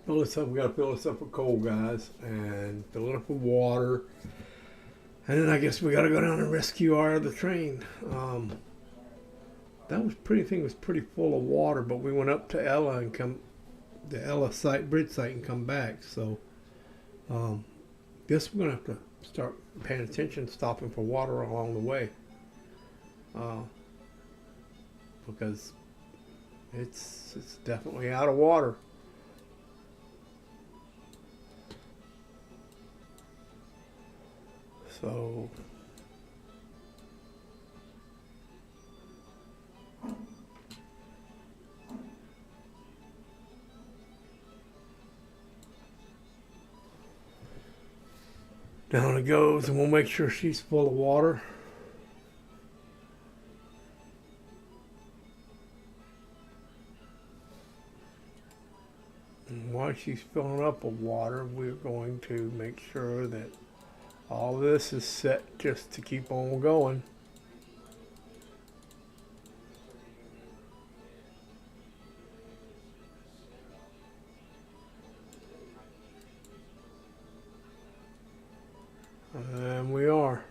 Fill this up. We gotta fill this up with coal, guys, and fill it up with water. And then I guess we gotta go down and rescue our other train. That was thing was pretty full of water, but we went up to Ella and the Ella site, bridge site, and come back. So, guess we're gonna have to start paying attention, stopping for water along the way, because it's definitely out of water. So down it goes, and we'll make sure she's full of water. And while she's filling up with water, we're going to make sure that all this is set just to keep on going. And we are.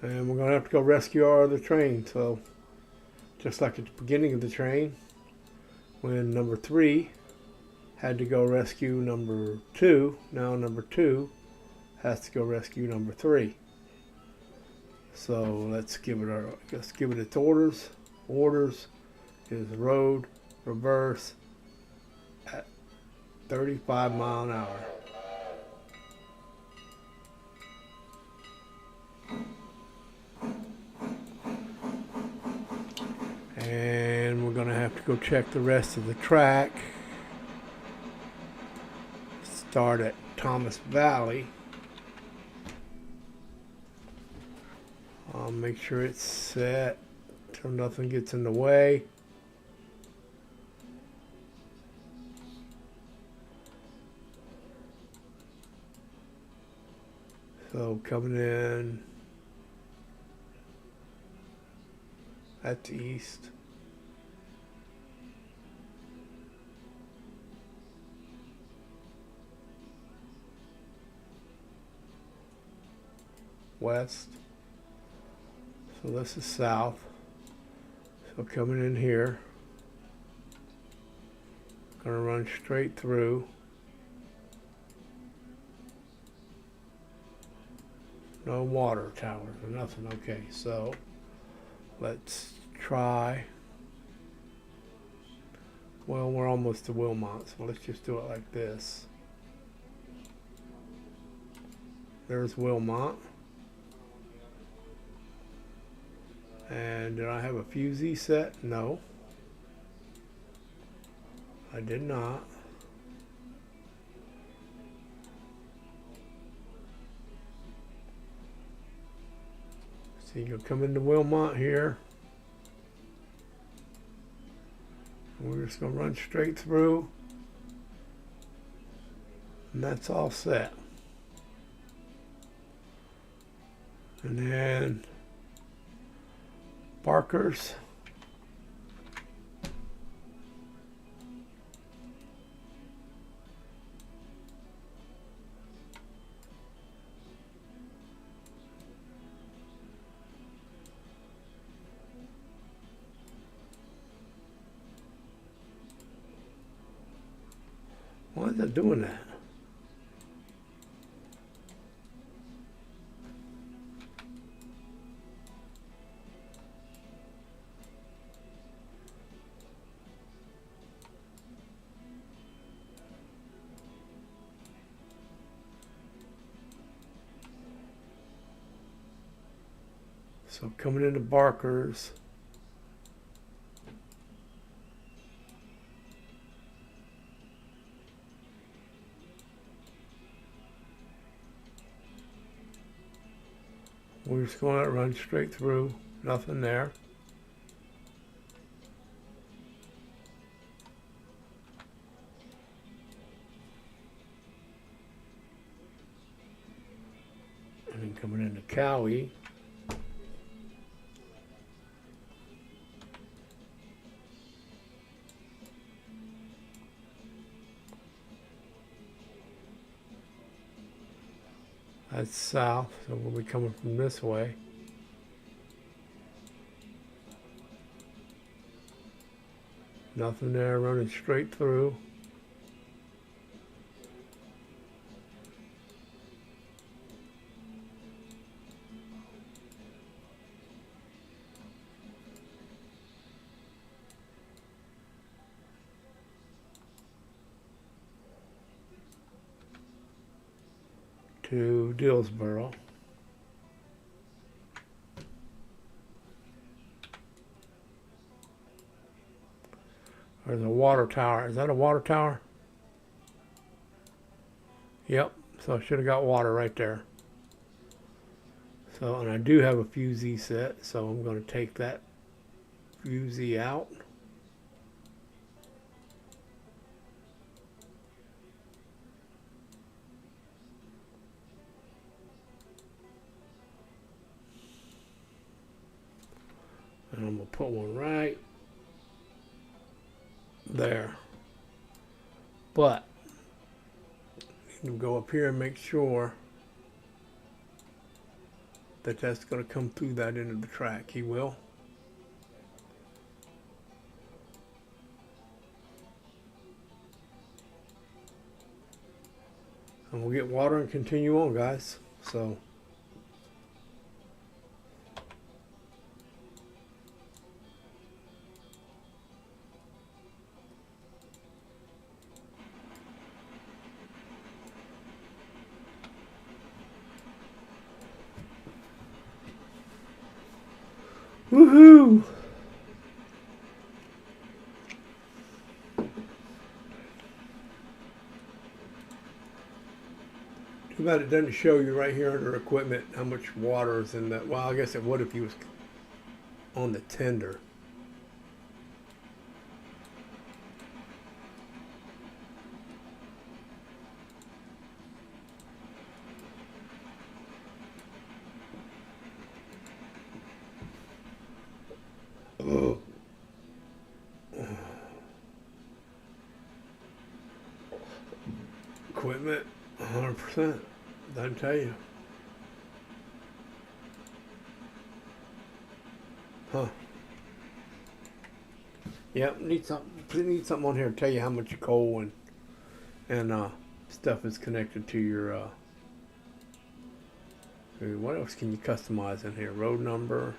And we're going to have to go rescue our other train. So, just like at the beginning of the train, when number 3 had to go rescue number 2, now number 2 has to go rescue number 3. So let's give it its orders. Orders is road reverse at 35 miles an hour. And we're going to have to go check the rest of the track. Start at Thomas Valley. Make sure it's set so nothing gets in the way. So coming in at the east. West. So this is south. So coming in here, gonna run straight through. No water towers or nothing. Okay, so let's try. Well, we're almost to Wilmot, so let's just do it like this. There's Wilmot. And did I have a fusee set? No. I did not. So you'll come into Wilmot here. We're just going to run straight through. And that's all set. And then Barkers. Why is it doing that? So coming into Barkers. We're just going to run straight through, nothing there. And then coming into Cowie. That's south, so we'll be coming from this way. Nothing there, running straight through. To Dillsboro. There's a water tower. Is that a water tower? Yep. So I should have got water right there. So, and I do have a fusee set, so I'm going to take that fusee out. And I'm going to put one right there. But you can go up here and make sure that that's going to come through that end of the track. He will. And we'll get water and continue on, guys. So woohoo! Too bad it doesn't show you right here under equipment how much water is in that. Well, I guess it would if you was on the tender. Oh. Equipment, 100%. Doesn't tell you. Huh. Yep, need something on here to tell you how much coal and stuff is connected to your what else can you customize in here? Road number,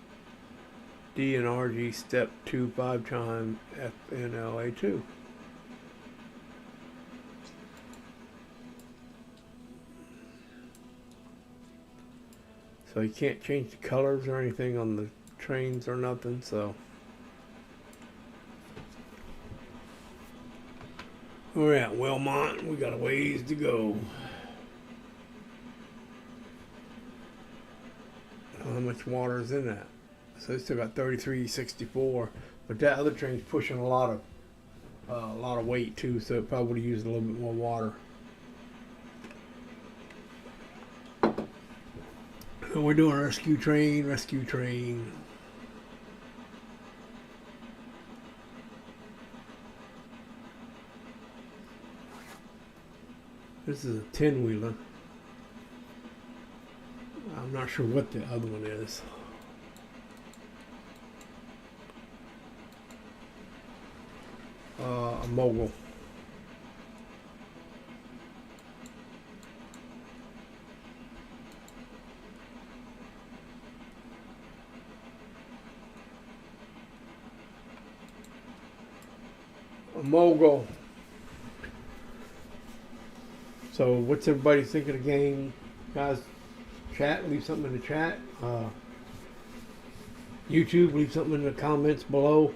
D and RG step 2 5 time FNLA2. So you can't change the colors or anything on the trains or nothing, so we're at Wilmont. We got a ways to go. How much water is in that? So it's still got 3364, but that other train's pushing a lot of weight too, so it probably would have used a little bit more water. So we're doing rescue train. This is a 10-wheeler. I'm not sure what the other one is. A mogul. A mogul. So what's everybody think of the game, guys? Chat, leave something in the chat. YouTube, leave something in the comments below,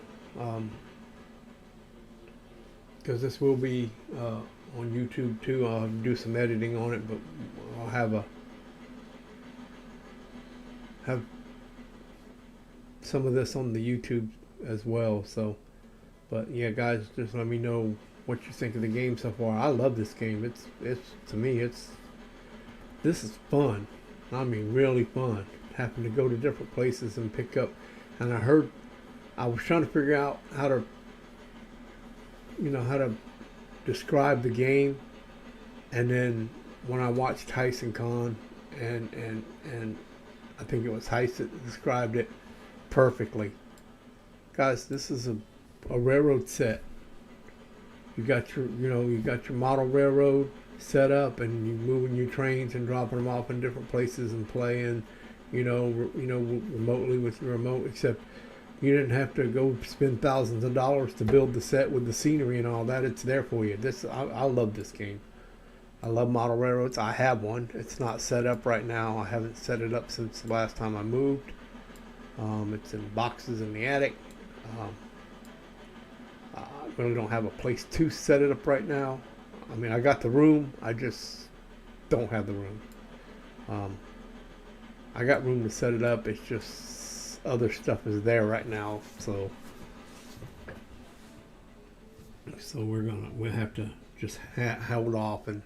because this will be on YouTube too. I'll do some editing on it, but I'll have some of this on the YouTube as well. So, but yeah, guys, just let me know what you think of the game so far. I love this game. It's to me, this is fun. I mean, really fun. Having to go to different places and pick up. And I was trying to figure out how to, how to describe the game. And then when I watched Tyson Khan, and I think it was Tyson that described it perfectly. Guys, this is a railroad set. You got your model railroad set up, and you moving your trains and dropping them off in different places and playing, remotely with your remote. Except you didn't have to go spend thousands of dollars to build the set with the scenery and all that. It's there for you. I love this game. I love model railroads. I have one. It's not set up right now. I haven't set it up since the last time I moved. It's in boxes in the attic. I really don't have a place to set it up right now. I mean, I got the room. I just don't have the room. I got room to set it up. It's just other stuff is there right now. So we'll have to just hold off and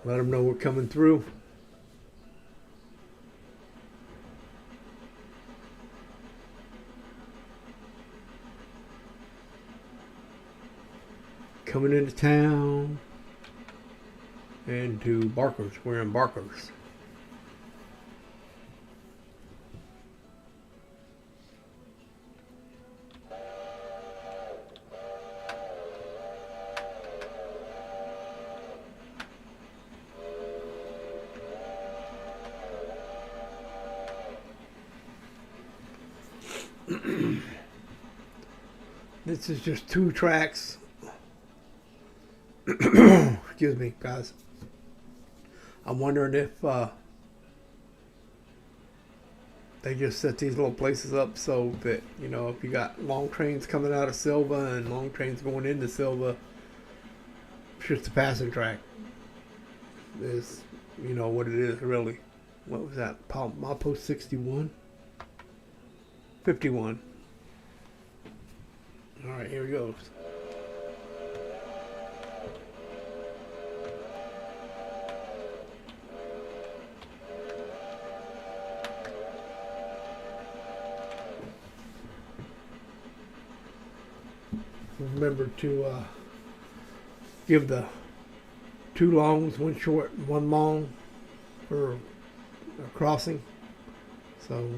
let them know we're coming through. Coming into town and to Barkers. We're in Barkers. This is just 2 tracks. Excuse me, guys. I'm wondering if they just set these little places up so that, if you got long trains coming out of Silva and long trains going into Silva, it's just a passing track. Is, what it is really. What was that? Milepost 61? 51. Alright, here he goes. Remember to give the 2 longs, 1 short, and 1 long for a crossing. So,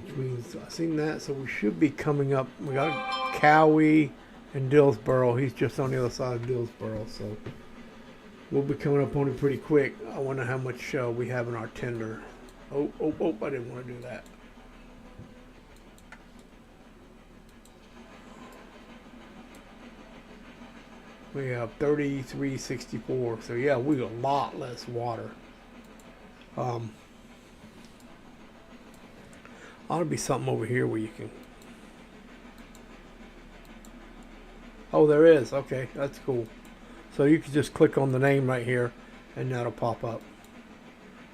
which means I've seen that. So we should be coming up. We got Cowie and Dillsboro. He's just on the other side of Dillsboro. So we'll be coming up on him pretty quick. I wonder how much we have in our tender. Oh, I didn't want to do that. We have 33.64, so yeah, we got a lot less water. Ought to be something over here where you can. Oh, there is. Okay, that's cool. So you can just click on the name right here, and that'll pop up.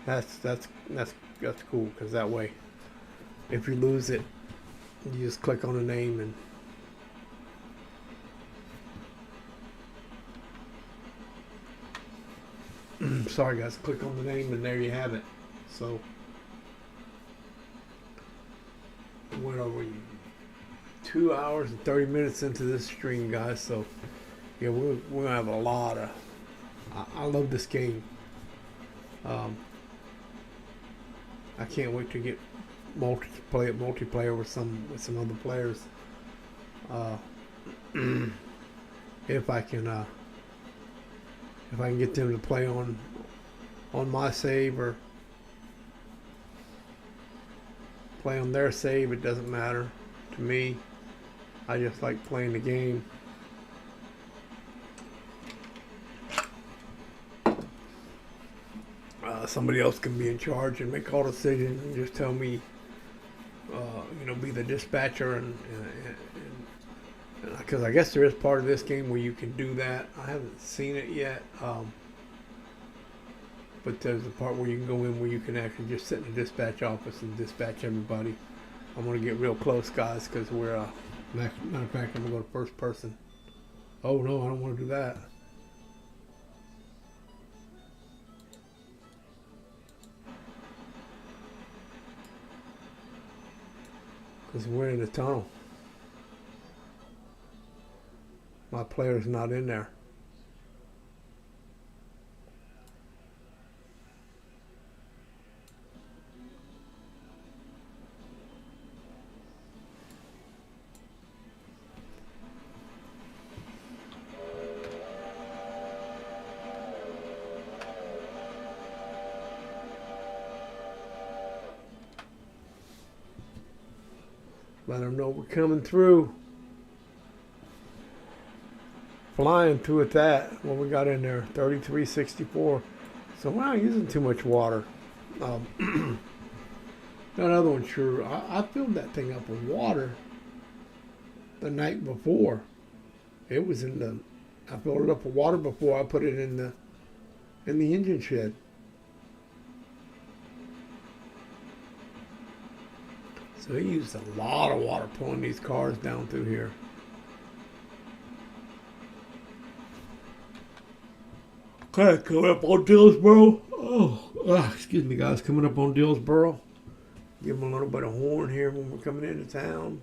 That's cool, because that way, if you lose it, you just click on the name and. Sorry guys, click on the name and there you have it. So went over 2 hours and 30 minutes into this stream, guys. So yeah, we're gonna have a lot of. I love this game. I can't wait to get multiplayer with some other players. If I can get them to play on my save or play on their save, it doesn't matter to me. I just like playing the game. Somebody else can be in charge and make all decisions and just tell me, be the dispatcher and because I guess there is part of this game where you can do that. I haven't seen it yet, but there's a part where you can go in where you can actually just sit in the dispatch office and dispatch everybody. I'm going to get real close, guys, because we're matter of fact, I'm going to go to first person. Oh no, I don't want to do that. because we're in the tunnel. My player's not in there. Let them know we're coming through. Flying through at that. What we got in there? 3364. So we're not using too much water. That other one, sure. I filled that thing up with water the night before. It was in the. I filled it up with water before I put it in the engine shed. So he used a lot of water pulling these cars down through here. Okay, coming up on Dillsboro. Excuse me, guys. Coming up on Dillsboro. Give them a little bit of horn here when we're coming into town.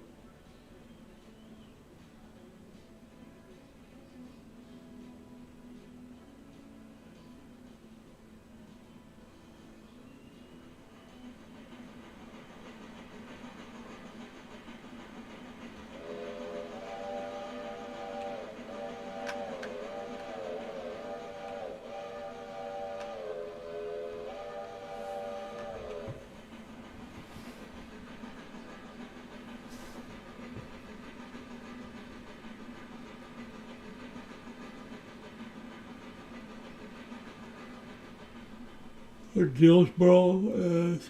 Dillsboro is.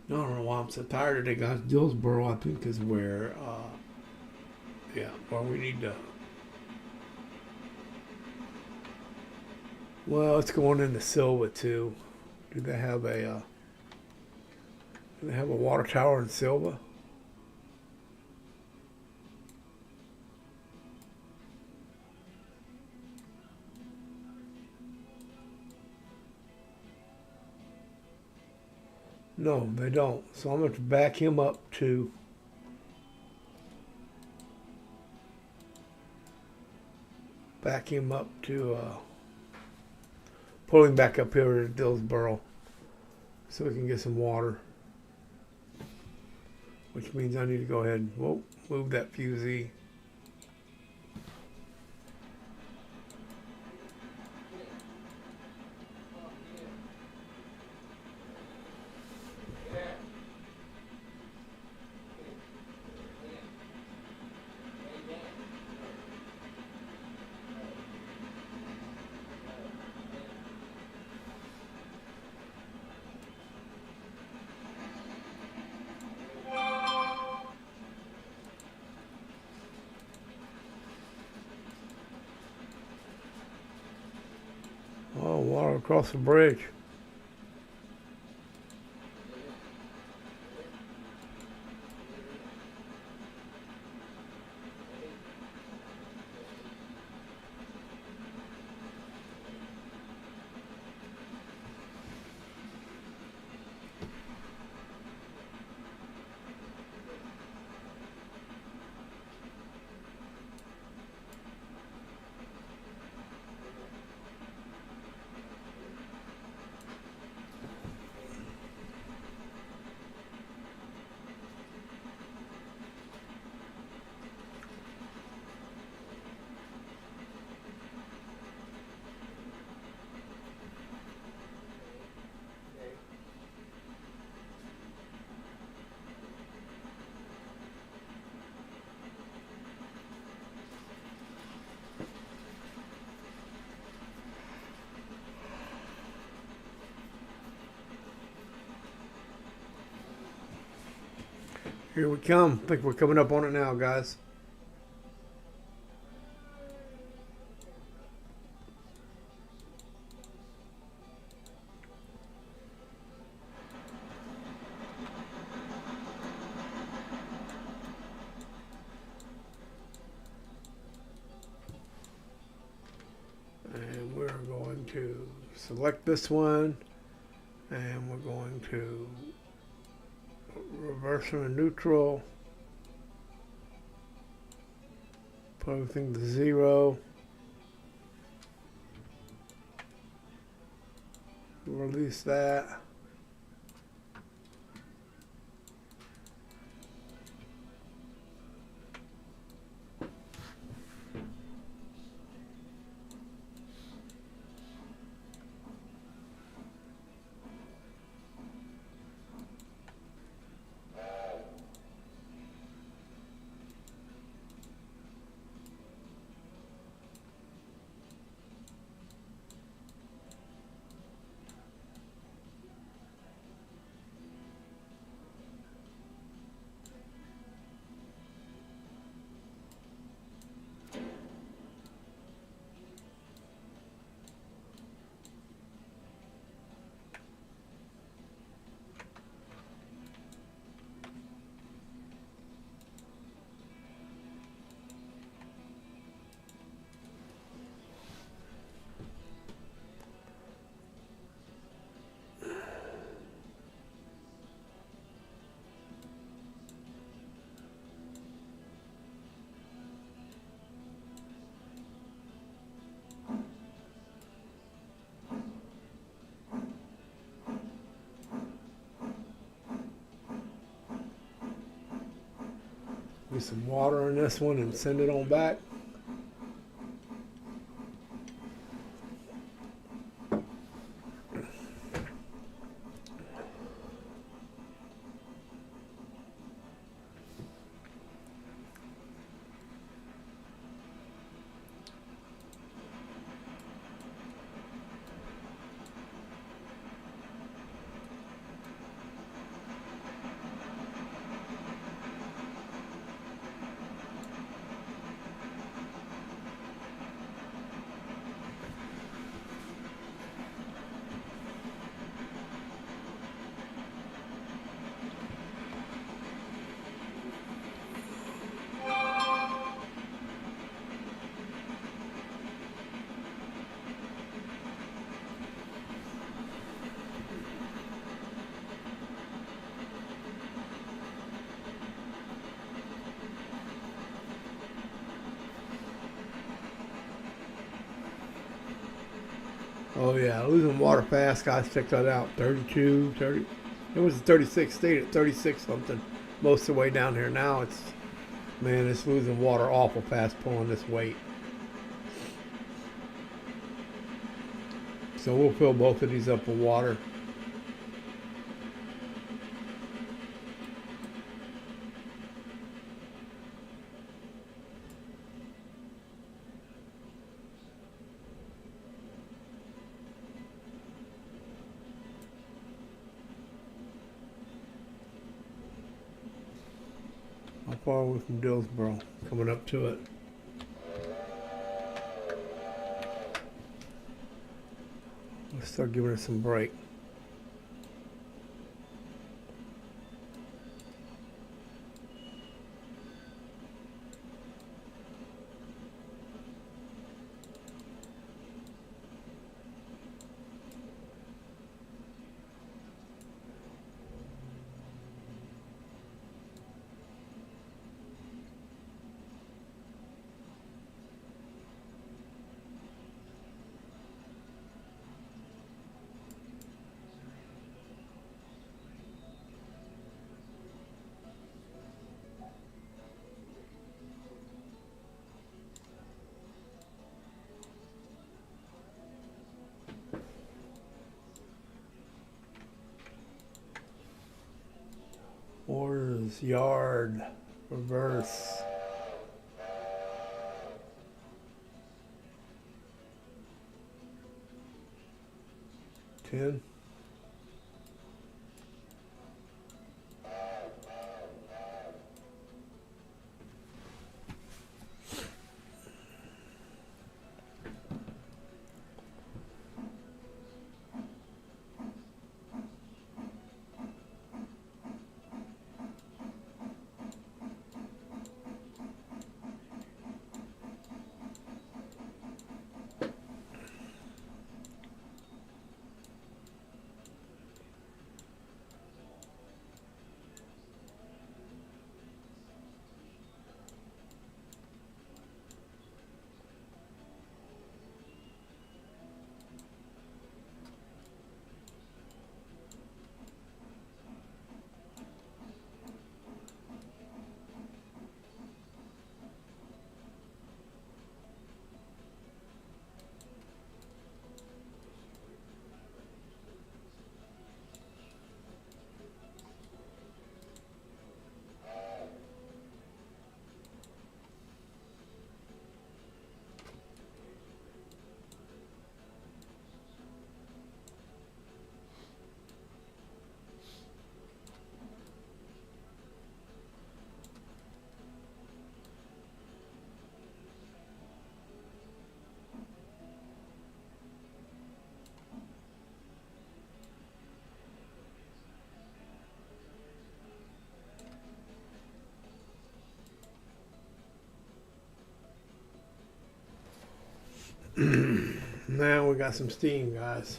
I don't know why I'm so tired today, guys. Dillsboro, I think, is where, where we need to. Well, it's going into Silva too. Do they have a water tower in Silva? No, they don't. So I'm going to back him up to pull him back up here to Dillsboro so we can get some water. Which means I need to go ahead and move that fusee. Oh, water across the bridge. Here we come. I think we're coming up on it now, guys. And we're going to select this one, and we're going to Reverser and neutral. Put everything to 0. Release that. Get some water in this one and send it on back. Oh yeah, losing water fast, guys, check that out. 32, 30. It was 36, stayed at 36 something most of the way down here. Now it's, man, it's losing water awful fast pulling this weight. So we'll fill both of these up with water. How far are we from Dillsboro? Coming up to it. Let's start giving it some break. Orders, yard, reverse. 10. Now we got some steam, guys.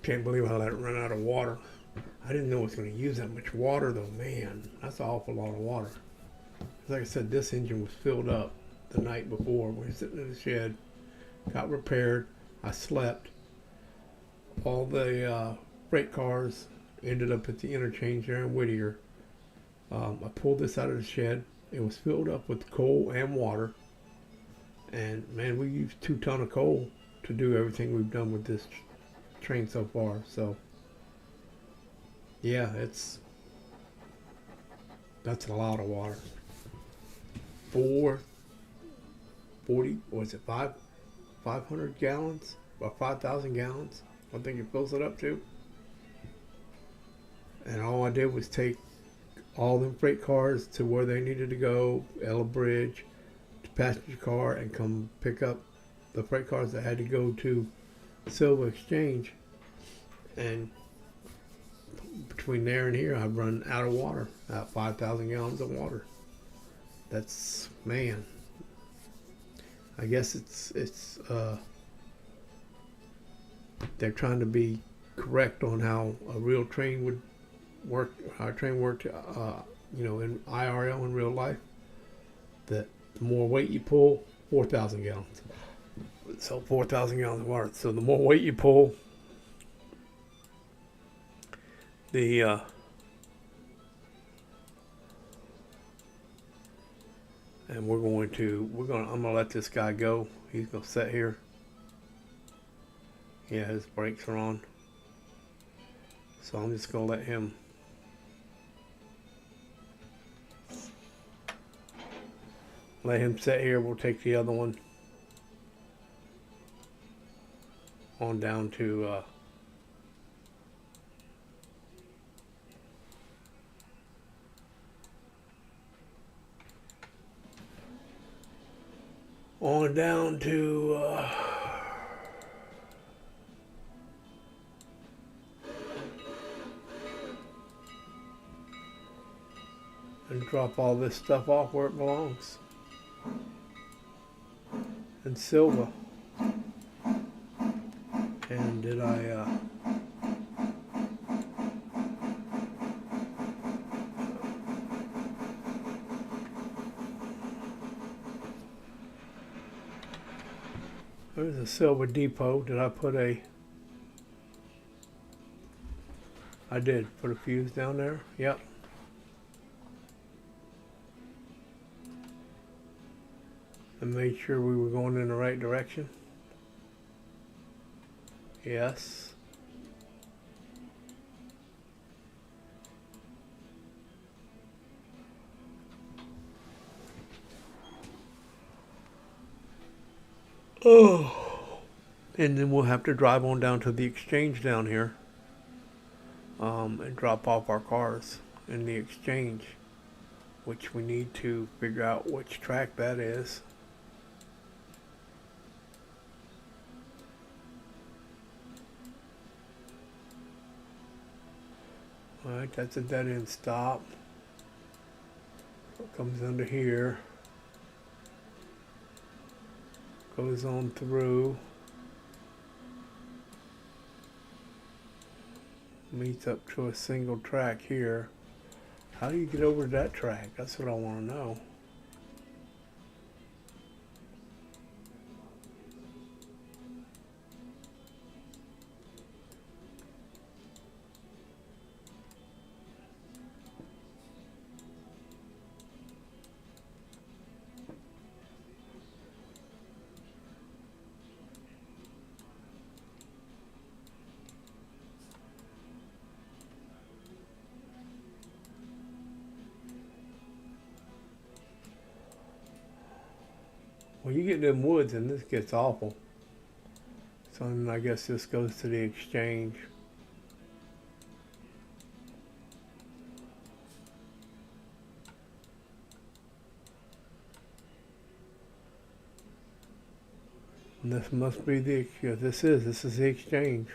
Can't believe how that ran out of water. I didn't know it was going to use that much water though, man. That's an awful lot of water. Like I said, this engine was filled up the night before. We were sitting in the shed, got repaired. I slept. All the freight cars ended up at the interchange there in Whittier. I pulled this out of the shed. It was filled up with coal and water. And man, we used 2 tons of coal to do everything we've done with this train so far. So yeah, that's a lot of water. 500 gallons, about 5,000 gallons, I think it fills it up to. And all I did was take all them freight cars to where they needed to go, Ella Bridge, to passenger car, and come pick up the freight cars that had to go to Silver Exchange. And between there and here, I've run out of water, about 5,000 gallons of water. That's, man, I guess it's they're trying to be correct on how a real train would work, how a train worked, you know, in IRL in real life. That the more weight you pull, 4,000 gallons. So 4,000 gallons of water. So the more weight you pull, the and I'm gonna let this guy go. He's gonna sit here. Yeah, his brakes are on. So I'm just gonna let him sit here. We'll take the other one on down to and drop all this stuff off where it belongs. And Silva. And did I there's a Silva depot. Did I put I did put a fuse down there. Yep. And made sure we were going in the right direction. Yes. Oh. And then we'll have to drive on down to the exchange down here. And drop off our cars in the exchange, which we need to figure out which track that is. Alright, that's a dead end stop. It comes under here, goes on through, meets up to a single track here. How do you get over to that track? That's what I want to know. Well, you get them woods and this gets awful. So then I guess this goes to the exchange. And this must be the, yeah, this is the exchange.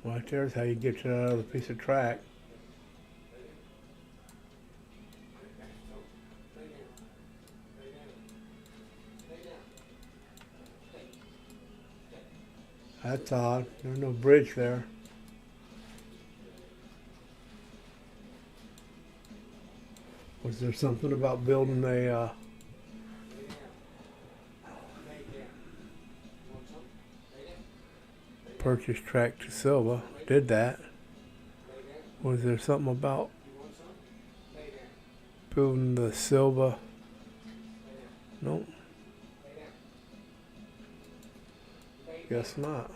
Right there's how you get to that other piece of track. That's odd. There's no bridge there. Was there something about building a purchase track to Silva? Did that. Was there something about building the Silva? Nope. Guess not.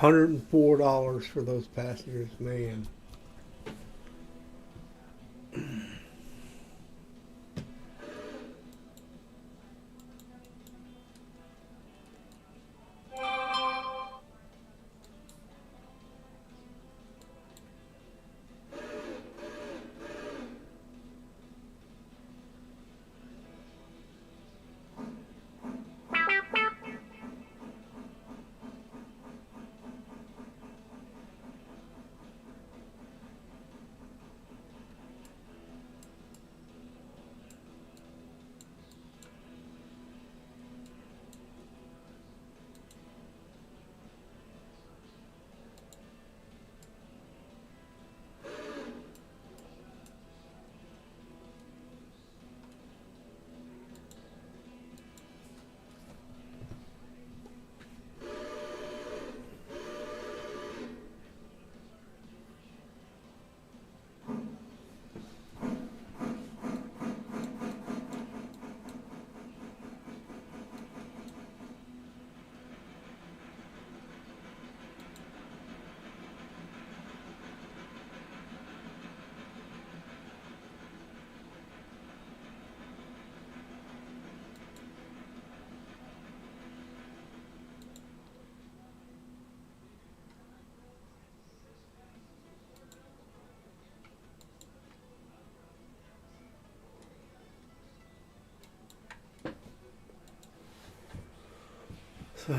$104 for those passengers, man. So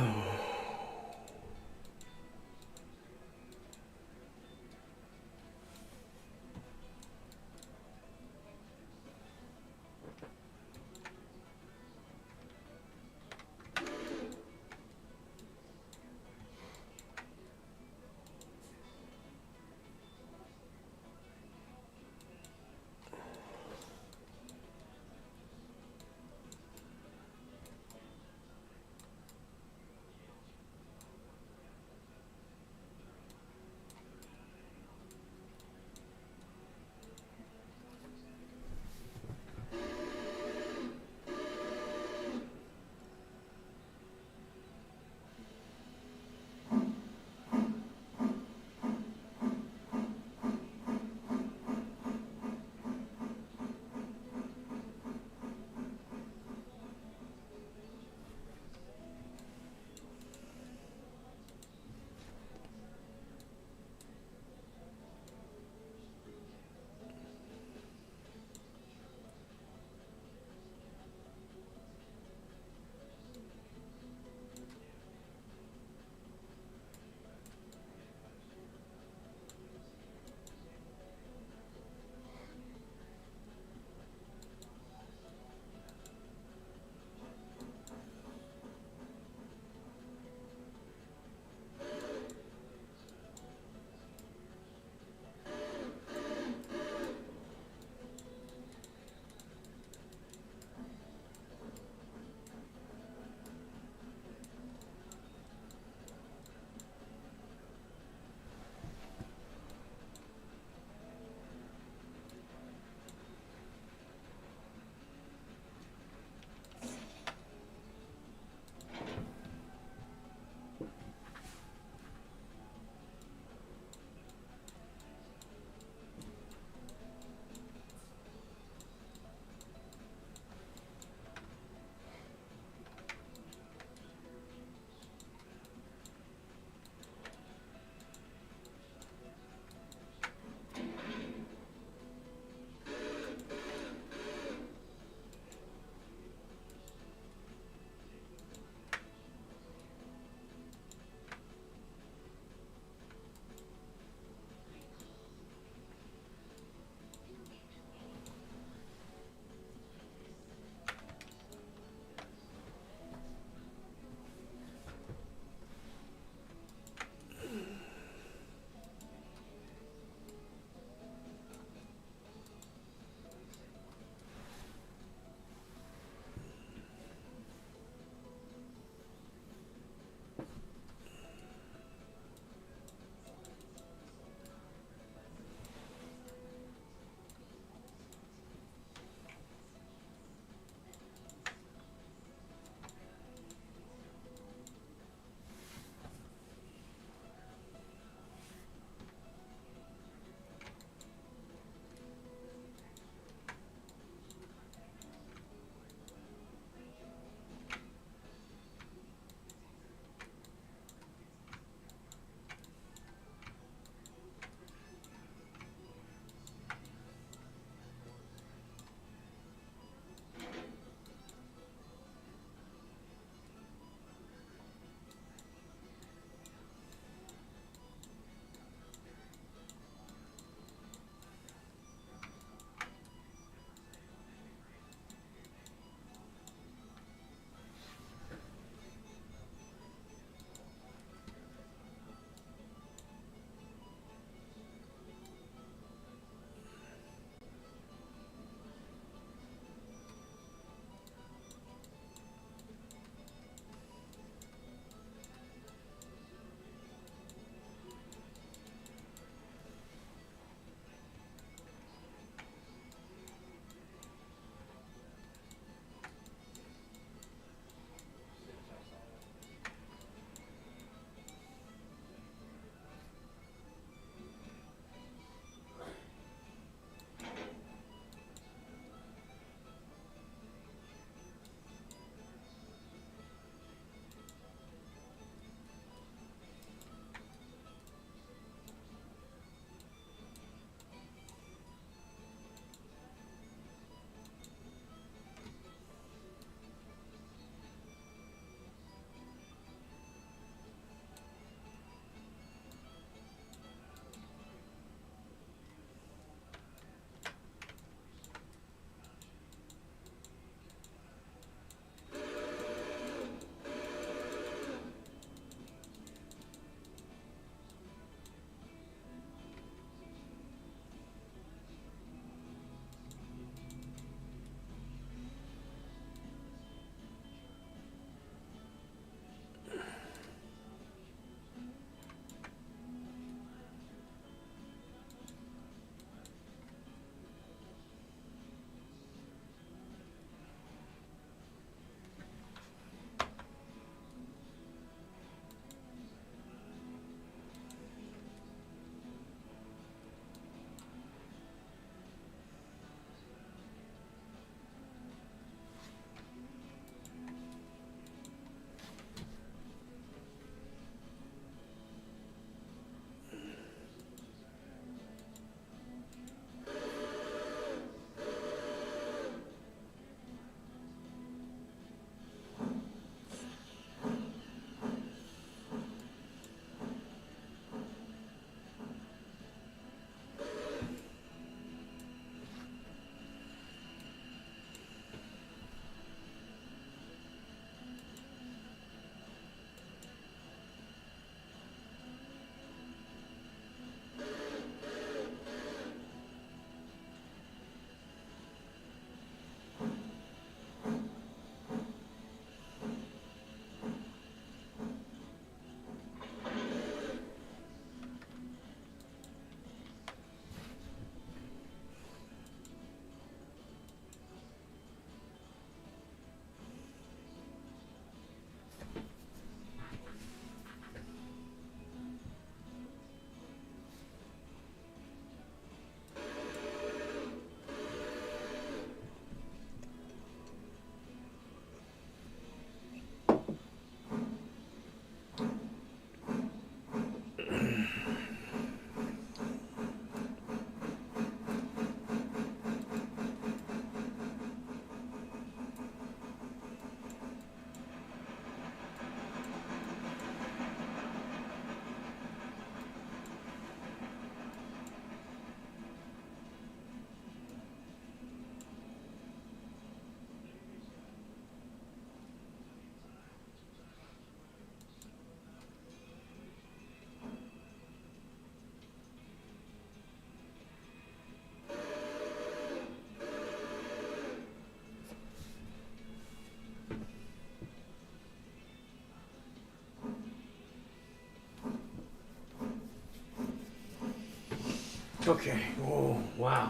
Okay. Oh, wow.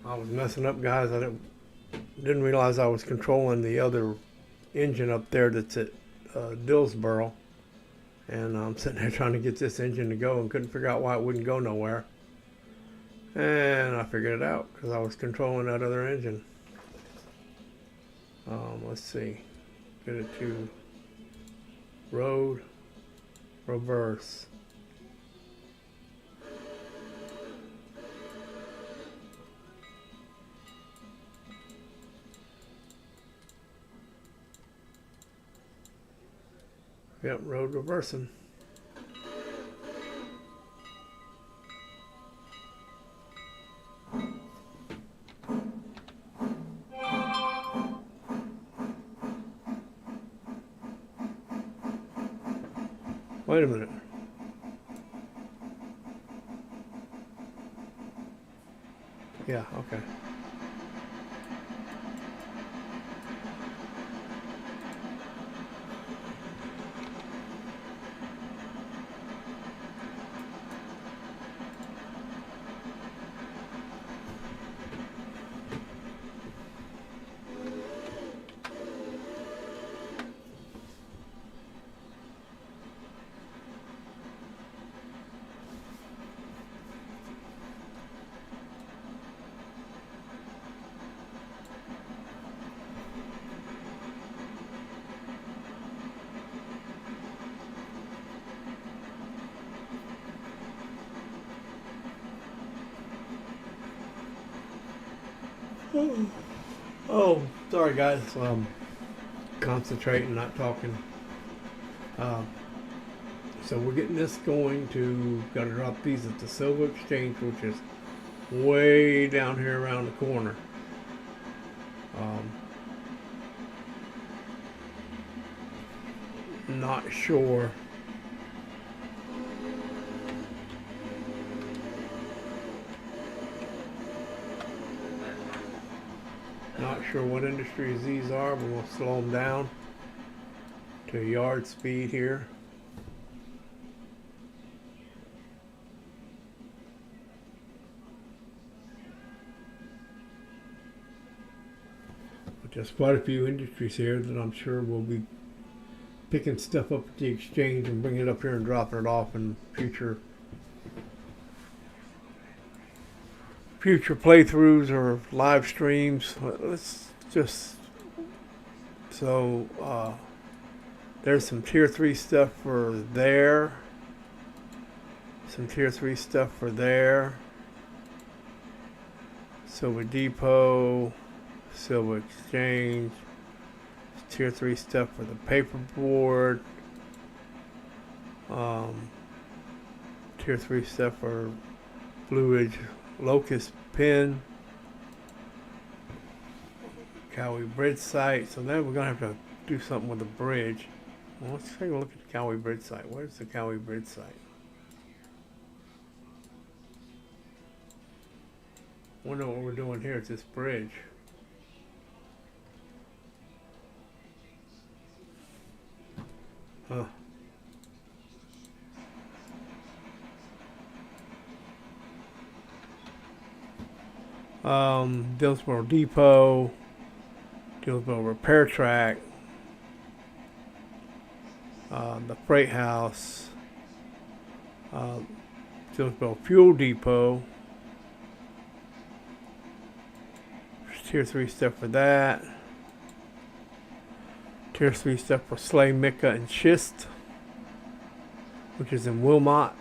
I was messing up, guys. I didn't realize I was controlling the other engine up there that's at Dillsboro. And I'm sitting there trying to get this engine to go and couldn't figure out why it wouldn't go nowhere. And I figured it out because I was controlling that other engine. Let's see. Get it to road, reverse. Yep, road reversing. Wait a minute. Yeah, okay. Oh, sorry guys. Concentrating, not talking. So we're getting this going to, got to drop these at the Silver Exchange, which is way down here around the corner. Not sure. Not sure what industries these are, but we'll slow them down to yard speed here. But there's quite a few industries here that I'm sure will be picking stuff up at the exchange and bringing it up here and dropping it off in future playthroughs or live streams. Let's just, so there's some tier 3 stuff for there, some tier 3 stuff for there, Silver Depot, Silver Exchange, tier 3 stuff for the paperboard, tier 3 stuff for Blue Ridge Locust Pin, Cowie Bridge site. So then we're gonna have to do something with the bridge. Well, let's take a look at the Cowie Bridge site. Where's the Cowie Bridge site? Wonder what we're doing here at this bridge. Huh. Dillsboro Depot, Dillsboro Repair Track, the Freight House, Dillsboro Fuel Depot. There's tier 3 stuff for that. Tier 3 stuff for Slay, Mica, and Schist, which is in Wilmot.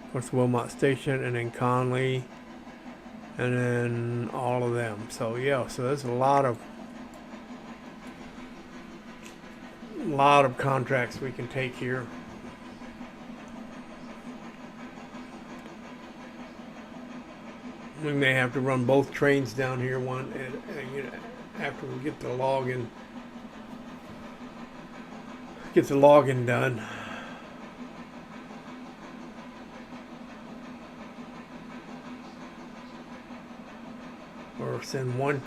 Of course, Wilmot Station, and then Conley, and then all of them. So yeah, so there's a lot of contracts we can take here. We may have to run both trains down here one and you know, after we get the login done. Or send one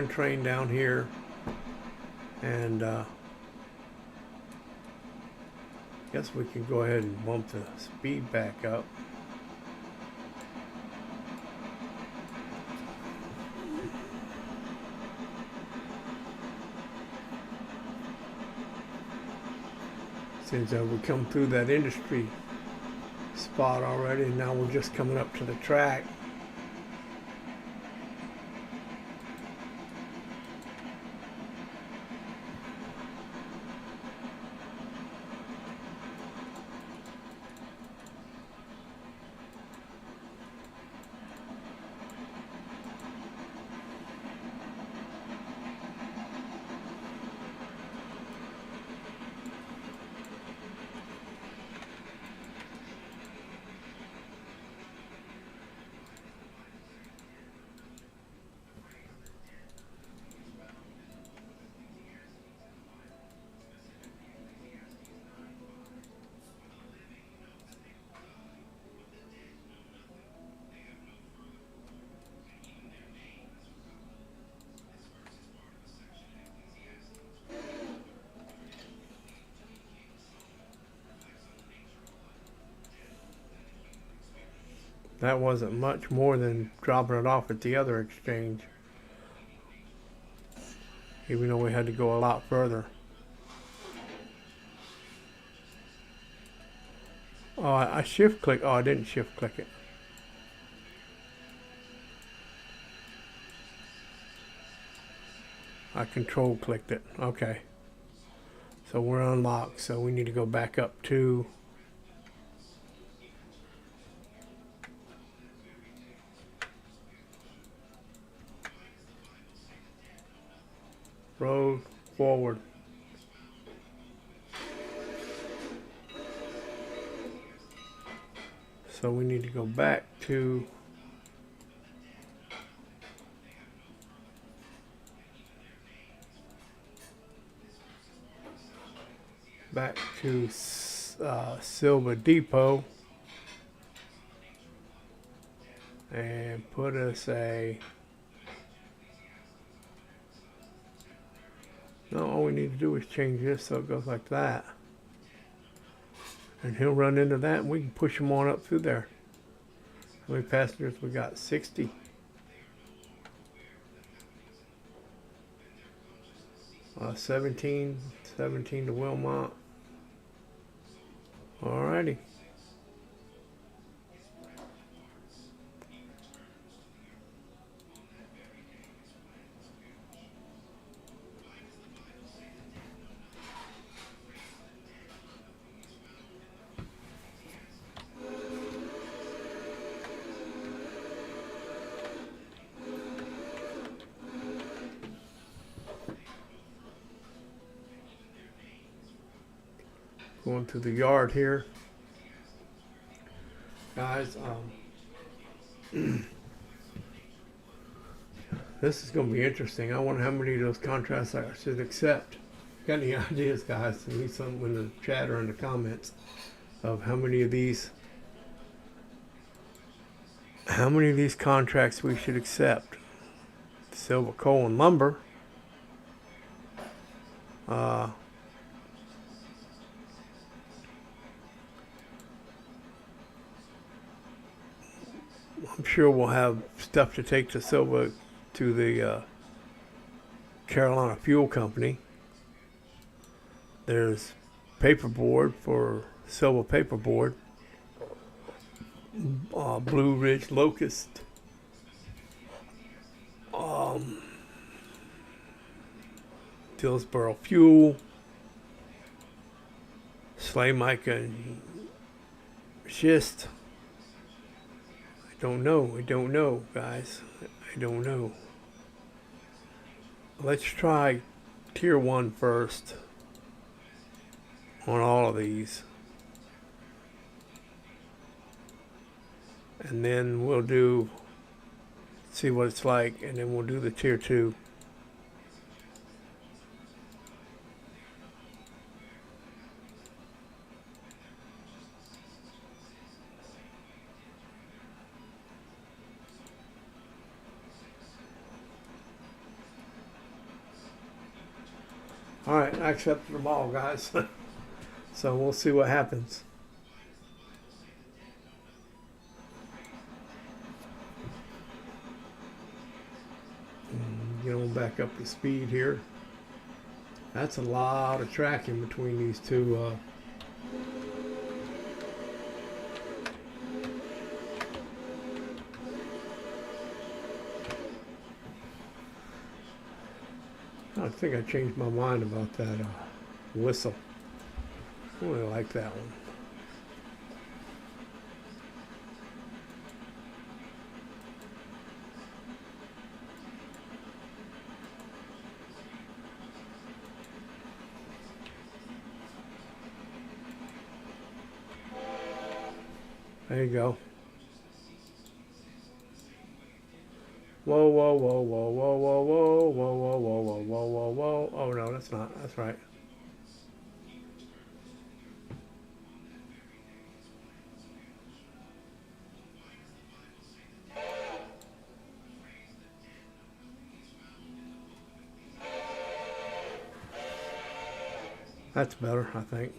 train down here and Guess we can go ahead and bump the speed back up. Since we come through that industry spot already, and now we're just coming up to the track. That wasn't much more than dropping it off at the other exchange, even though we had to go a lot further. Oh, I shift click. Oh, I didn't shift click it. I control clicked it. Okay. So we're unlocked. So we need to go back up to road forward. So we need to go back to Silver Depot and put us a. No, all we need to do is change this so it goes like that. And he'll run into that and we can push him on up through there. How many passengers we got? 60. Uh, 17 to Wilmot. Alrighty. Going through the yard here, guys. This is going to be interesting. I wonder how many of those contracts I should accept. Got any ideas, guys? Leave some in the chat or in the comments of how many of these contracts we should accept. Silver, coal, and lumber. I'm sure we'll have stuff to take to Silver to the Carolina Fuel Company. There's paperboard for Silver paperboard. Blue Ridge Locust. Dillsboro Fuel. Slay mica and schist. I don't know, guys. I don't know. Let's try tier 1 first on all of these. And then we'll see what it's like, and then we'll do the tier 2. Alright, I accepted them all, guys. So we'll see what happens. Get on back up to speed here. That's a lot of tracking between these two. I think I changed my mind about that whistle. I really like that one. There you go. Whoa, whoa, whoa, whoa, whoa, whoa, whoa, whoa, whoa, whoa, whoa, whoa, whoa, whoa. Oh no, that's not. That's right. That's better, I think.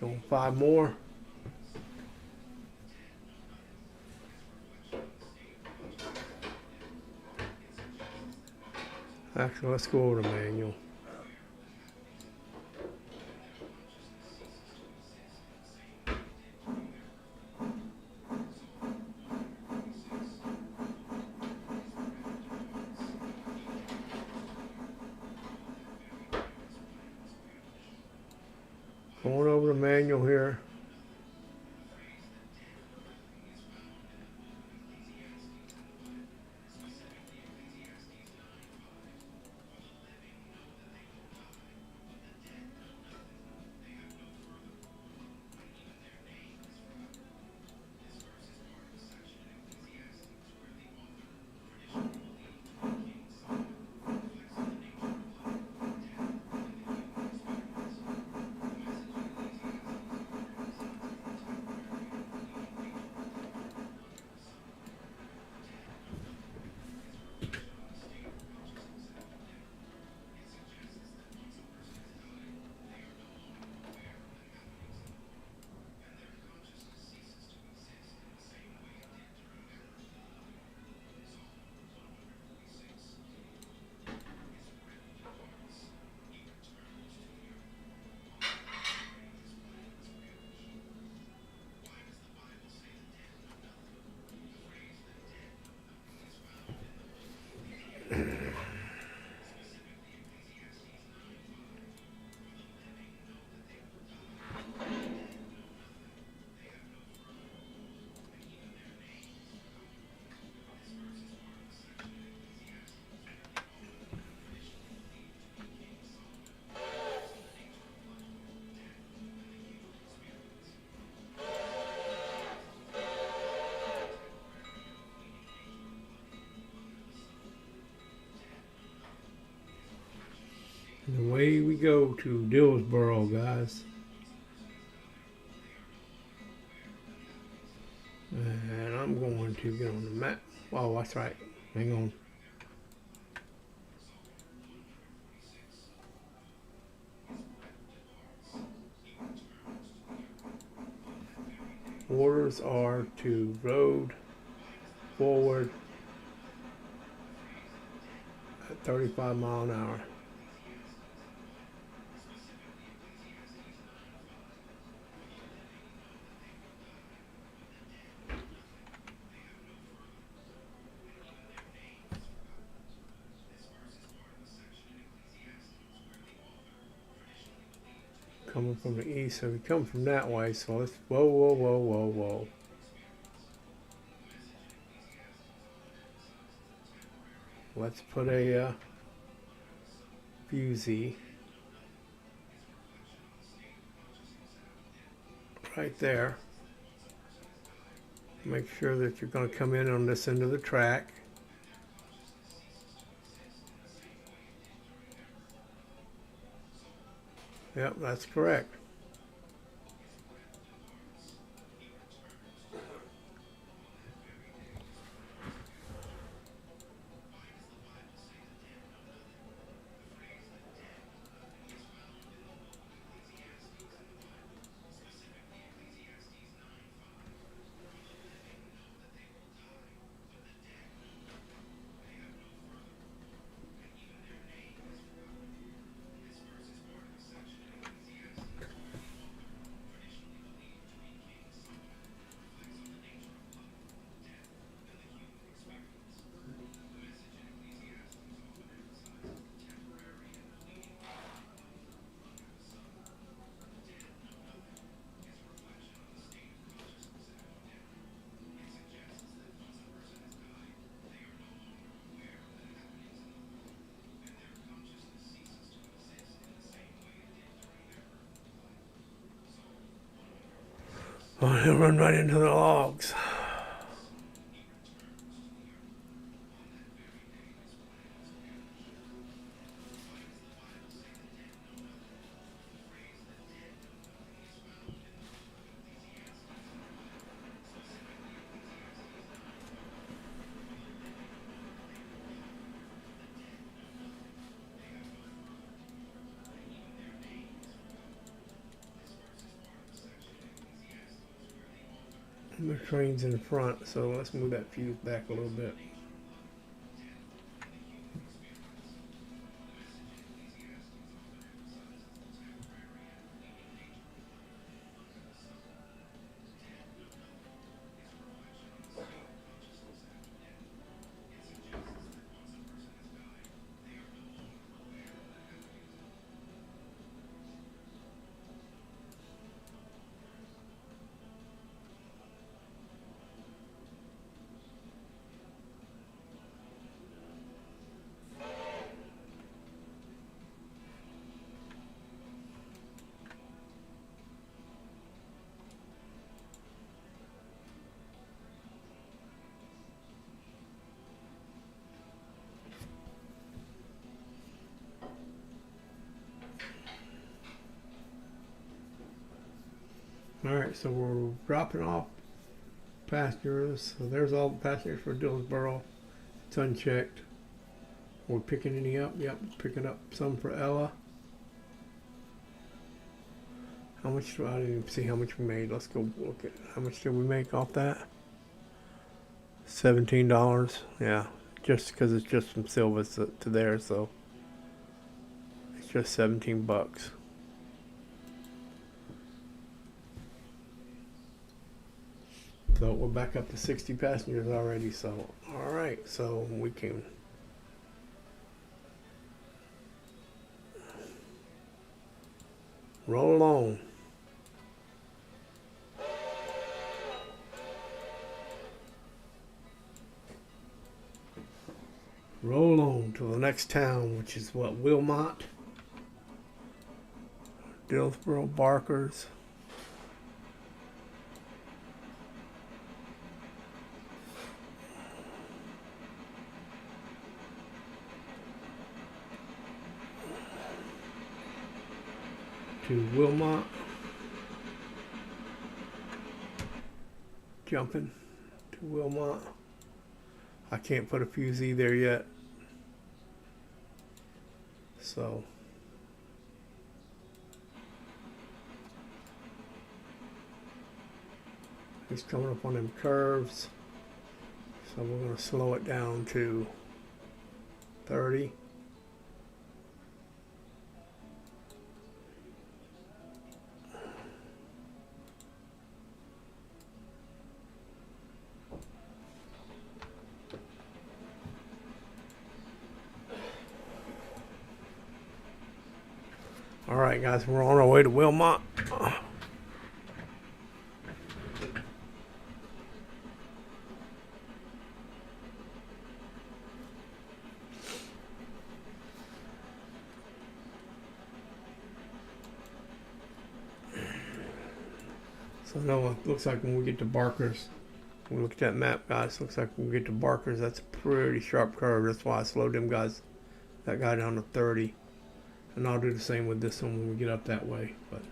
Going 5 more. Actually, let's go over to manual. Going over to manual here. And away we go to Dillsboro, guys. And I'm going to get on the map. Oh, that's right. Hang on. Orders are to road forward at 35 miles an hour. Coming from the east, so we come from that way, so let's, whoa, whoa, whoa, whoa, whoa. Let's put a fusee right there. Make sure that you're going to come in on this end of the track. Yep, that's correct. Oh, he'll run right into the logs. The train's in front, so let's move that fuse back a little bit. Alright, so we're dropping off passengers. So there's all the passengers for Dillsboro. It's unchecked. We're picking any up? Yep, picking up some for Ella. How much? I didn't even see how much we made. Let's go look at how much did we make off that. $17. Yeah, just because it's just from Silva's to there, so it's just 17 bucks. So we're back up to 60 passengers already. So all right, so we can roll on. Roll on to the next town, which is what, Wilmot, Dillsboro, Barkers. To Wilmot. Jumping to Wilmot. I can't put a fusee there yet. So he's coming up on them curves. So we're going to slow it down to 30. All right, guys, we're on our way to Wilmot. So no, it looks like when we get to Barkers, when we look at that map, guys, looks like when we get to Barkers, that's a pretty sharp curve. That's why I slowed them guys, that guy down to 30. And I'll do the same with this one when we get up that way. But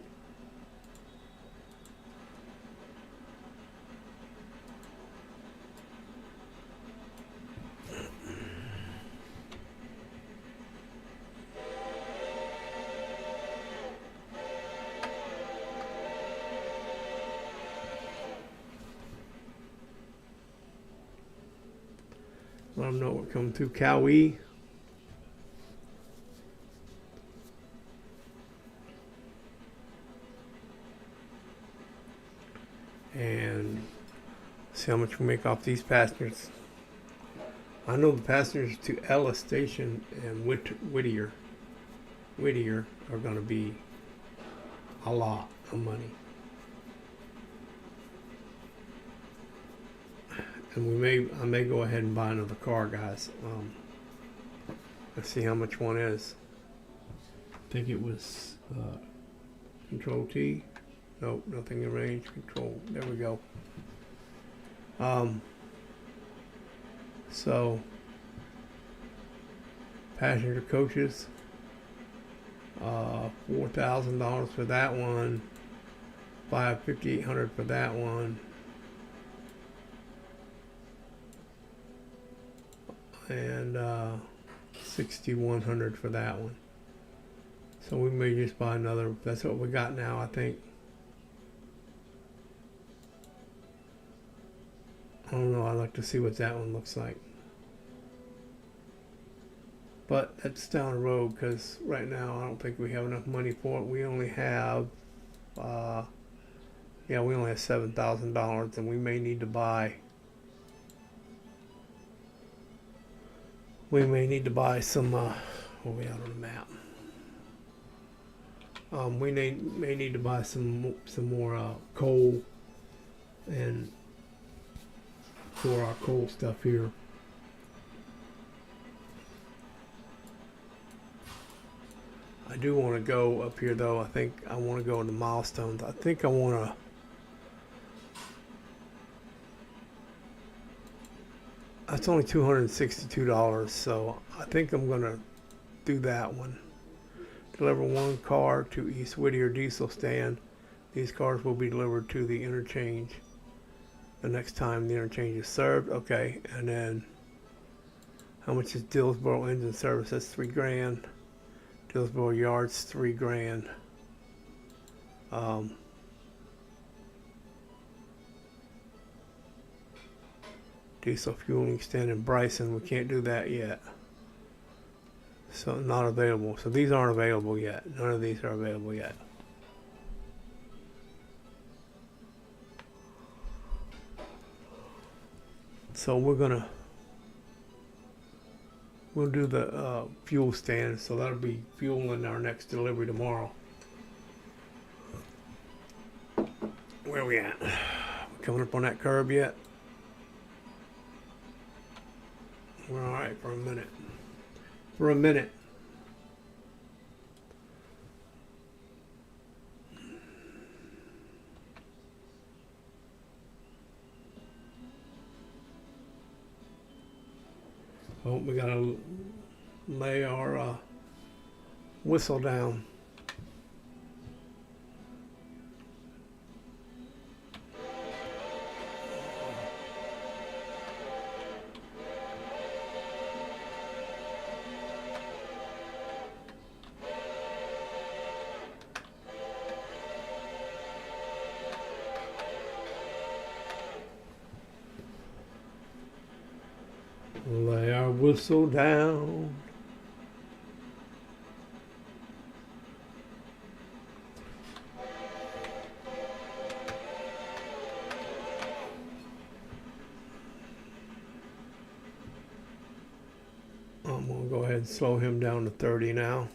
let them know we're coming through Cowee. And see how much we make off these passengers. I know the passengers to Ellis Station and Whittier are going to be a lot of money. And I may go ahead and buy another car, guys. Let's see how much one is. I think it was Control T. Nope, nothing in range. Control. There we go. So passenger coaches, $4,000 for that one. $5,800 for that one. And $6,100 for that one. So we may just buy another. That's what we got now, I think. I don't know. I'd like to see what that one looks like. But that's down the road, because right now I don't think we have enough money for it. We only have, we only have $7,000, and we may need to buy. We may need to buy some. Where are we out on the map? We may need to buy some more coal, and for our coal stuff here. I do want to go up here though. I think I want to go into milestones. I think I want to. That's only $262, so I think I'm gonna do that one. Deliver one car to East Whittier Diesel Stand. These cars will be delivered to the interchange the next time the interchange is served. Okay, and then how much is Dillsboro engine service? That's $3,000. Dillsboro yards, $3,000. Diesel fueling stand in Bryson, we can't do that yet. So not available. So these aren't available yet. None of these are available yet. So we'll do the fuel stand. So that'll be fuel in our next delivery tomorrow. Where are we at? We coming up on that curb yet? We're all right for a minute. For a minute. Oh, we gotta lay our whistle down. Lay our whistle down. I'm going to go ahead and slow him down to 30 now.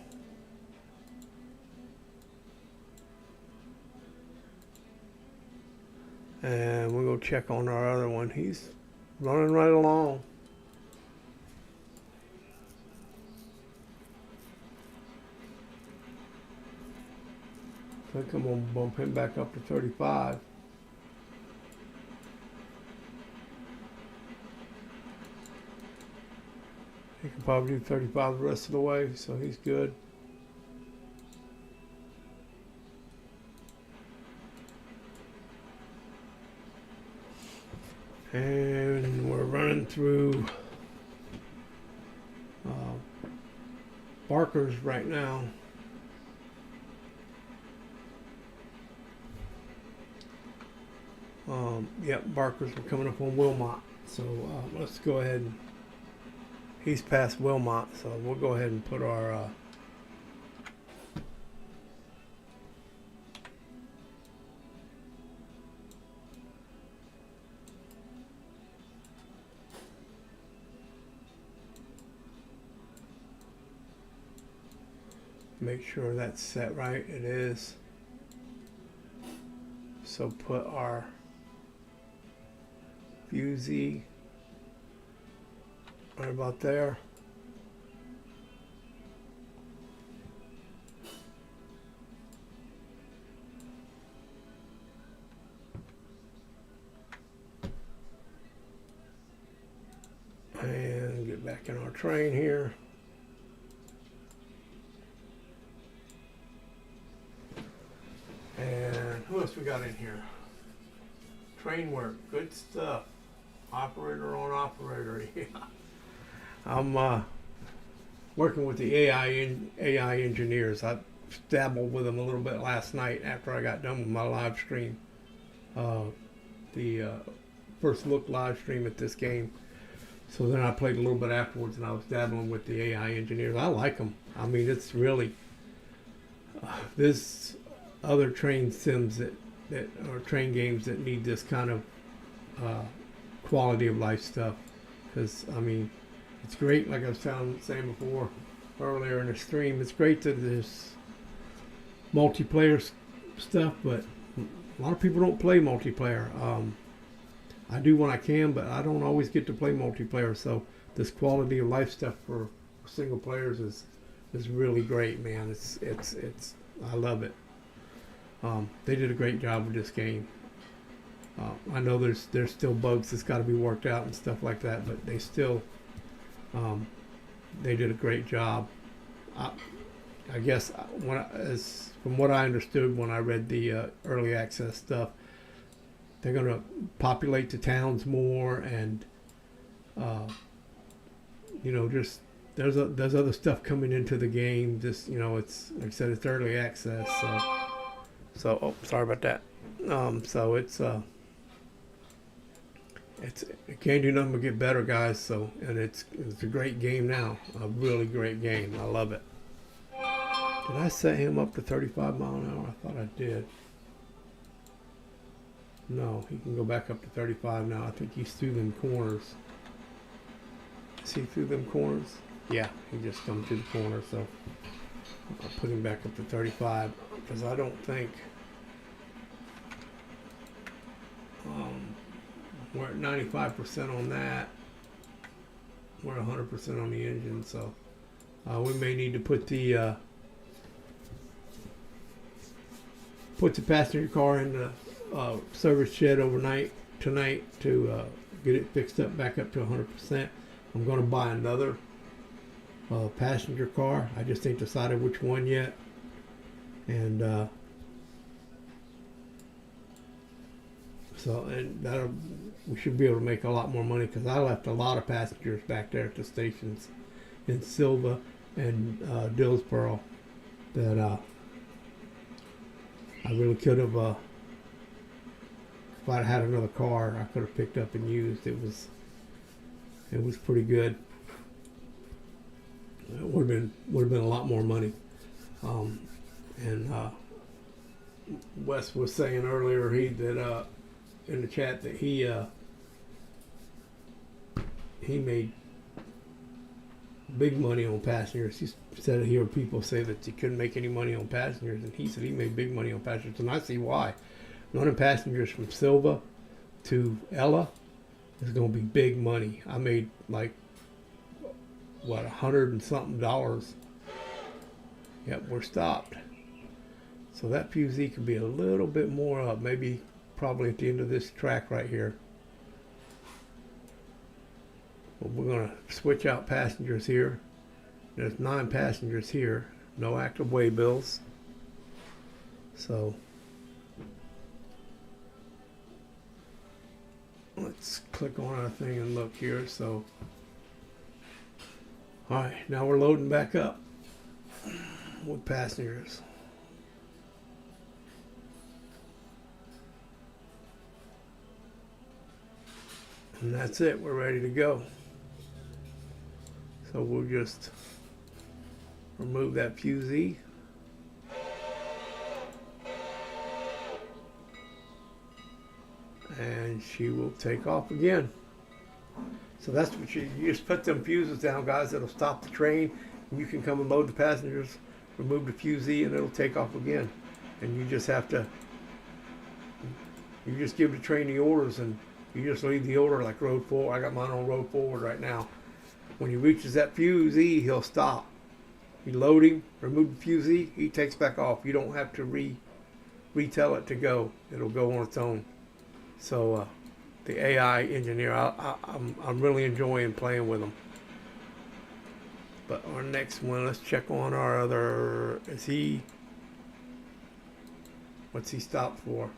And we'll go check on our other one. He's running right along. I think I'm going to bump him back up to 35. He can probably do 35 the rest of the way, so he's good. And we're running through Barker's right now. Yep, Barker's. We're coming up on Wilmot. So let's go ahead and he's past Wilmot, so we'll go ahead and put our make sure that's set right. It is. So put our fusee right about there. And get back in our train here. And who else we got in here? Train work, good stuff. Operator on operator, yeah. I'm working with the AI engineers. I dabbled with them a little bit last night after I got done with my live stream. The first look live stream at this game. So then I played a little bit afterwards, and I was dabbling with the AI engineers. I like them. I mean, it's really there's other train sims that or train games that need this kind of quality of life stuff. Because I mean, it's great. Like I was saying before earlier in the stream, it's great that there's multiplayer stuff, but a lot of people don't play multiplayer. I do when I can, but I don't always get to play multiplayer. So this quality of life stuff for single players is really great, man. It's I love it. They did a great job with this game. I know there's still bugs that's got to be worked out and stuff like that, but they still they did a great job. I guess from what I understood when I read the early access stuff, they're going to populate the towns more, and you know, just there's other stuff coming into the game. Just, you know, it's like I said, it's early access, so oh, sorry about that. So it can't do nothing but get better, guys. So, and it's a great game now, a really great game. I love it. Did I set him up to 35 mile an hour? I thought I did. No, he can go back up to 35 now. I think he's through them corners. Is he through them corners? Yeah, he just come through the corner. So I'll put him back up to 35 because I don't think we're at 95% on that. We're 100% on the engine, so we may need to put the passenger car in the service shed overnight tonight to get it fixed up back up to 100%. I'm going to buy another passenger car. I just ain't decided which one yet, and we should be able to make a lot more money because I left a lot of passengers back there at the stations in Silva and Dillsboro that I really could have, if I'd had another car, I could have picked up and used. It was pretty good. It would have been a lot more money. And Wes was saying earlier that in the chat that he made big money on passengers. He said I hear people say that you couldn't make any money on passengers, and he said he made big money on passengers, and I see why. Running passengers from Silva to Ella is going to be big money. I made like what, $100 and something. Yep, we're stopped. So that fusee could be a little bit more up, maybe probably at the end of this track right here. But we're going to switch out passengers here. There's 9 passengers here, no active way bills. So let's click on our thing and look here. So, all right, now we're loading back up with passengers. And that's it, we're ready to go. So we'll just remove that fusee. And she will take off again. So that's what you just put them fuses down, guys. It'll stop the train. And you can come and load the passengers, remove the fusee, and it'll take off again. And you just have to, you just give the train the orders, and you just leave the order like road forward. I got mine on road forward right now. When he reaches that fusee, he'll stop. You load him, remove the fusee, he takes back off. You don't have to retell it to go. It'll go on its own. So the AI engineer, I'm really enjoying playing with them. But our next one, let's check on our other. What's he stopped for?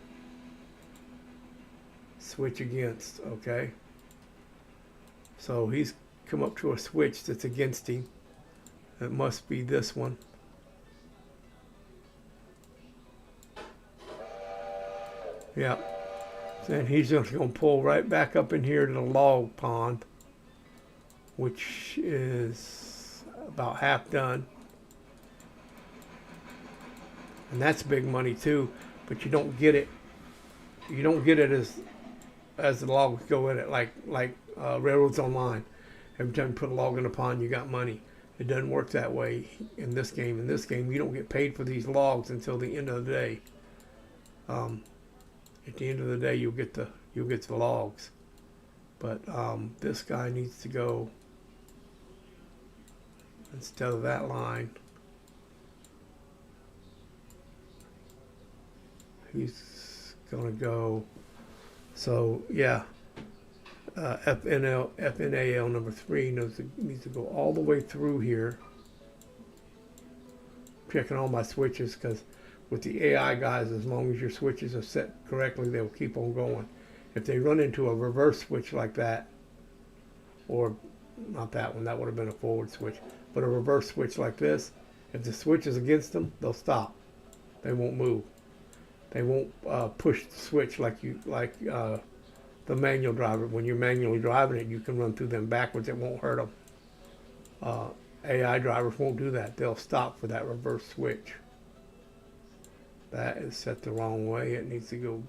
Switch against, okay. So he's come up to a switch that's against him. It must be this one. Yeah. And he's just going to pull right back up in here to the log pond, which is about half done. And that's big money too, but you don't get it. You don't get it as the logs go in it, like Railroads Online. Every time you put a log in a pond, you got money. It doesn't work that way in this game. In this game, you don't get paid for these logs until the end of the day. At the end of the day, you'll get the logs. But this guy needs to go instead of that line. He's gonna go. So yeah, FNAL number 3 needs to go all the way through here. Checking all my switches, because with the AI guys, as long as your switches are set correctly, they'll keep on going. If they run into a reverse switch like that, or not that one, that would have been a forward switch, but a reverse switch like this, if the switch is against them, they'll stop. They won't move. They won't push the switch like the manual driver. When you're manually driving it, you can run through them backwards. It won't hurt them. AI drivers won't do that. They'll stop for that reverse switch. That is set the wrong way. It needs to go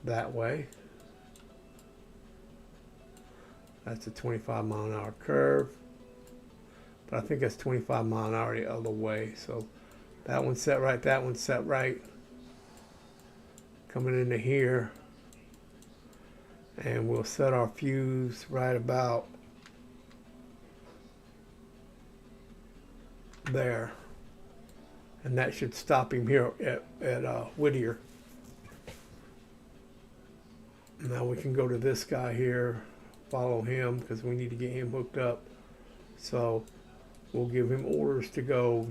that way. That's a 25-mile-an-hour curve. But I think that's 25 miles an hour the other way. So that one's set right, that one's set right. Coming into here. And we'll set our fuse right about there. And that should stop him here at Whittier. Now we can go to this guy here, follow him, because we need to get him hooked up. So we'll give him orders to go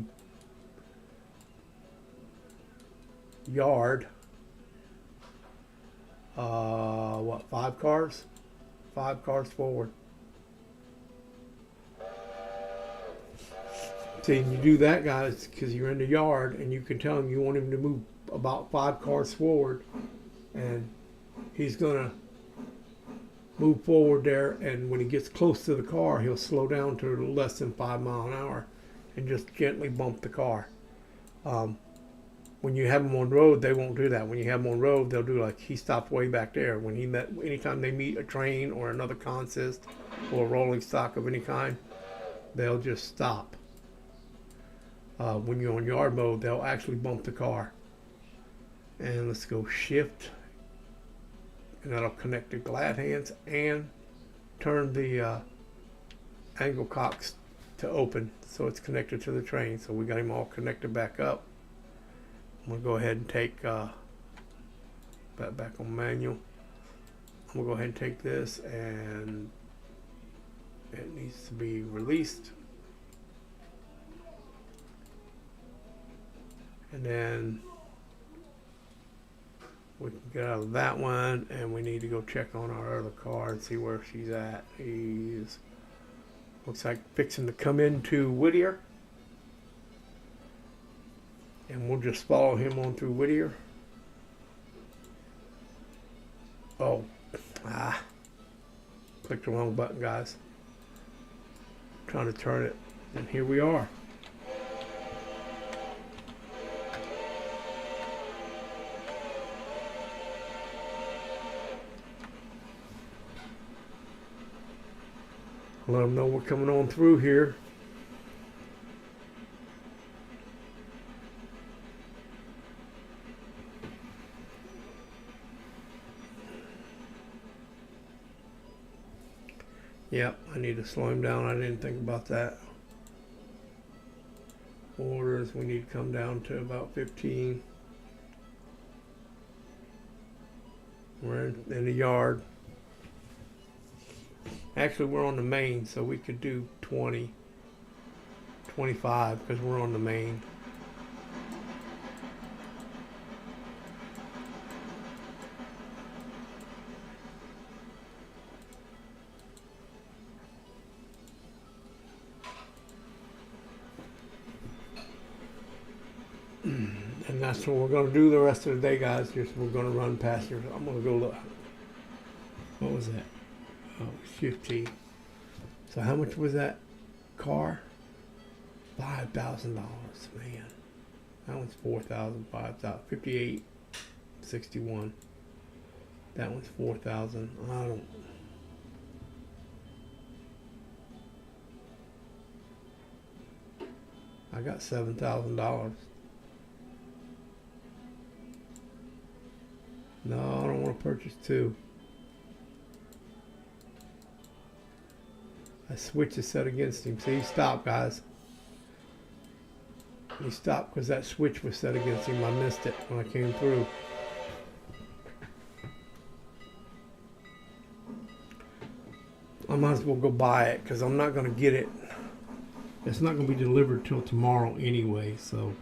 yard. 5 cars? 5 cars forward. See, and you do that, guys, because you're in the yard, and you can tell him you want him to move about 5 cars forward, and he's gonna move forward there, and when he gets close to the car, he'll slow down to less than 5 miles an hour and just gently bump the car. When you have them on road, they won't do that. When you have them on road, they'll do like he stopped way back there. When anytime they meet a train or another consist or a rolling stock of any kind, they'll just stop. When you're on yard mode, they'll actually bump the car. And let's go shift, and that'll connect the glad hands and turn the angle cocks to open, so it's connected to the train. So we got him all connected back up. I'm gonna go ahead and take that back on manual. I'm gonna go ahead and take this, and it needs to be released. And then We can get out of that one, and we need to go check on our other car and see where she's at. He's looks like fixing to come into Whittier, and we'll just follow him on through Whittier. Oh, clicked the wrong button, guys. Trying to turn it, and here we are. Let them know we're coming on through here. Yep, I need to slow him down. I didn't think about that. Orders, we need to come down to about 15. We're in the yard. Actually, we're on the main, so we could do 20, 25 because we're on the main. And that's what we're going to do the rest of the day, guys. Just we're going to run passengers. I'm going to go look. What was that? Oh, 15. So how much was that car? $5,000, man. That one's 4,000, 5,000, 58, 61. That one's 4,000. I don't. I got $7,000. No, I don't want to purchase two. That switch is set against him. See, he stopped, guys. He stopped because that switch was set against him. I missed it when I came through. I might as well go buy it because I'm not going to get it. It's not going to be delivered till tomorrow anyway, so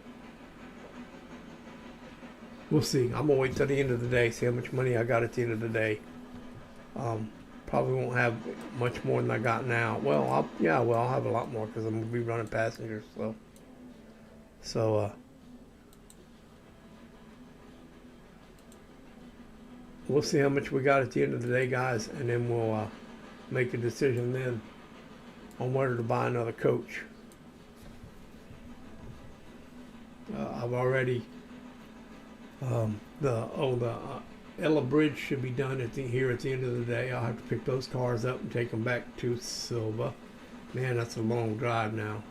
we'll see. I'm going to wait till the end of the day, see how much money I got at the end of the day. Probably won't have much more than I got now. Well, I'll have a lot more because I'm going to be running passengers. So we'll see how much we got at the end of the day, guys, and then we'll make a decision then on whether to buy another coach. I've already the Ella Bridge should be done here at the end of the day. I'll have to pick those cars up and take them back to Silva. Man, that's a long drive now.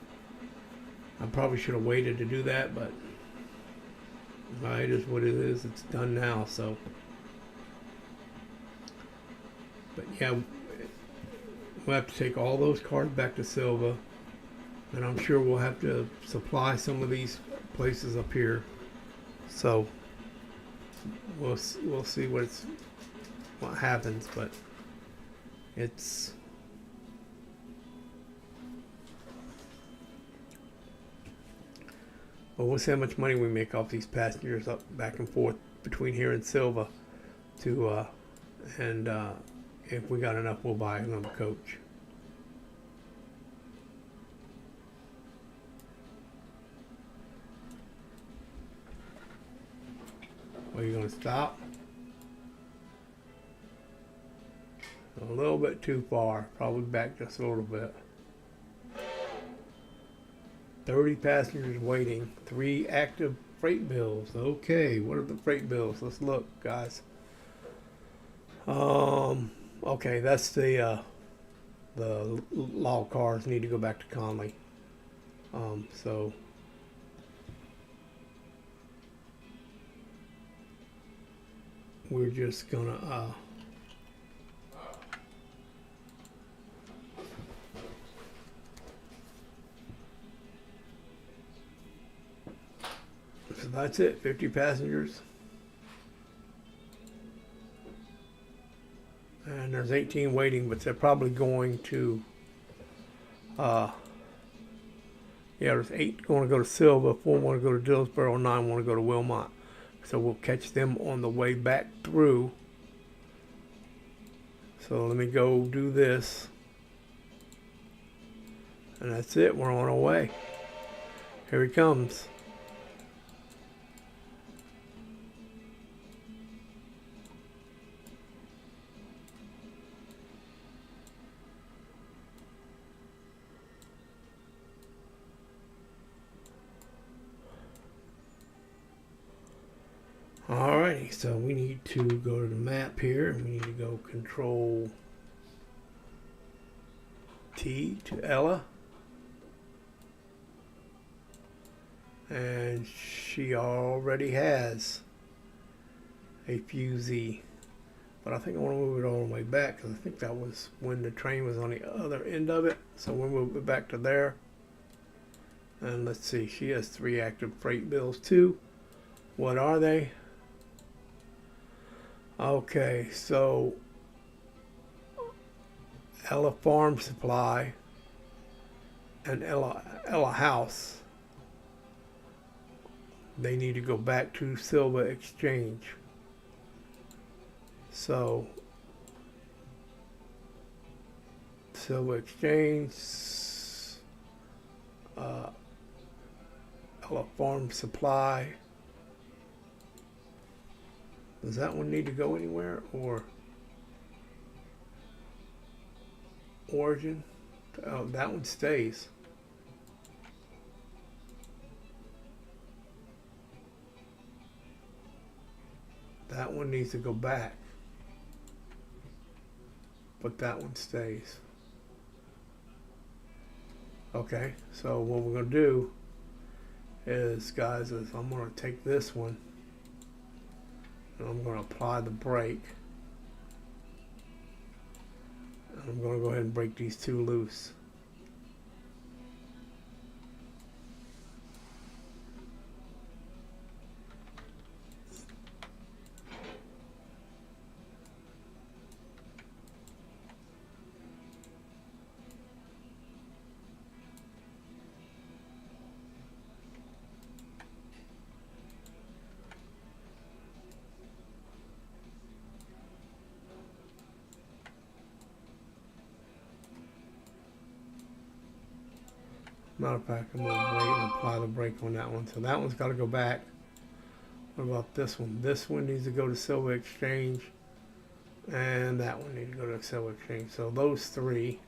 I probably should have waited to do that, but it is what it is. It's done now, so. But yeah, we'll have to take all those cars back to Silva, and I'm sure we'll have to supply some of these places up here. So we'll see what happens, but we'll see how much money we make off these passengers up back and forth between here and Silva and if we got enough, we'll buy another coach. Are you going to stop? A little bit too far. Probably back just a little bit. 30 passengers waiting. 3 active freight bills. Okay, what are the freight bills? Let's look, guys. Okay, that's the log cars need to go back to Conley. So we're just gonna so that's it, 50 passengers. And there's 18 waiting, but they're probably going to there's 8 going to go to Silva, 4 want to go to Dillsboro, 9 want to go to Wilmot. So we'll catch them on the way back through. So let me go do this. And that's it, we're on our way. Here he comes. Alrighty, so we need to go to the map here, and we need to go Control T to Ella. And she already has a fusee. But I think I want to move it all the way back, because I think that was when the train was on the other end of it. So we'll move it back to there. And let's see, she has 3 active freight bills too. What are they? Okay, so Ella Farm Supply and Ella House, they need to go back to Silver Exchange. So Silver Exchange, Ella Farm Supply. Does that one need to go anywhere, or Origin? Oh, that one stays. That one needs to go back, but that one stays. Okay, so what we're going to do is, guys, is I'm going to take this one and I'm going to apply the brake. And I'm going to go ahead and break these 2 loose. Matter of fact, I'm going to wait and apply the brake on that one. So that one's got to go back. What about this one? This one needs to go to Silver Exchange. And that one needs to go to Silver Exchange. So those 3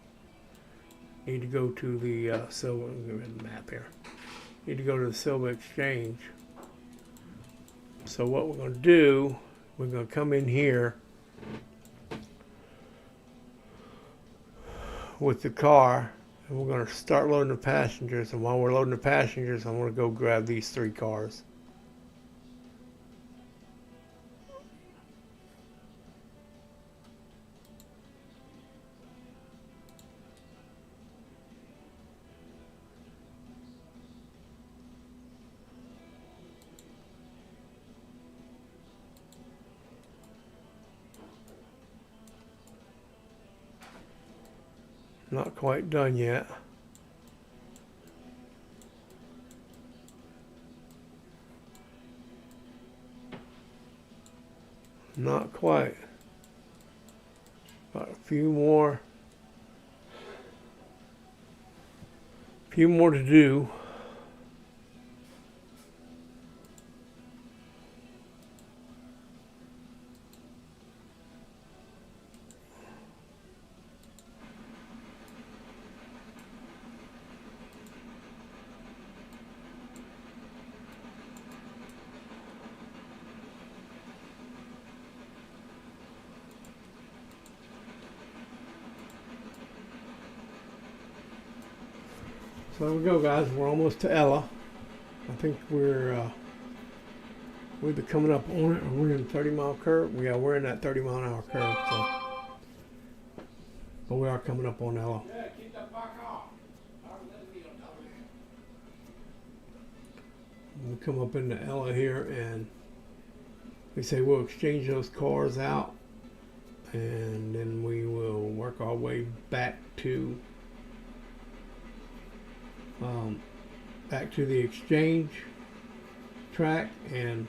need to go to the Silver, let me get rid of the map here. Need to go to the Silver Exchange. So what we're going to do, we're going to come in here with the car. And we're going to start loading the passengers, and while we're loading the passengers, I'm going to go grab these 3 cars. Not quite done yet. Not quite. Got a few more to do. So there we go, guys. We're almost to Ella. I think we're either coming up on it, or we're in 30-mile curve. Yeah, we're in that 30-mile-an-hour curve. So, but we are coming up on Ella. Yeah, keep that back off. We'll come up into Ella here, and we say we'll exchange those cars out, and then we will work our way back to the exchange track and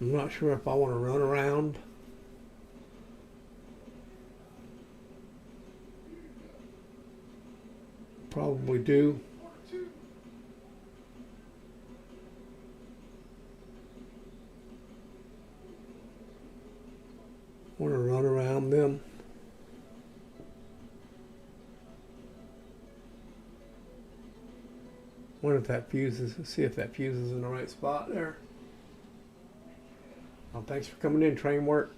I'm not sure if I want to run around. Probably do. Want to run around them. Wonder if that fuses. Let's see if that fuses in the right spot there. Well, thanks for coming in, train work.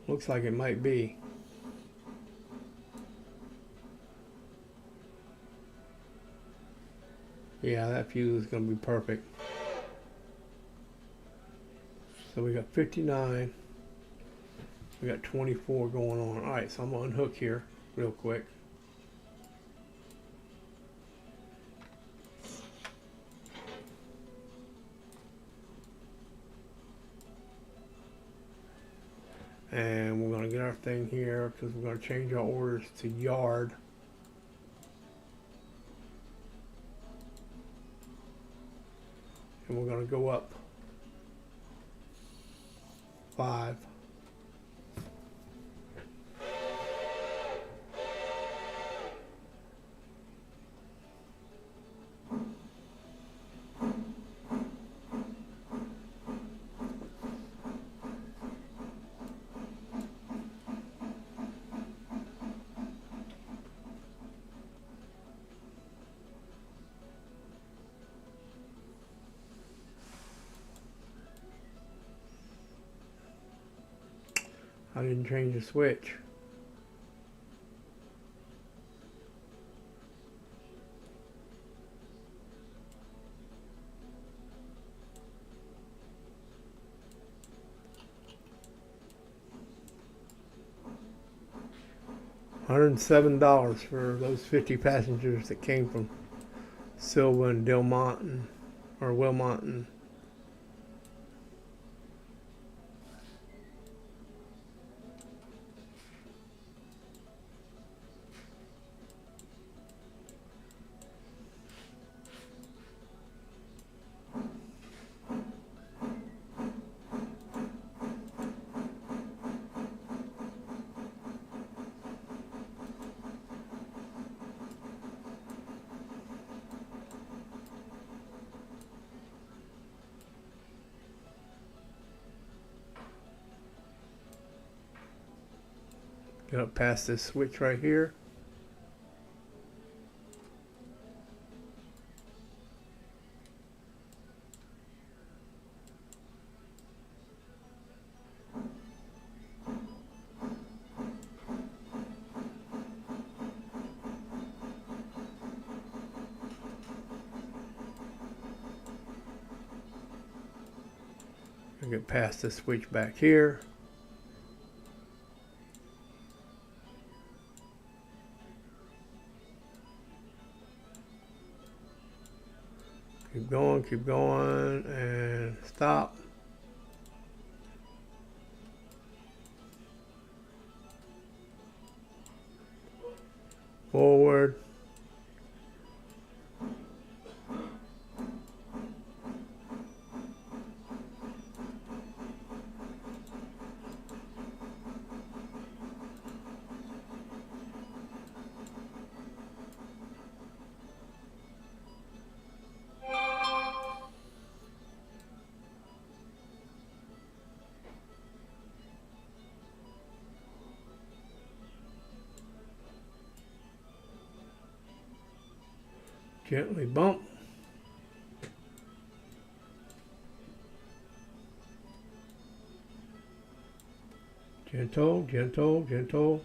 Looks like it might be. Yeah, that fuse is going to be perfect. So we got 59. We got 24 going on. All right, so I'm going to unhook here real quick. And we're going to get our thing here because we're going to change our orders to yard. And we're going to go up 5. I didn't change the switch. $107 for those 50 passengers that came from Silva and Delmont and, or Wilmont and get up past this switch right here. Get past the switch back here. Keep going, and stop. Forward. Gently bump. Gentle, gentle, gentle.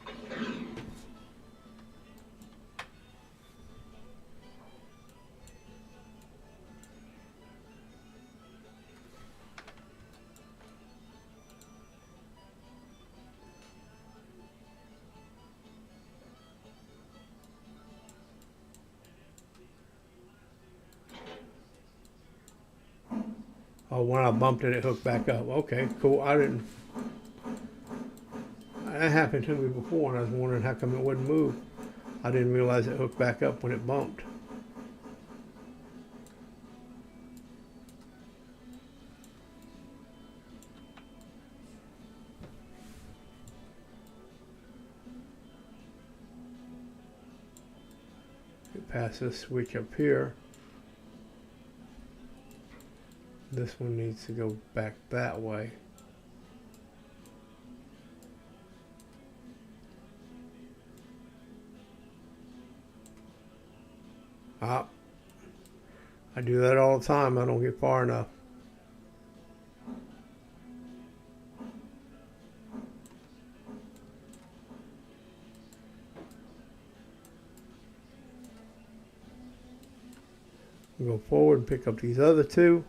Oh, when I bumped it, it hooked back up. Okay, cool. That happened to me before, and I was wondering how come it wouldn't move. I didn't realize it hooked back up when it bumped. Get past this switch up here. This one needs to go back that way. Ah, I do that all the time. I don't get far enough. Go forward and pick up these other two.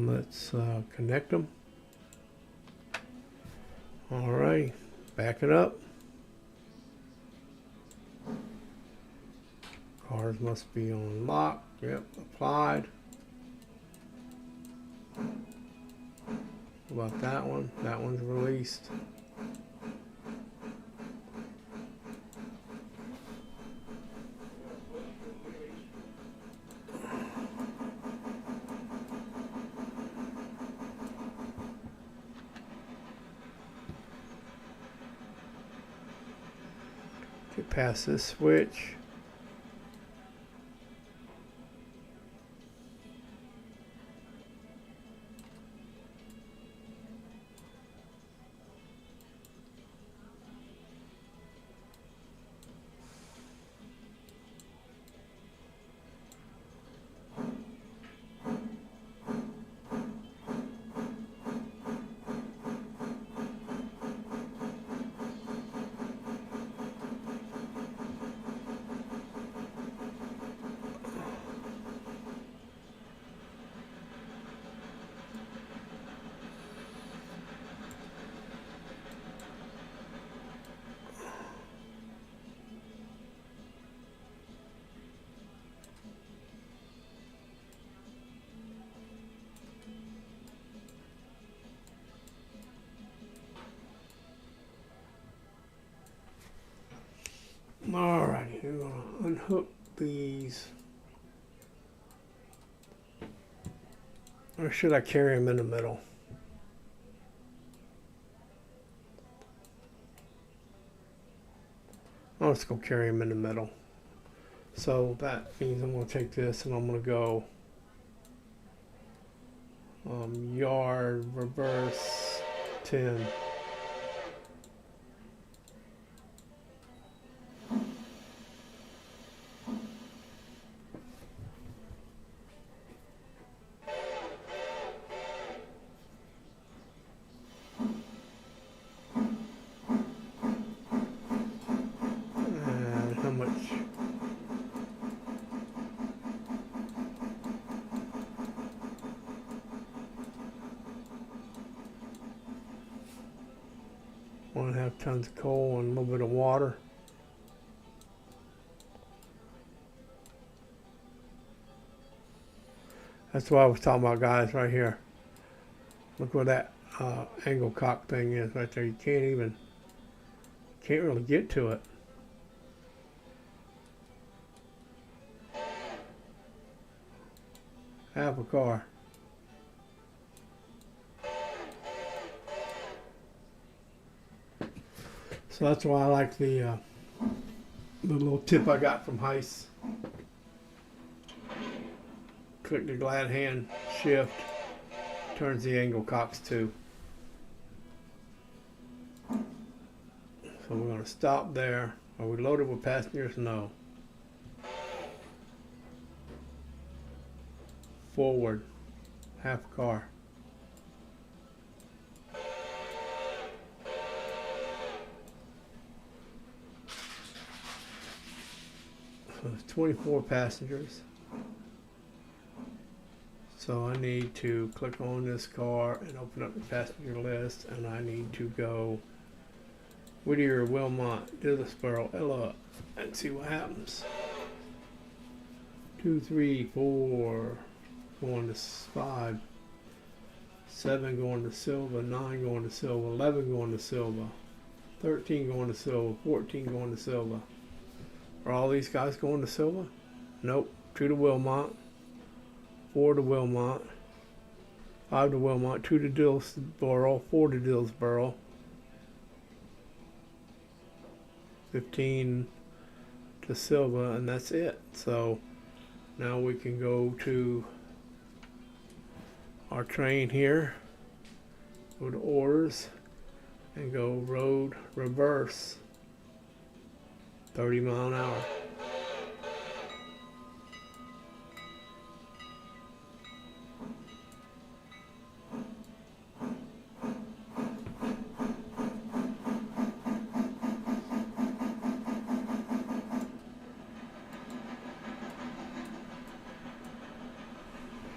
Let's connect them. All right, back it up. Cars must be on lock. Yep, applied. What about that one? That one's released. Get past this switch. Alrighty, we're gonna unhook these. Or should I carry them in the middle? Oh, let's go carry them in the middle. So that means I'm going to take this and I'm going to go yard, reverse, 10. One and a half tons of coal and a little bit of water. That's what I was talking about, guys, right here. Look where that angle cock thing is right there. You can't really get to it. Half a car. So that's why I like the little tip I got from Heiss. Click the glad hand shift, turns the angle cocks too. So we're going to stop there. Are we loaded with passengers? No. forward, half a car. So it's 24 passengers. So I need to click on this car and open up the passenger list, and I need to go Whittier, Wilmot, Dillsboro, Ella, and see what happens. 2, 3, 4, going to 5, 7 going to Silva, 9 going to Silva, 11 going to Silva, 13 going to Silva, 14 going to Silva. Are all these guys going to Silva? Nope. 2 to Wilmot, 4 to Wilmot, 5 to Wilmot, 2 to Dillsboro, 4 to Dillsboro, 15 to Silva, and that's it. So now we can go to our train here, go to orders, and go road reverse, 30 mile an hour.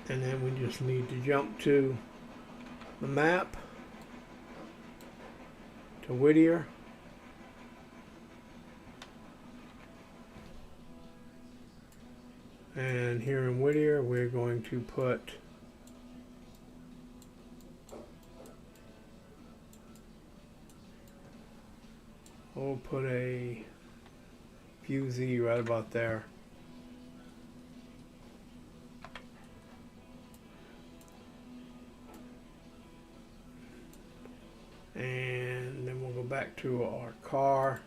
And then we just need to jump to the map, to Whittier. And here in Whittier, we're going to put we'll put a fusee right about there. And then we'll go back to our car.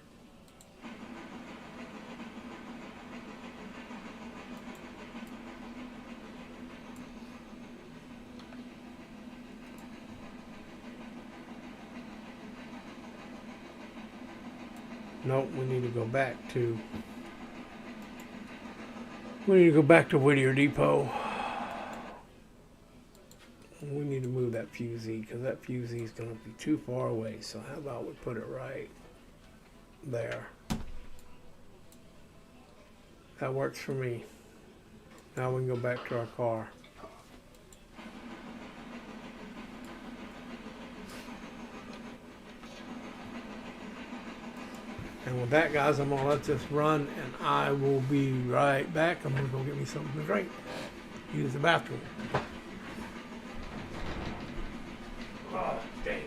Nope, we need to go back to Whittier Depot. We need to move that fusee because that fusee is going to be too far away. So how about we put it right there? That works for me. Now we can go back to our car. And with that, guys, I'm going to let this run, and I will be right back. I'm going to go get me something to drink. Use the bathroom. Oh, dang.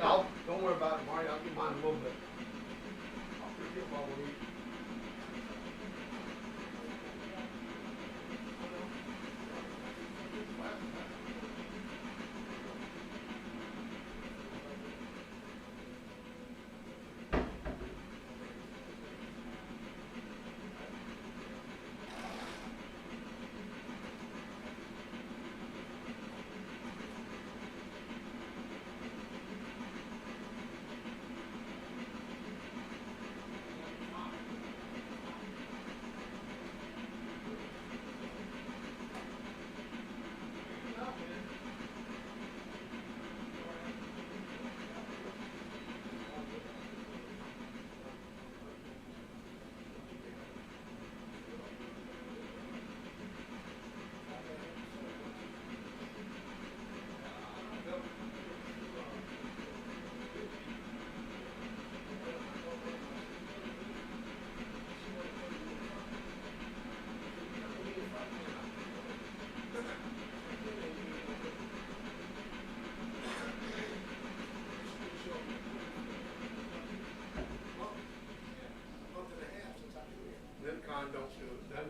I'll don't worry about it, Marty. I'll get mine a little bit. I'll forget while we're eating.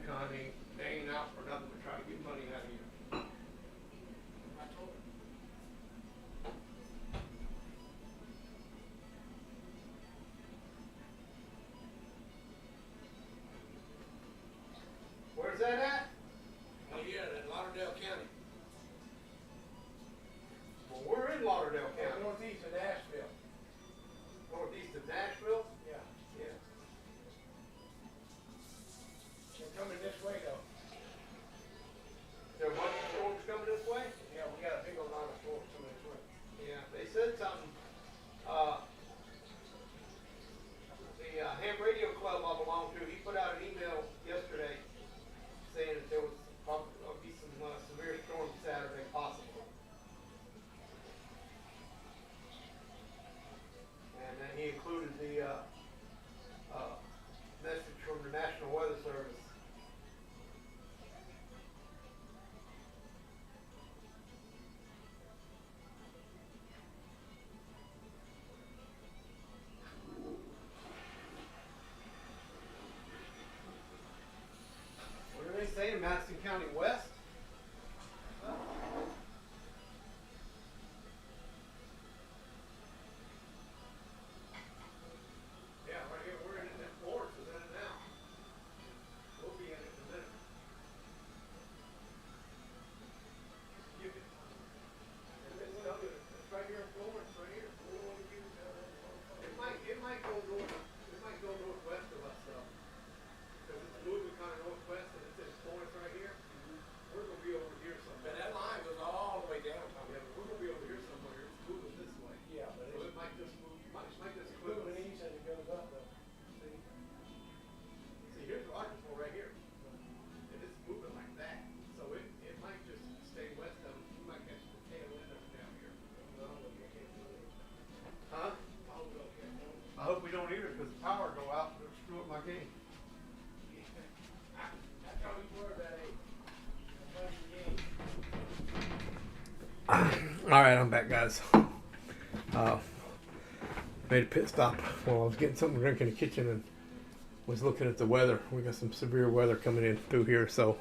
Con ain't out for nothing but try to get money out of you. Where's that at? Oh yeah, in Lauderdale County. Well, we're in Lauderdale County. Northeast of Nashville. Northeast of Nashville? Yeah. Yeah. They're coming this way though. Is there a bunch of storms coming this way? Yeah, we got a big old lot of storms coming this way. Yeah, they said something. The ham radio club I belong to, he put out an email yesterday saying that there was probably be some severe storms Saturday possible. And then he included the message from the National Weather Service. What are they saying? Madison County West? Yeah, right here, we're in that forest in it now. We'll be in it in a minute. Give it. It's right here in Florence, right here. It might go north. It might go northwest of us though. Because it's moving kind of northwest and it's in Florence right here. We're gonna be over here somewhere. But that line goes all the way down. Yeah, but we're gonna be over here somewhere. It's moving this way. Yeah, but So it might just move. Might just it's clip moving us. east as it goes up though. See, here's the Arkansas right here. And it's moving like that. So it might just stay west of us. We might catch the tail end of it down here. Huh? I hope we don't either because the power go out and it'll screw up my game. That's how we were that age. All right, I'm back, guys. Made a pit stop while I was getting something to drink in the kitchen and was looking at the weather. We got some severe weather coming in through here. So,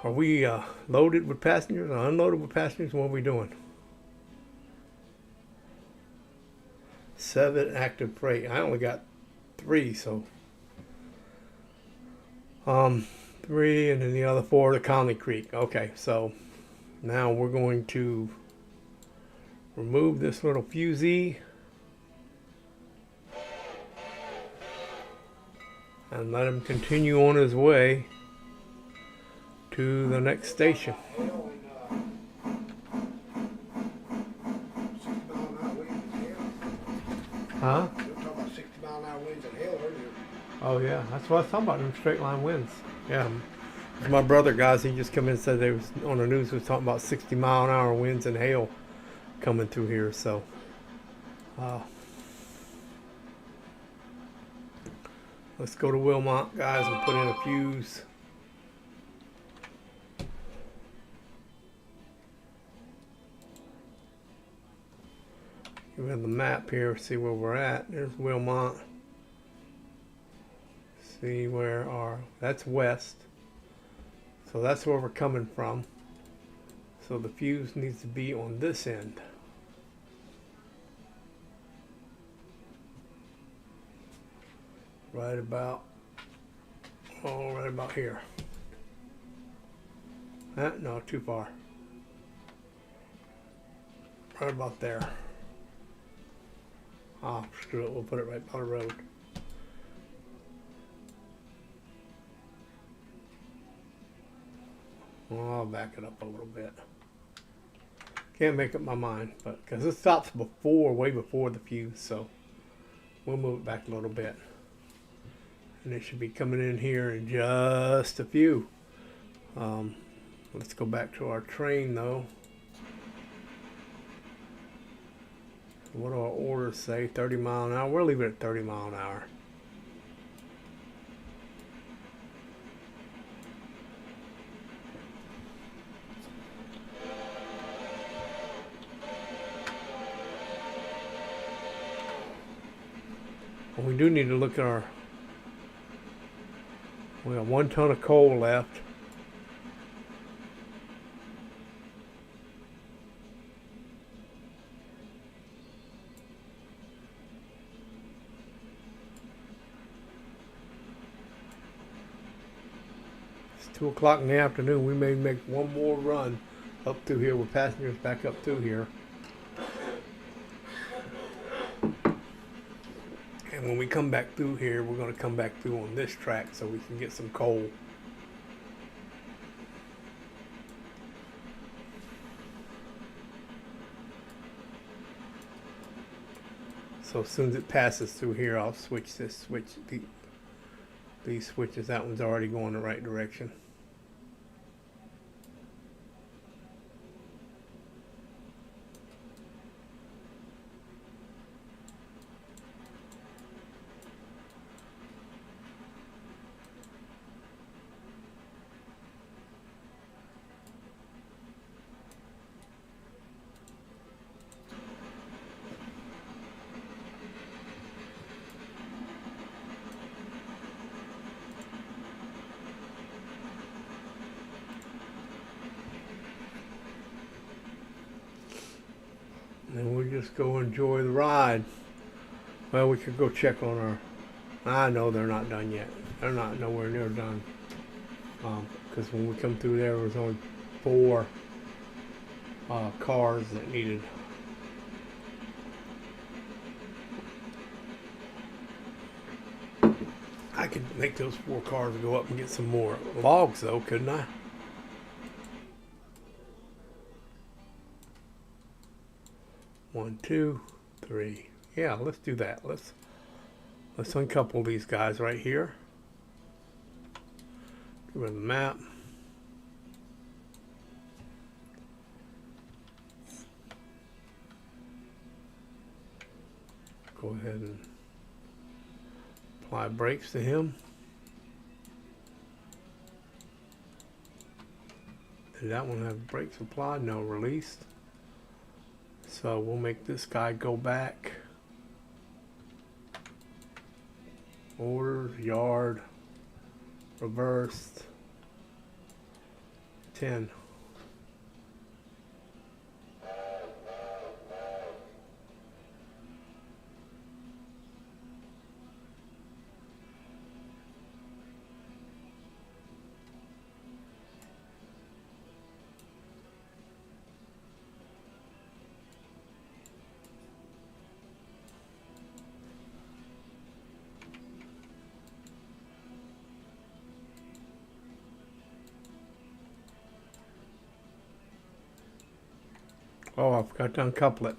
are we loaded with passengers or unloaded with passengers? What are we doing? 7 active freight. I only got 3, so 3, and then the other 4 to Conley Creek. Okay, so now we're going to remove this little fusee and let him continue on his way to the next station. Huh? We were talking about 60 mile an hour winds and hail earlier. Oh yeah, that's what I was talking about, them straight line winds. Yeah. My brother, guys, he just come in and said they was on the news was talking about 60 mile an hour winds and hail coming through here. So let's go to Wilmot, guys, and put in a fuse. We have the map here, see where we're at. There's Wilmot. See where that's west. So that's where we're coming from. So the fuse needs to be on this end. Right about here. No, too far. Right about there. Oh, screw it, we'll put it right by the road. Well, I'll back it up a little bit. Can't make up my mind, but because it stops way before the fuse, so we'll move it back a little bit. And it should be coming in here in just a few. Let's go back to our train though. What do our orders say? 30 mile an hour. We'll leave it at 30 mile an hour. Well, we do need to look at our We got 1 ton of coal left. It's 2 o'clock in the afternoon. We may make one more run up through here with passengers back up through here. And when we come back through here, we're going to come back through on this track so we can get some coal. So as soon as it passes through here, I'll switch these switches. That one's already going the right direction. And we'll just go enjoy the ride. Well, we could go check on our... I know they're not done yet. They're not nowhere near done. Because when we come through there was only 4 cars that needed... I could make those 4 cars go up and get some more logs though, couldn't I? One, 2, 3. Yeah, let's do that. Let's uncouple these guys right here. Get rid of the map. Go ahead and apply brakes to him. Did that one have brakes applied? No, released. So we'll make this guy go back. Orders, yard, reversed, 10. Oh, I forgot to uncouple it.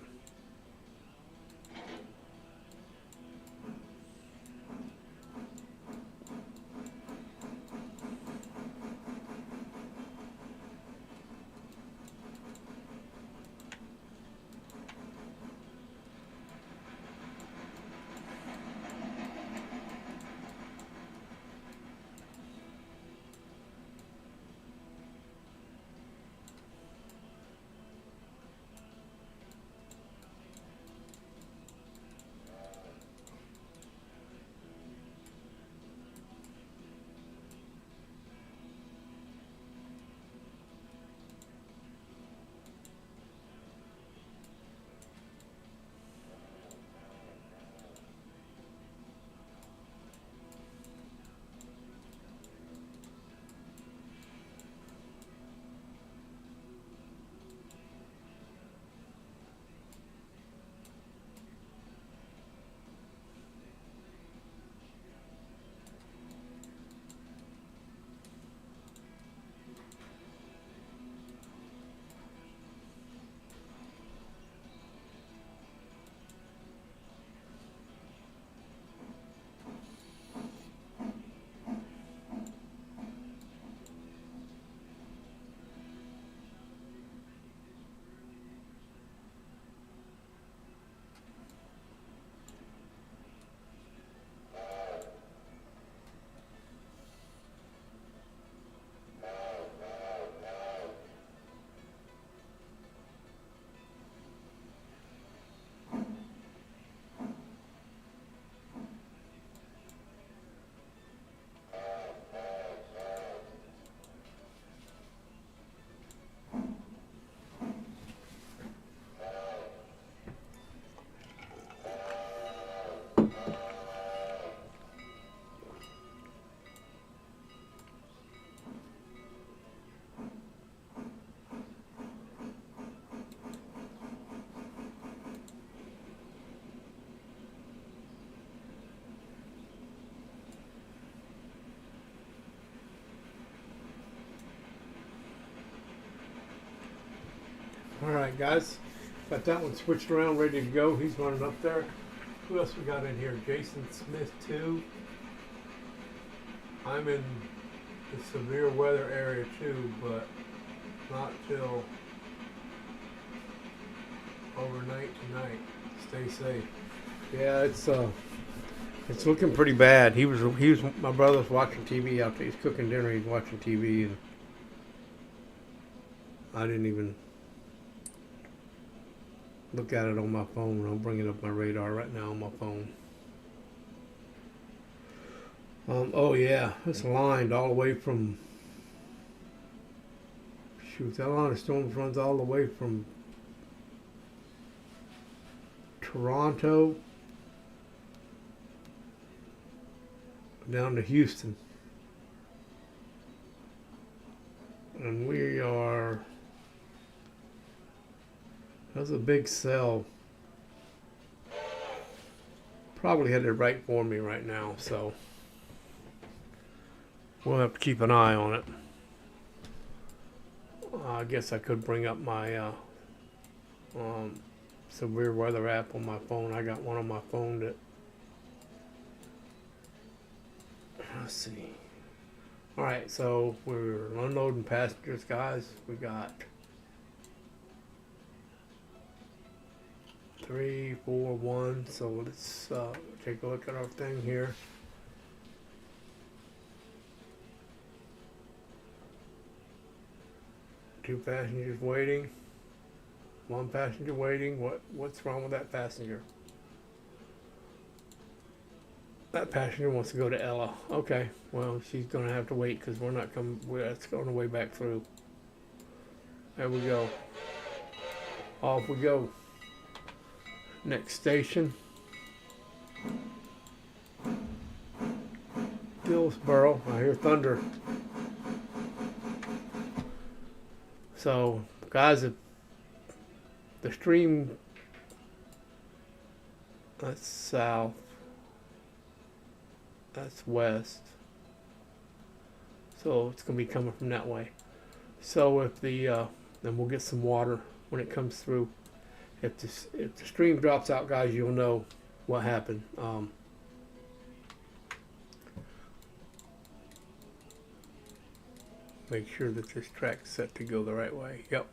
Alright guys, got that one switched around, ready to go. He's running up there. Who else we got in here? Jason Smith too. I'm in the severe weather area too, but not till overnight tonight. Stay safe. Yeah, it's looking pretty bad. He was my brother's watching TV out there. He's cooking dinner. He's watching TV, and I didn't even look at it on my phone. I'm bringing up my radar right now on my phone. Oh yeah, it's lined all the way from. Shoot, that line of storms runs all the way from Toronto down to Houston. And we are, that's a big cell. Probably headed right for me right now, so we'll have to keep an eye on it. I guess I could bring up my severe weather app on my phone. I got one on my phone that, let's see. Alright, so we're unloading passengers, guys. We got 3, 4, 1. So let's take a look at our thing here. Two passengers waiting. One passenger waiting. What's wrong with that passenger? That passenger wants to go to Ella. Okay, well, she's going to have to wait because we're not coming. It's going the way back through. There we go. Off we go. Next station. Dillsboro. I hear thunder. So, guys, if the stream, that's south. That's west, so it's going to be coming from that way. So if the then we'll get some water when it comes through. If the stream drops out, guys, you'll know what happened. Make sure that this track's set to go the right way. Yep.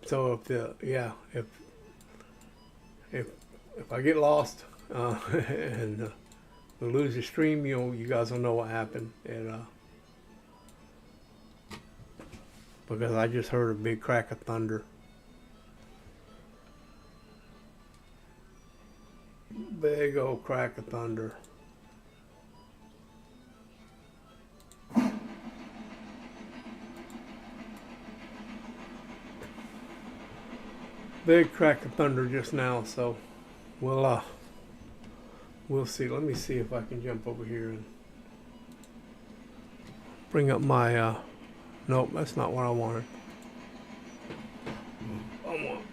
So if I get lost and we lose the stream, you guys will know what happened. And because I just heard a big crack of thunder. Big old crack of thunder. Big crack of thunder just now, so we'll see. Let me see if I can jump over here and bring up my nope, that's not what I wanted. I want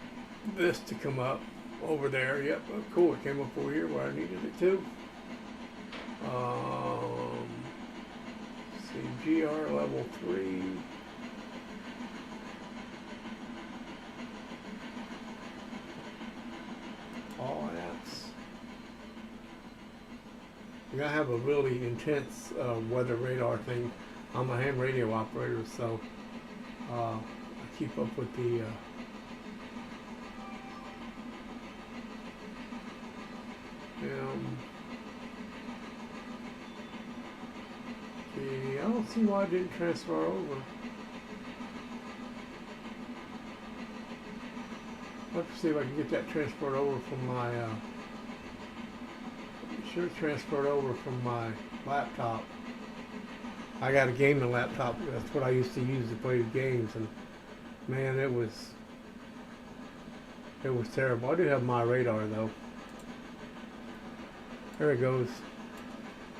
this to come up over there. Yep, oh, cool, it came up over here where I needed it to. See, GR level 3. All apps. I have a really intense weather radar thing. I'm a ham radio operator, so I keep up with the I don't see why I didn't transfer over. I'll have to see if I can get that transferred over from my should have transferred over from my laptop. I got a gaming laptop. That's what I used to use to play games, and man, it was terrible. I do have my radar though. There it goes.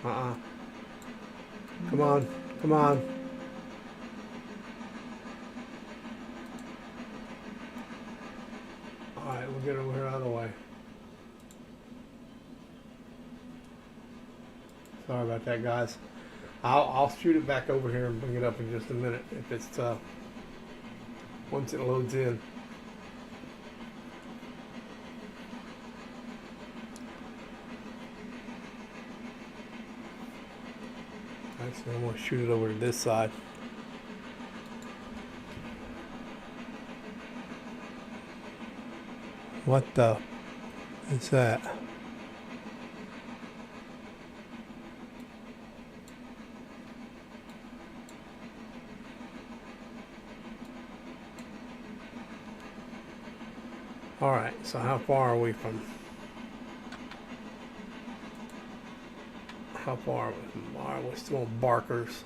Come on, come on. All right, we'll get over here out of the way. Sorry about that, guys. I'll shoot it back over here and bring it up in just a minute if it's once it loads in. Actually, I'm going to shoot it over to this side. What the is that? Alright, so how far are we from... How far are we from... Alright, we're still on Barkers.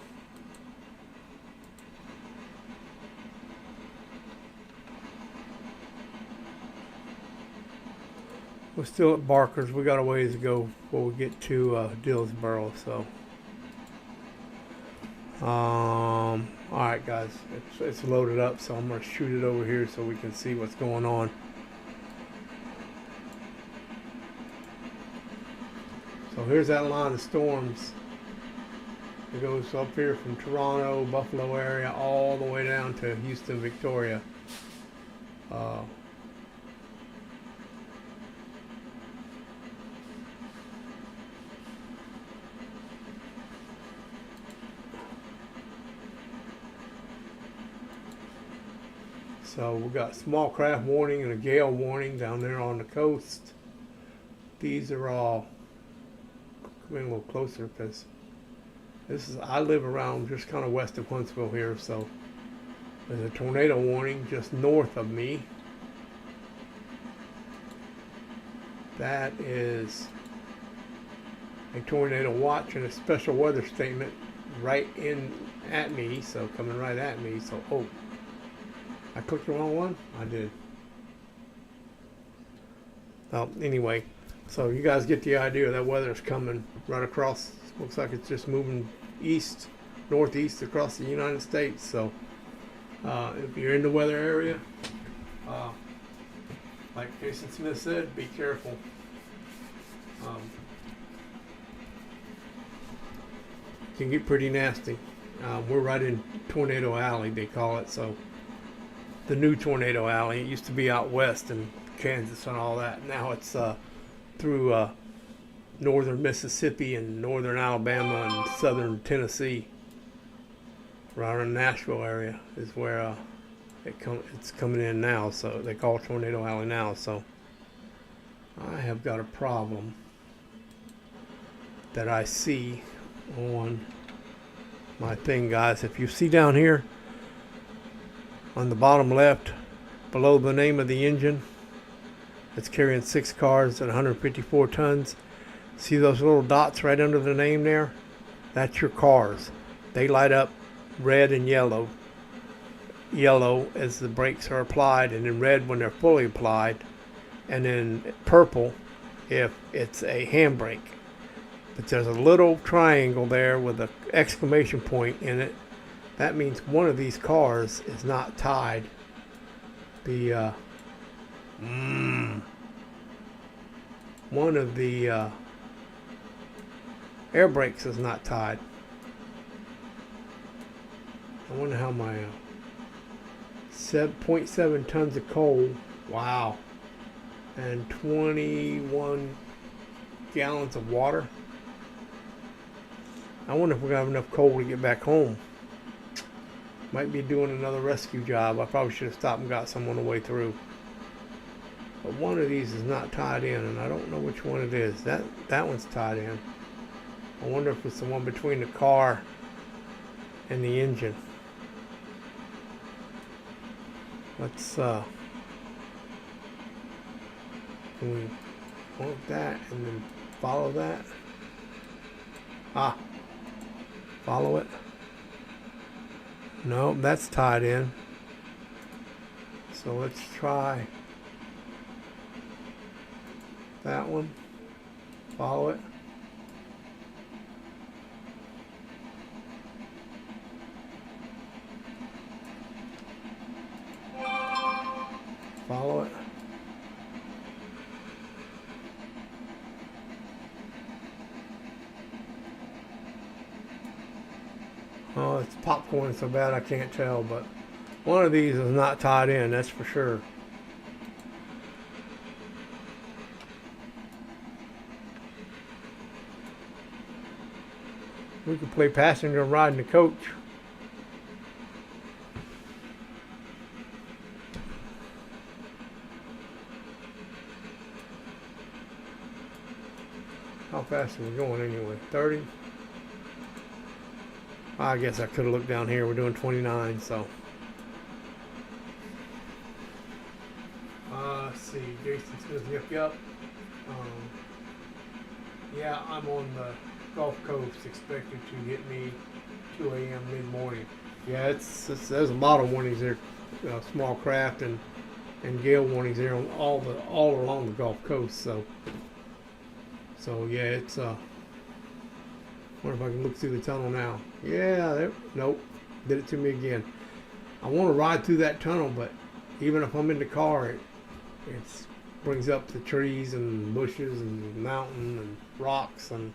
We're still at Barkers. We got a ways to go before we get to Dillsboro, so... Alright guys, it's loaded up, so I'm going to shoot it over here so we can see what's going on. So here's that line of storms. It goes up here from Toronto, Buffalo area, all the way down to Houston, Victoria. So we've got small craft warning and a gale warning down there on the coast. These are all coming a little closer because this is, I live around just kind of west of Huntsville here, so there's a tornado warning just north of me. That is a tornado watch and a special weather statement right in at me, so coming right at me. So, oh, I clicked the wrong one? I did. Well, anyway, so you guys get the idea. That weather's coming right across. Looks like it's just moving east, northeast across the United States. So if you're in the weather area, like Jason Smith said, be careful. It can get pretty nasty. We're right in Tornado Alley, they call it. So the new Tornado Alley. It used to be out west in Kansas and all that. Now it's through northern Mississippi and northern Alabama and southern Tennessee. Right around the Nashville area is where it's coming in now. So they call it Tornado Alley now. So I have got a problem that I see on my thing, guys. If you see down here on the bottom left, below the name of the engine, it's carrying 6 cars at 154 tons. See those little dots right under the name there? That's your cars. They light up red and yellow. Yellow as the brakes are applied, and then red when they're fully applied, and then purple if it's a handbrake. But there's a little triangle there with an exclamation point in it. That means one of these cars is not tied. The one of the air brakes is not tied. I wonder how my 0.7 tons of coal, wow, and 21 gallons of water. I wonder if we're gonna have enough coal to get back home. Might be doing another rescue job. I probably should have stopped and got some on the way through. But one of these is not tied in, and I don't know which one it is. That one's tied in. I wonder if it's the one between the car and the engine. Let's can we want that and then follow that? Follow it. No, that's tied in. So let's try that one. Follow it. Follow it. Oh, it's popcorn so bad I can't tell, but One of these is not tied in, that's for sure. We could play passenger riding the coach. How fast are we going anyway? 30? I guess I could have looked down here. We're doing 29, so. Let's see. Jason Smith, yep. Yeah, I'm on the Gulf Coast, expected to hit me 2 a.m. mid-morning. Yeah, there's a lot of warnings there, small craft and gale warnings there on all along the Gulf Coast. So yeah, it's wonder if I can look through the tunnel now. Yeah, nope, did it to me again. I want to ride through that tunnel, but even if I'm in the car, it brings up the trees and bushes and mountain and rocks, and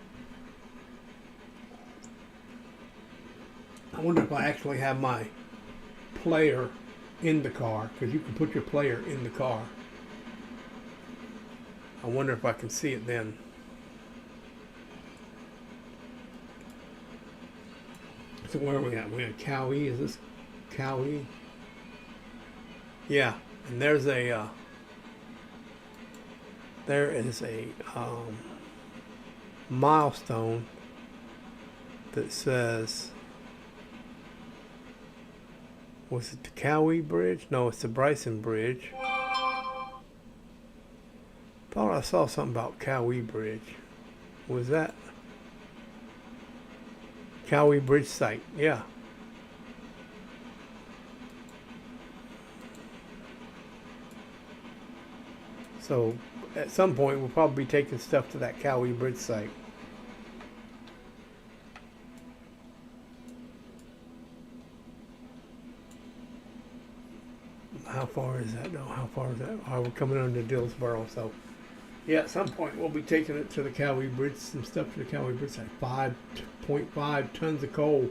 I wonder if I actually have my player in the car, because you can put your player in the car. I wonder if I can see it then. So where are we at? We're at Cowie. Is this Cowie? Yeah, and there is a milestone that says, was it the Cowie Bridge? No, it's the Bryson Bridge. Thought I saw something about Cowie Bridge. Was that Cowie Bridge site? Yeah. So at some point we'll probably be taking stuff to that Cowie Bridge site. How far is that? No, how far is that? Oh, we're coming under Dillsboro, so yeah, at some point we'll be taking it to the Cowie Bridge, some stuff to the Cowie Bridge site. 5.5 tons of coal.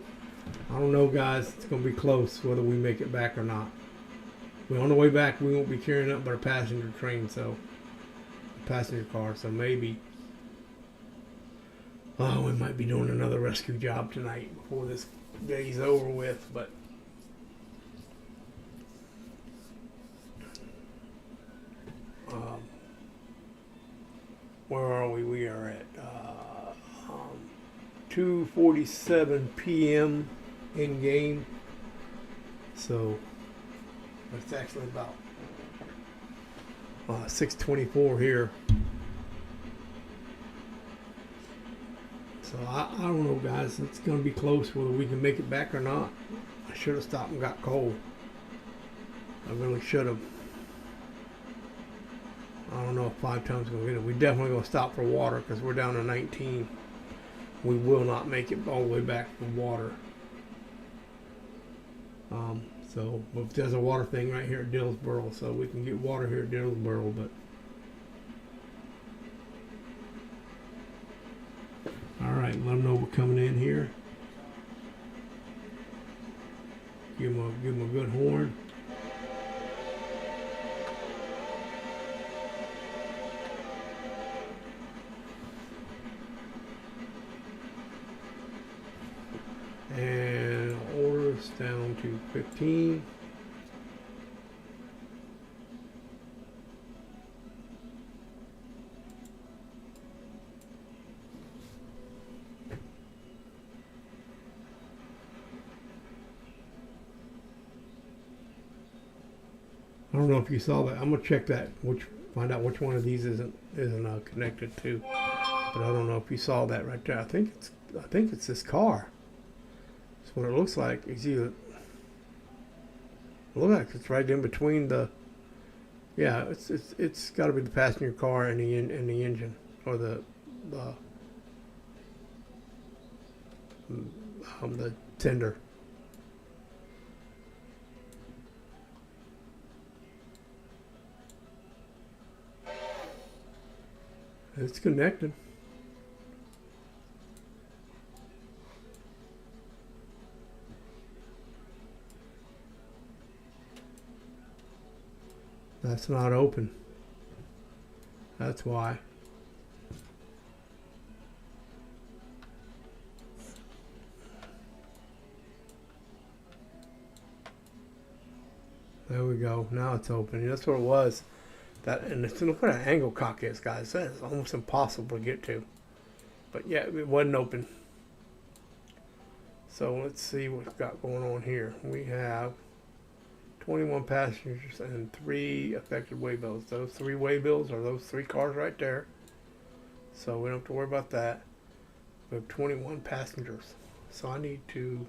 I don't know, guys. It's going to be close whether we make it back or not. We're on the way back. We won't be carrying up but a passenger train, so a passenger car. So maybe, we might be doing another rescue job tonight before this day's over with. But where are we? We are at 2:47 p.m. in game. So it's actually about 6:24 here. So I don't know, guys. It's going to be close whether we can make it back or not. I should have stopped and got coal. I really should have. I don't know if 5 tons is going to get it. We definitely going to stop for water because we're down to 19. We will not make it all the way back for water. So but there's a water thing right here at Dillsboro, so we can get water here at Dillsboro. But all right, let them know we're coming in here. Give them a good horn. And order us down to 15. I don't know if you saw that. I'm gonna check that, find out which one of these isn't connected to. But I don't know if you saw that right there. I think it's this car. That's what it looks like. It's either, look like it's right in between the. Yeah, it's got to be the passenger car and the engine, or the tender. It's connected. That's not open. That's why. There we go. Now it's open. That's what it was. That, and look what an angle cock is, guys. That is almost impossible to get to. But yeah, it wasn't open. So let's see what's got going on here. We have 21 passengers and 3 affected waybills. Those 3 waybills are those 3 cars right there. So we don't have to worry about that. We have 21 passengers. So I need to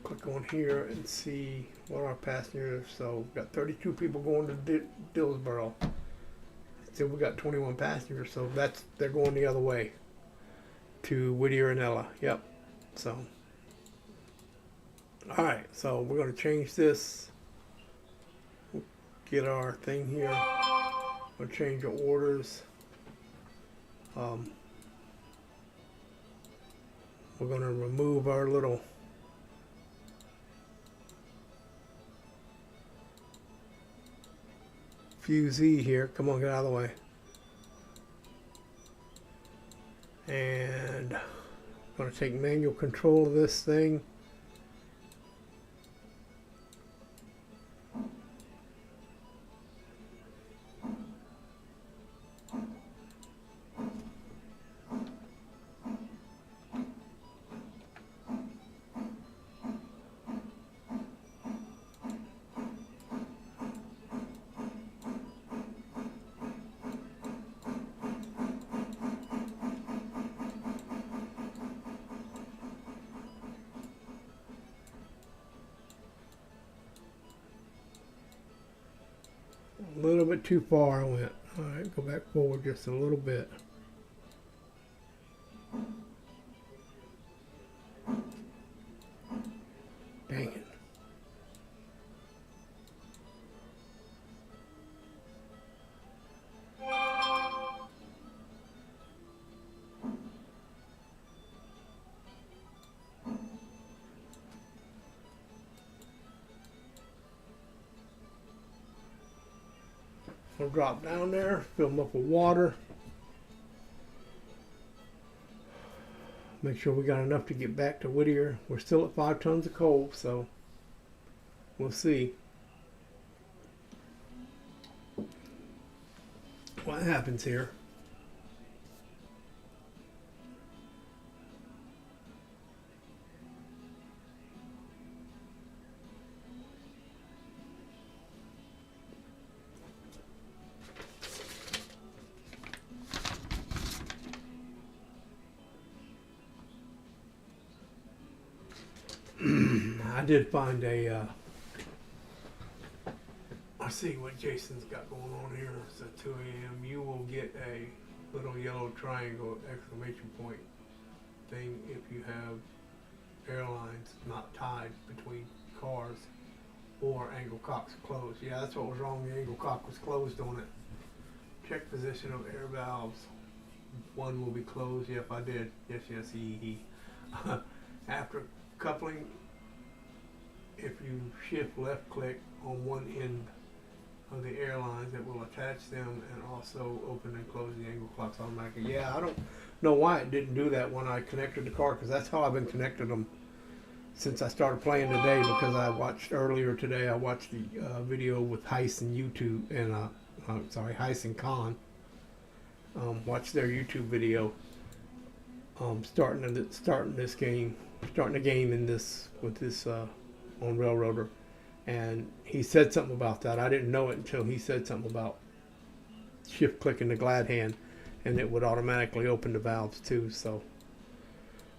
click on here and see what our passengers. So we've got 32 people going to Dillsboro. So we got 21 passengers. So they're going the other way to Whittier and Ella. Yep. So all right. So we're going to change this. Get our thing here. We'll change the orders. We're going to remove our little fusee here. Come on, get out of the way. And I'm going to take manual control of this thing. A little bit too far I went. All right, go back forward just a little bit. Dang it. We'll drop down there, fill them up with water. Make sure we got enough to get back to Whittier. We're still at 5 tons of coal, so we'll see what happens here. I did find a, I see what Jason's got going on here. It's at 2 a.m. You will get a little yellow triangle exclamation point thing if you have airlines not tied between cars or angle cocks closed. Yeah, that's what was wrong. The angle cock was closed on it. Check position of air valves. One will be closed. Yep, I did. Yes, he. After coupling, if you shift left click on one end of the airlines, it will attach them and also open and close the angle clocks automatically. Yeah, I don't know why it didn't do that when I connected the car, because that's how I've been connecting them since I started playing today, because I watched earlier today, I watched the video with Heist and YouTube and Heist and Con. Watched their YouTube video starting the game in this with this on Railroader, and he said something about that. I didn't know it until he said something about shift clicking the glad hand and it would automatically open the valves too. So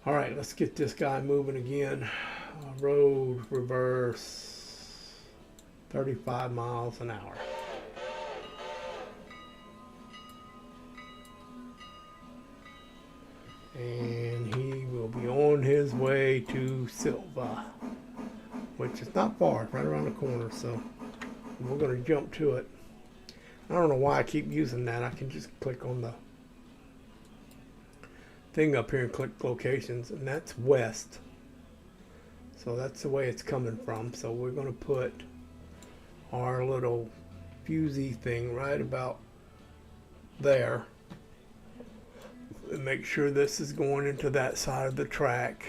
all right, let's get this guy moving again. Road reverse 35 miles an hour. And he will be on his way to Silva, which is not far, right around the corner. So we're going to jump to it. I don't know why I keep using that. I can just click on the thing up here and click locations, and that's west. So that's the way it's coming from. So we're going to put our little fusey thing right about there. And make sure this is going into that side of the track.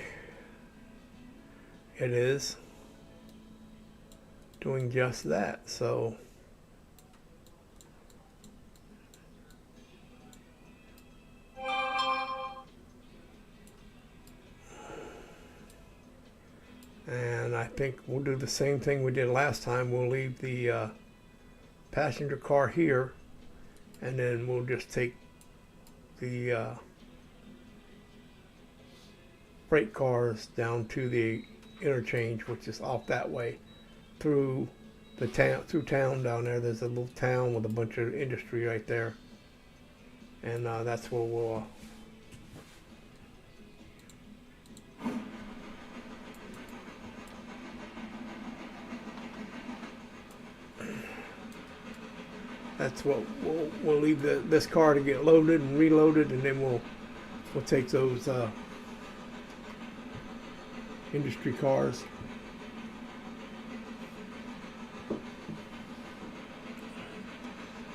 It is doing just that. So and I think we'll do the same thing we did last time. We'll leave the passenger car here, and then we'll just take the freight cars down to the interchange, which is off that way through the town down there. There's a little town with a bunch of industry right there, and that's where we'll that's what we'll leave this car to get loaded and reloaded, and then we'll take those industry cars.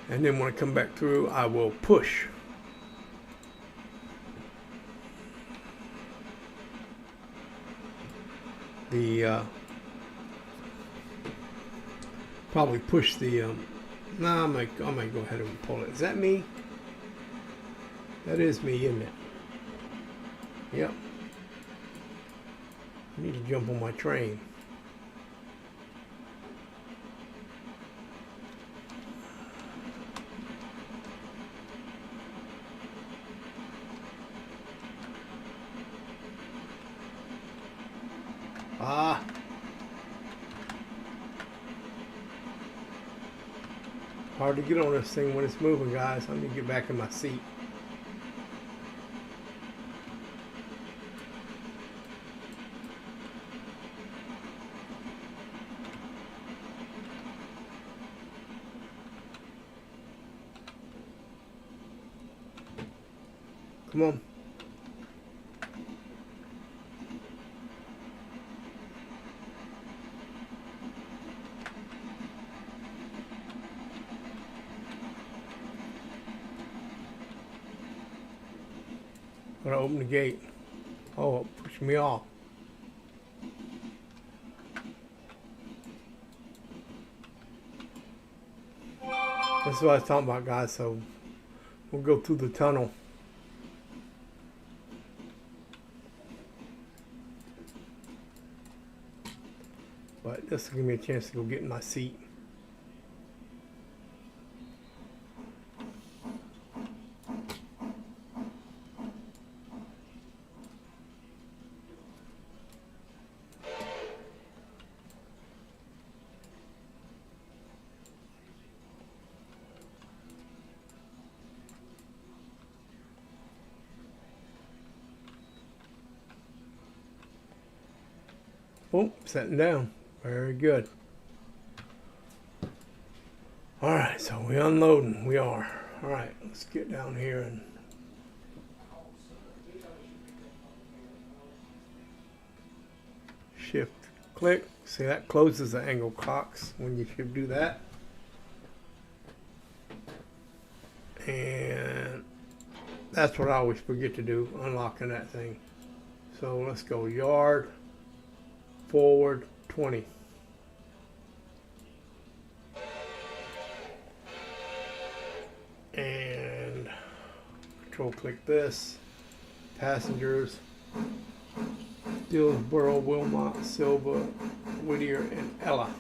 And then when I come back through, I will push the probably push the no, I might go ahead and pull it. Is that me? That is me, isn't it? Yep. I need to jump on my train. Ah. Hard to get on this thing when it's moving, guys. I need to get back in my seat. Come on. Gotta open the gate. Oh, it pushed me off. That's what I was talking about, guys. So we'll go through the tunnel. But this will give me a chance to go get in my seat. Oh, setting down. Very good. Alright, so we're unloading. We are. Alright, let's get down here and shift click. See, that closes the angle cocks when you should do that. And that's what I always forget to do, unlocking that thing. So let's go yard, forward 20. And control click this. Passengers, Dillsboro, Wilmot, Silva, Whittier, and Ella.